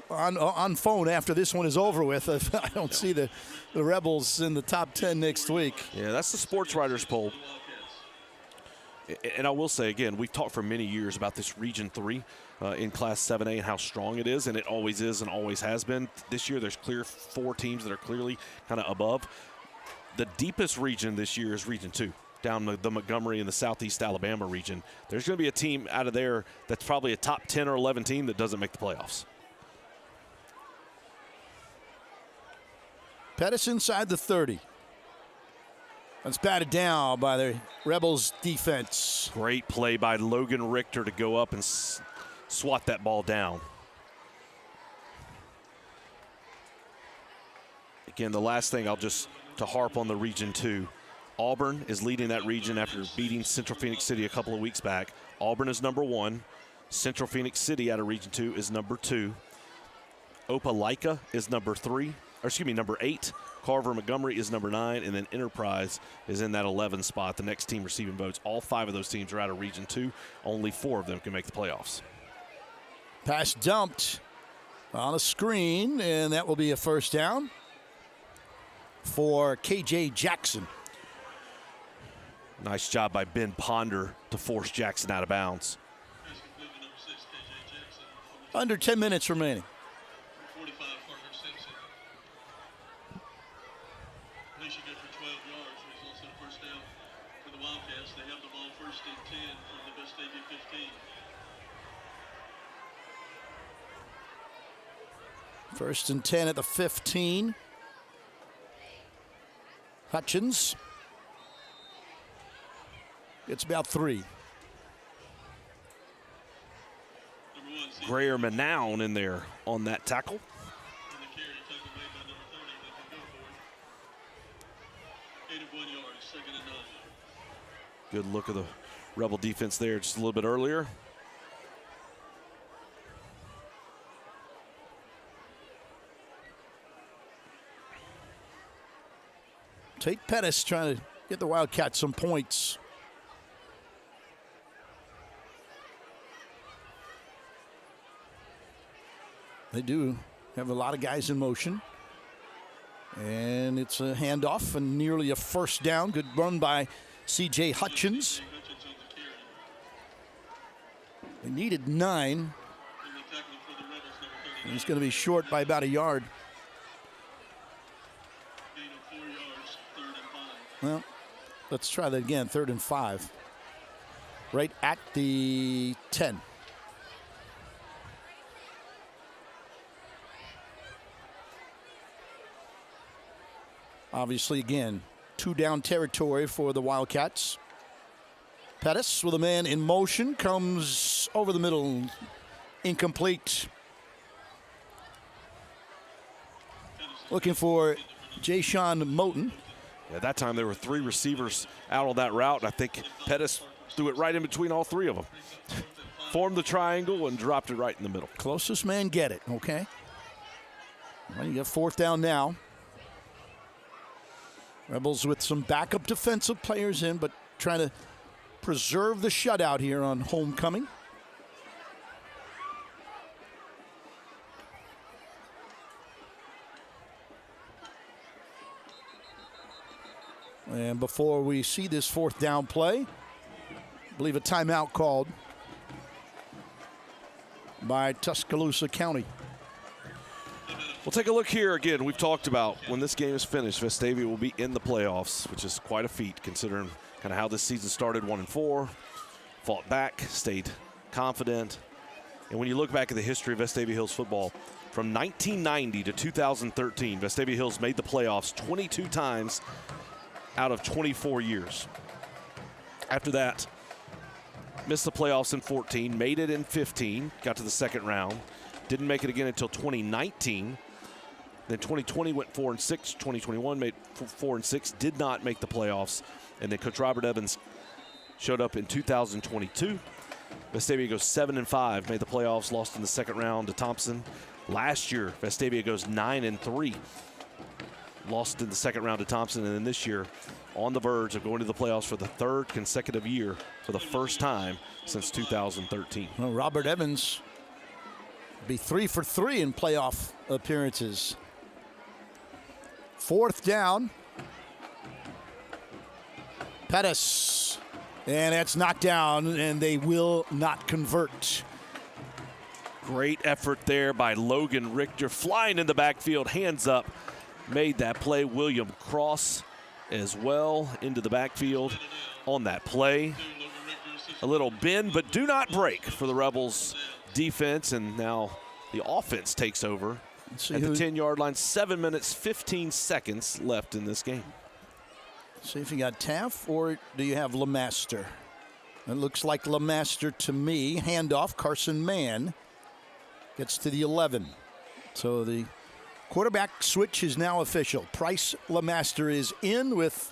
on phone after this one is over with. If I don't see the Rebels in the top 10 next week. Yeah, that's the Sports Writers poll. And I will say, again, we've talked for many years about this Region 3 in Class 7A and how strong it is, and it always is and always has been. This year there's 4 teams that are clearly kind of above. The deepest region this year is Region 2, down the Montgomery and the Southeast Alabama region. There's going to be a team out of there that's probably a top 10 or 11 team that doesn't make the playoffs. Pettis inside the 30. That's batted down by the Rebels defense. Great play by Logan Richter to go up and swat that ball down. Again, the last thing to harp on the Region 2. Auburn is leading that region after beating Central Phoenix City a couple of weeks back. Auburn is number 1. Central Phoenix City out of Region 2 is number 2. Opelika is number 8. Carver Montgomery is number 9, and then Enterprise is in that 11 spot, the next team receiving votes. All 5 of those teams are out of Region 2. Only 4 of them can make the playoffs. Pass dumped on a screen, and that will be a first down for KJ Jackson. Nice job by Ben Ponder to force Jackson out of bounds. Under 10 minutes remaining. Alicia good for 12 yards, results in a first down for the Wildcats. They have the ball first and 10 from the Vestavia 15. First and 10 at the 15. Hutchins. It's about 3. Grayer Manown in there on that tackle. Good look of the Rebel defense there just a little bit earlier. Tate Pettis trying to get the Wildcats some points. They do have a lot of guys in motion. And it's a handoff and nearly a first down. Good run by C.J. Hutchins. They needed 9. And he's going to be short by about a yard. Well, let's try that again. 3rd and 5. Right at the 10. Obviously, again, 2 down territory for the Wildcats. Pettis with a man in motion, comes over the middle, incomplete. Looking for Jay-Sean Moten. At that time, there were 3 receivers out on that route, and I think Pettis threw it right in between all 3 of them. Formed the triangle and dropped it right in the middle. Closest man get it, okay? Well, you got 4th down now. Rebels with some backup defensive players in, but trying to preserve the shutout here on homecoming. And before we see this 4th down play, I believe a timeout called by Tuscaloosa County. We'll take a look here again. We've talked about when this game is finished, Vestavia will be in the playoffs, which is quite a feat considering kind of how this season started, 1-4, fought back, stayed confident. And when you look back at the history of Vestavia Hills football, from 1990 to 2013, Vestavia Hills made the playoffs 22 times out of 24 years. After that, missed the playoffs in 14, made it in 15, got to the 2nd round, didn't make it again until 2019. Then 2020 went 4-6, 2021 made 4-6, did not make the playoffs. And then Coach Robert Evans showed up in 2022. Vestavia goes 7-5, made the playoffs, lost in the 2nd round to Thompson. Last year, Vestavia goes 9-3. Lost in the 2nd round to Thompson, and then this year on the verge of going to the playoffs for the 3rd consecutive year for the first time since 2013. Well, Robert Evans be 3 for 3 in playoff appearances. 4th down. Pettis, and that's knocked down, and they will not convert. Great effort there by Logan Richter, flying in the backfield, hands up. Made that play. William Cross as well into the backfield on that play. A little bend, but do not break for the Rebels defense, and now the offense takes over at the 10-yard line. 7 minutes, 15 seconds left in this game. See if you got Taff, or do you have LeMaster? It looks like LeMaster to me. Handoff, Carson Mann gets to the 11. So the quarterback switch is now official. Price LeMaster is in with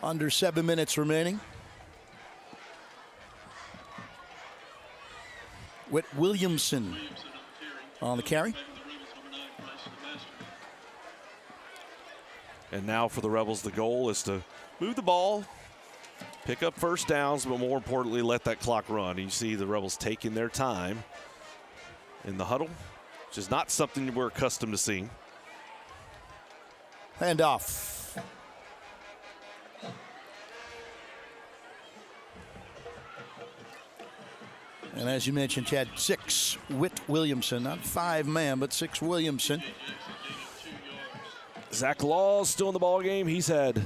under 7 minutes remaining. Whit Williamson on the carry. And now for the Rebels, the goal is to move the ball, pick up 1st downs, but more importantly, let that clock run. You see the Rebels taking their time in the huddle, which is not something we're accustomed to seeing. Handoff. And as you mentioned, Chad, 6 Whit Williamson, not 5-man, but 6 Williamson. Zach Law still in the ball game. He's had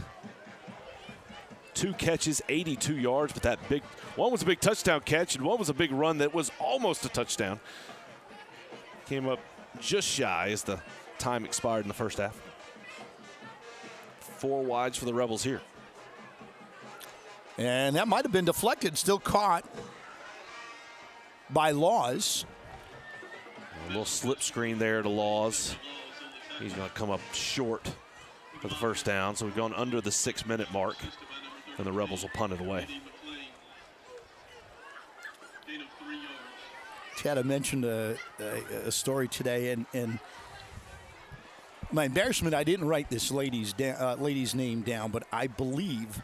2 catches, 82 yards, but that big one was a big touchdown catch, and one was a big run that was almost a touchdown. Came up just shy as the time expired in the 1st half. 4 wides for the Rebels here. And that might have been deflected, still caught by Laws. A little slip screen there to Laws. He's going to come up short for the 1st down. So we've gone under the 6-minute mark, and the Rebels will punt it away. Chad, I mentioned a story today, and my embarrassment, I didn't write this lady's name down, but I believe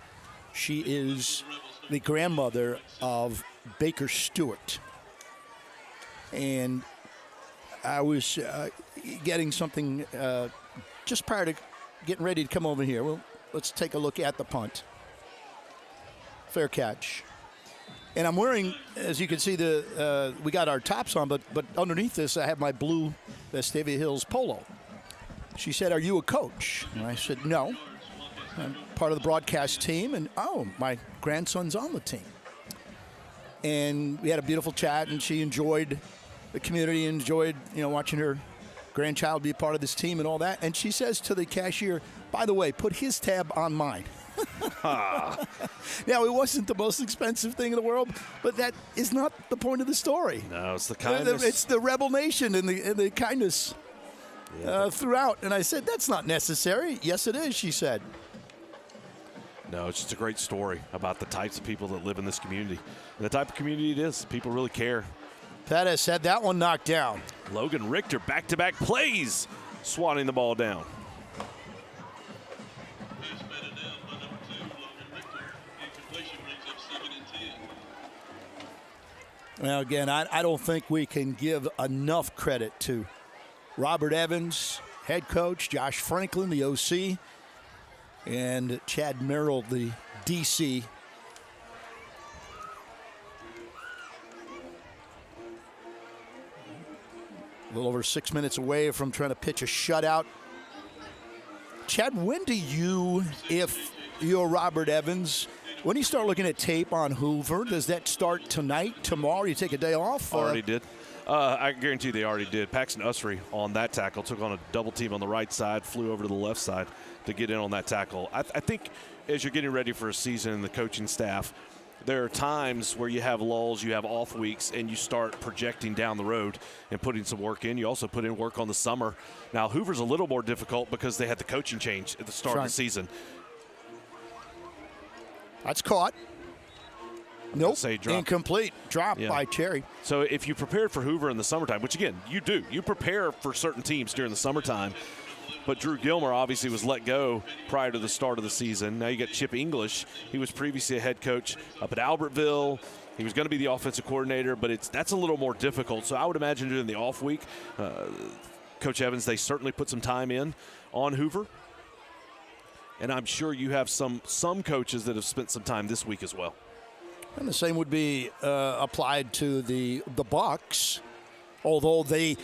she is the grandmother of Baker Stewart. And I was getting something just prior to getting ready to come over here. Well, let's take a look at the punt. Fair catch. And I'm wearing, as you can see, we got our tops on, but underneath this, I have my blue Vestavia Hills polo. She said, "Are you a coach?" And I said, "No. I'm part of the broadcast team, and my grandson's on the team." And we had a beautiful chat, and she enjoyed the community, enjoyed watching her grandchild be a part of this team and all that. And she says to the cashier, "By the way, put his tab on mine." Now, it wasn't the most expensive thing in the world, but that is not the point of the story. No, it's the kindness. It's the Rebel Nation and the kindness throughout. And I said, that's not necessary. Yes, it is, she said. No, it's just a great story about the types of people that live in this community. And the type of community it is. People really care. Pettis had that one knocked down. Logan Richter, back-to-back plays, swatting the ball down. Now, again, I don't think we can give enough credit to Robert Evans, head coach, Josh Franklin, the OC, and Chad Merrill, the DC. A little over 6 minutes away from trying to pitch a shutout. Chad, when do you, if you're Robert Evans, when you start looking at tape on Hoover, does that start tonight, tomorrow? You take a day off? Already did. I guarantee they already did. Paxton Usry on that tackle took on a double team on the right side, flew over to the left side to get in on that tackle. I think as you're getting ready for a season, the coaching staff, there are times where you have lulls, you have off weeks, and you start projecting down the road and putting some work in. You also put in work on the summer. Now, Hoover's a little more difficult because they had the coaching change at the start of the season. That's caught. Nope. Drop. Incomplete. Drop by Cherry. So if you prepared for Hoover in the summertime, which again, you do. You prepare for certain teams during the summertime. But Drew Gilmer obviously was let go prior to the start of the season. Now you got Chip English. He was previously a head coach up at Albertville. He was going to be the offensive coordinator, but that's a little more difficult. So I would imagine during the off week, Coach Evans, they certainly put some time in on Hoover. And I'm sure you have some coaches that have spent some time this week as well. And the same would be applied to the Bucks, although they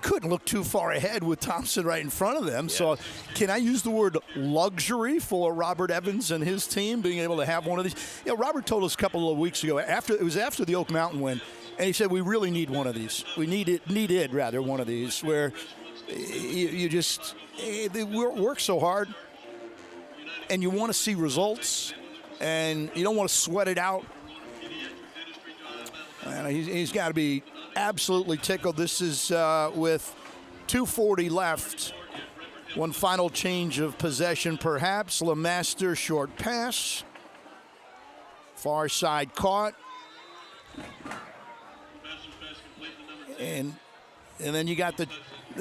couldn't look too far ahead with Thompson right in front of them. Yeah. So can I use the word luxury for Robert Evans and his team being able to have one of these? You know, Robert told us a couple of weeks ago, after the Oak Mountain win, and he said, we really need one of these. We needed one of these where you just they work so hard and you want to see results and you don't want to sweat it out. And he's got to be absolutely tickled. This is with 2:40 left. One final change of possession, perhaps. LeMaster, short pass. Far side caught. And then you got the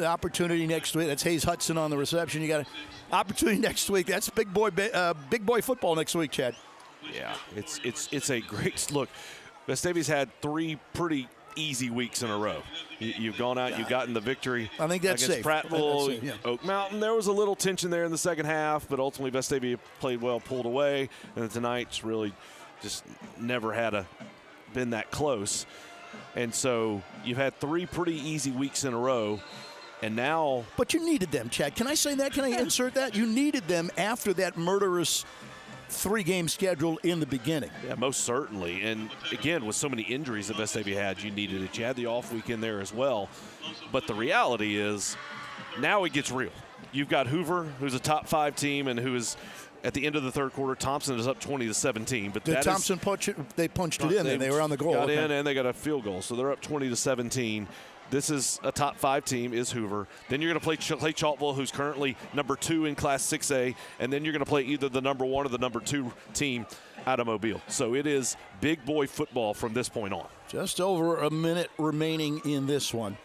opportunity next week. That's Hayes Hudson on the reception. You got an opportunity next week. That's big boy football next week, Chad. Yeah, it's a great look. Vestavia's had 3 pretty easy weeks in a row. You've gone out, you've gotten the victory. I think that's against safe. Prattville, that's safe, yeah. Oak Mountain. There was a little tension there in the second half, but ultimately Vestavia played well, pulled away, and tonight's really just never been that close. And so you've had 3 pretty easy weeks in a row, and now. But you needed them, Chad. Can I say that? Can I insert that? You needed them after that murderous 3-game schedule in the beginning. Yeah, most certainly. And again, with so many injuries that Vestavia had, you needed it. You had the off week in there as well. But the reality is, now it gets real. You've got Hoover, who's a top 5 team, and who is at the end of the third quarter. Thompson is up 20-17. But did Thompson punch it? They punched it in, and they were on the goal. Got in, and they got a field goal, so they're up 20-17. This is a top 5 team, is Hoover. Then you're going to play Chalkville, who's currently number 2 in Class 6A, and then you're going to play either the number 1 or the number 2 team out of Mobile. So it is big boy football from this point on. Just over a minute remaining in this one.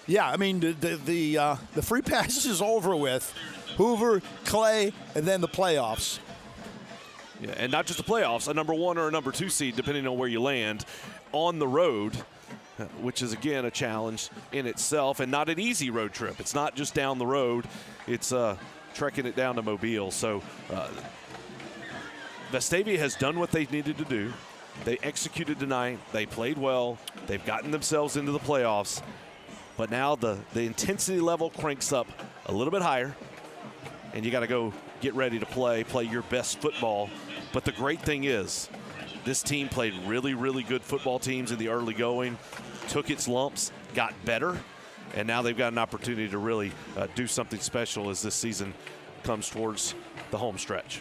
Yeah, I mean, the free pass is over with. Hoover, Clay, and then the playoffs. Yeah, and not just the playoffs, a number 1 or a number 2 seed, depending on where you land, on the road, which is, again, a challenge in itself and not an easy road trip. It's not just down the road. It's trekking it down to Mobile. So Vestavia has done what they needed to do. They executed tonight. They played well. They've gotten themselves into the playoffs. But now the intensity level cranks up a little bit higher, and you got to go get ready to play your best football. But the great thing is, this team played really, really good football teams in the early going, took its lumps, got better, and now they've got an opportunity to really do something special as this season comes towards the home stretch.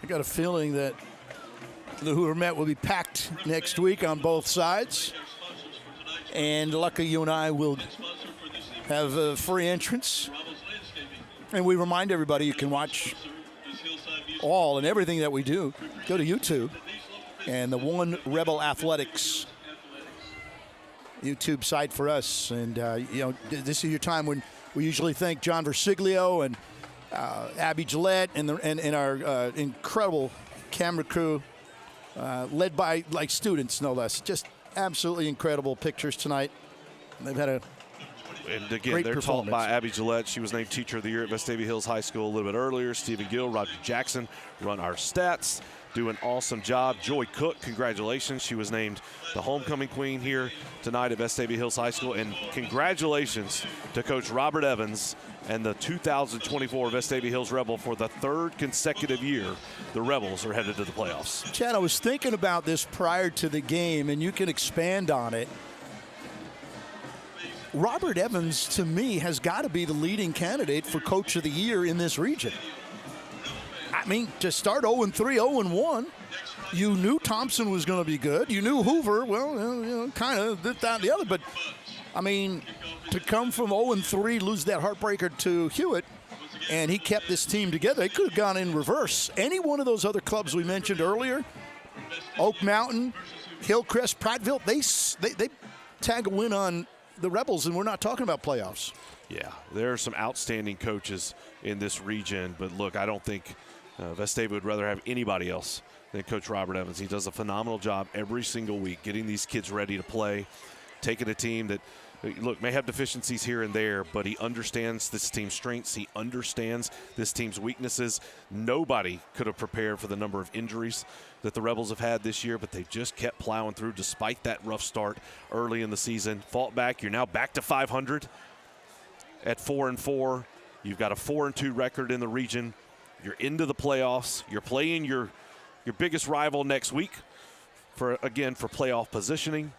I got a feeling that the Hoover Met will be packed next week on both sides. And luckily, you and I will have a free entrance. And we remind everybody you can watch all and everything that we do. Go to YouTube and the One Rebel Athletics YouTube site for us. And, this is your time when we usually thank John Versiglio and Abby Gillette and our incredible camera crew, led by students, no less. Just absolutely incredible pictures tonight. They've had And again, great they're taught performance. by Abby Gillette. She was named Teacher of the Year at Vestavia Hills High School a little bit earlier. Stephen Gill, Roger Jackson run our stats, do an awesome job. Joy Cook, congratulations. She was named the homecoming queen here tonight at Vestavia Hills High School. And congratulations to Coach Robert Evans and the 2024 Vestavia Hills Rebel for the third consecutive year. The Rebels are headed to the playoffs. Chad, I was thinking about this prior to the game, and you can expand on it. Robert Evans, to me, has got to be the leading candidate for Coach of the Year in this region. I mean, to start 0-3, 0-1, you knew Thompson was going to be good. You knew Hoover, well, kind of this, that, and the other. But, I mean, to come from 0-3, lose that heartbreaker to Hewitt, and he kept this team together. They could have gone in reverse. Any one of those other clubs we mentioned earlier, Oak Mountain, Hillcrest, Prattville, they tag a win on the Rebels, and we're not talking about playoffs. Yeah, there are some outstanding coaches in this region, but look, I don't think Vestavia would rather have anybody else than Coach Robert Evans. He does a phenomenal job every single week getting these kids ready to play, taking a team that, look, may have deficiencies here and there, but he understands this team's strengths. He understands this team's weaknesses. Nobody could have prepared for the number of injuries that the Rebels have had this year, but they've just kept plowing through despite that rough start early in the season. Fought back. You're now back to 500 at 4-4. You've got a 4-2 record in the region. You're into the playoffs. You're playing your biggest rival next week for playoff positioning.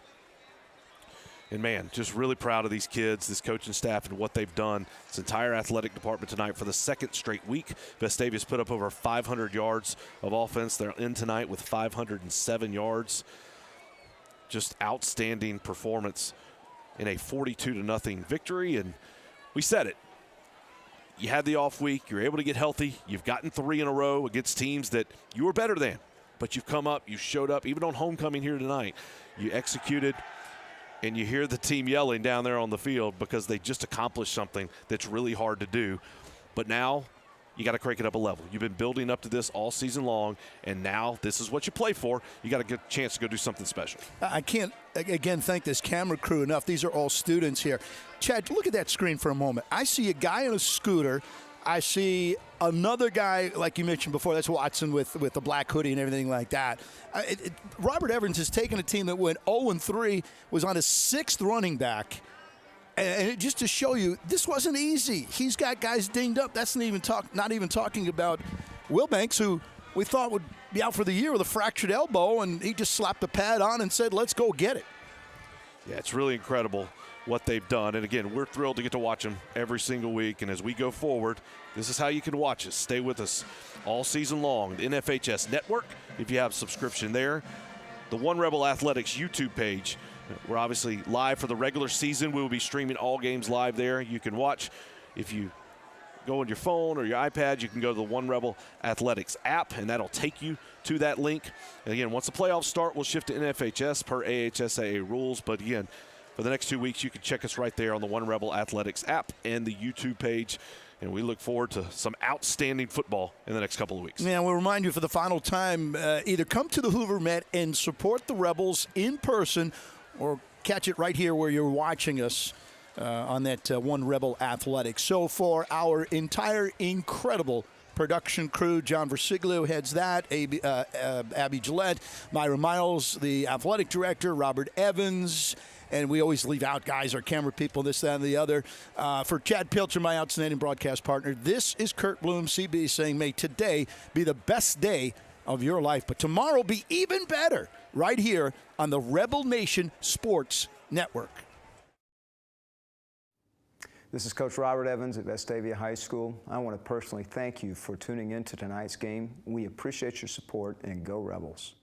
And, man, just really proud of these kids, this coaching staff, and what they've done. This entire athletic department tonight for the second straight week. Vestavia's put up over 500 yards of offense. They're in tonight with 507 yards. Just outstanding performance in a 42-0 victory. And we said it. You had the off week. You're able to get healthy. You've gotten 3 in a row against teams that you were better than. But you've come up. You showed up. Even on homecoming here tonight, you executed. And you hear the team yelling down there on the field because they just accomplished something that's really hard to do. But now you got to crank it up a level. You've been building up to this all season long, and now this is what you play for. You got a good chance to go do something special. I can't, again, thank this camera crew enough. These are all students here. Chad, look at that screen for a moment. I see a guy on a scooter. I see another guy, like you mentioned before, that's Watson with the black hoodie and everything like that. Robert Evans has taken a team that went 0-3, was on his 6th running back. And just to show you, this wasn't easy. He's got guys dinged up. That's not even talking about Wilbanks, who we thought would be out for the year with a fractured elbow, and he just slapped the pad on and said, let's go get it. Yeah, it's really incredible what they've done. And again, we're thrilled to get to watch them every single week. And as we go forward, this is how you can watch us. Stay with us all season long. The NFHS Network, if you have subscription there. The One Rebel Athletics YouTube page. We're obviously live for the regular season. We will be streaming all games live there. You can watch. If you go on your phone or your iPad, you can go to the One Rebel Athletics app, and that'll take you to that link. And again, once the playoffs start, we'll shift to NFHS per AHSAA rules. But again, for the next 2 weeks, you can check us right there on the One Rebel Athletics app and the YouTube page. And we look forward to some outstanding football in the next couple of weeks. Yeah, we'll remind you for the final time, either come to the Hoover Met and support the Rebels in person, or catch it right here where you're watching us on that One Rebel Athletics. So for our entire incredible production crew, John Versiglio heads that, Abby Gillette, Myra Miles, the athletic director, Robert Evans, and we always leave out guys, our camera people, this, that, and the other. For Chad Pilcher, my outstanding broadcast partner, this is Kurt Bloom, CB, saying may today be the best day of your life, but tomorrow be even better right here on the Rebel Nation Sports Network. This is Coach Robert Evans at Vestavia High School. I want to personally thank you for tuning in to tonight's game. We appreciate your support, and go Rebels.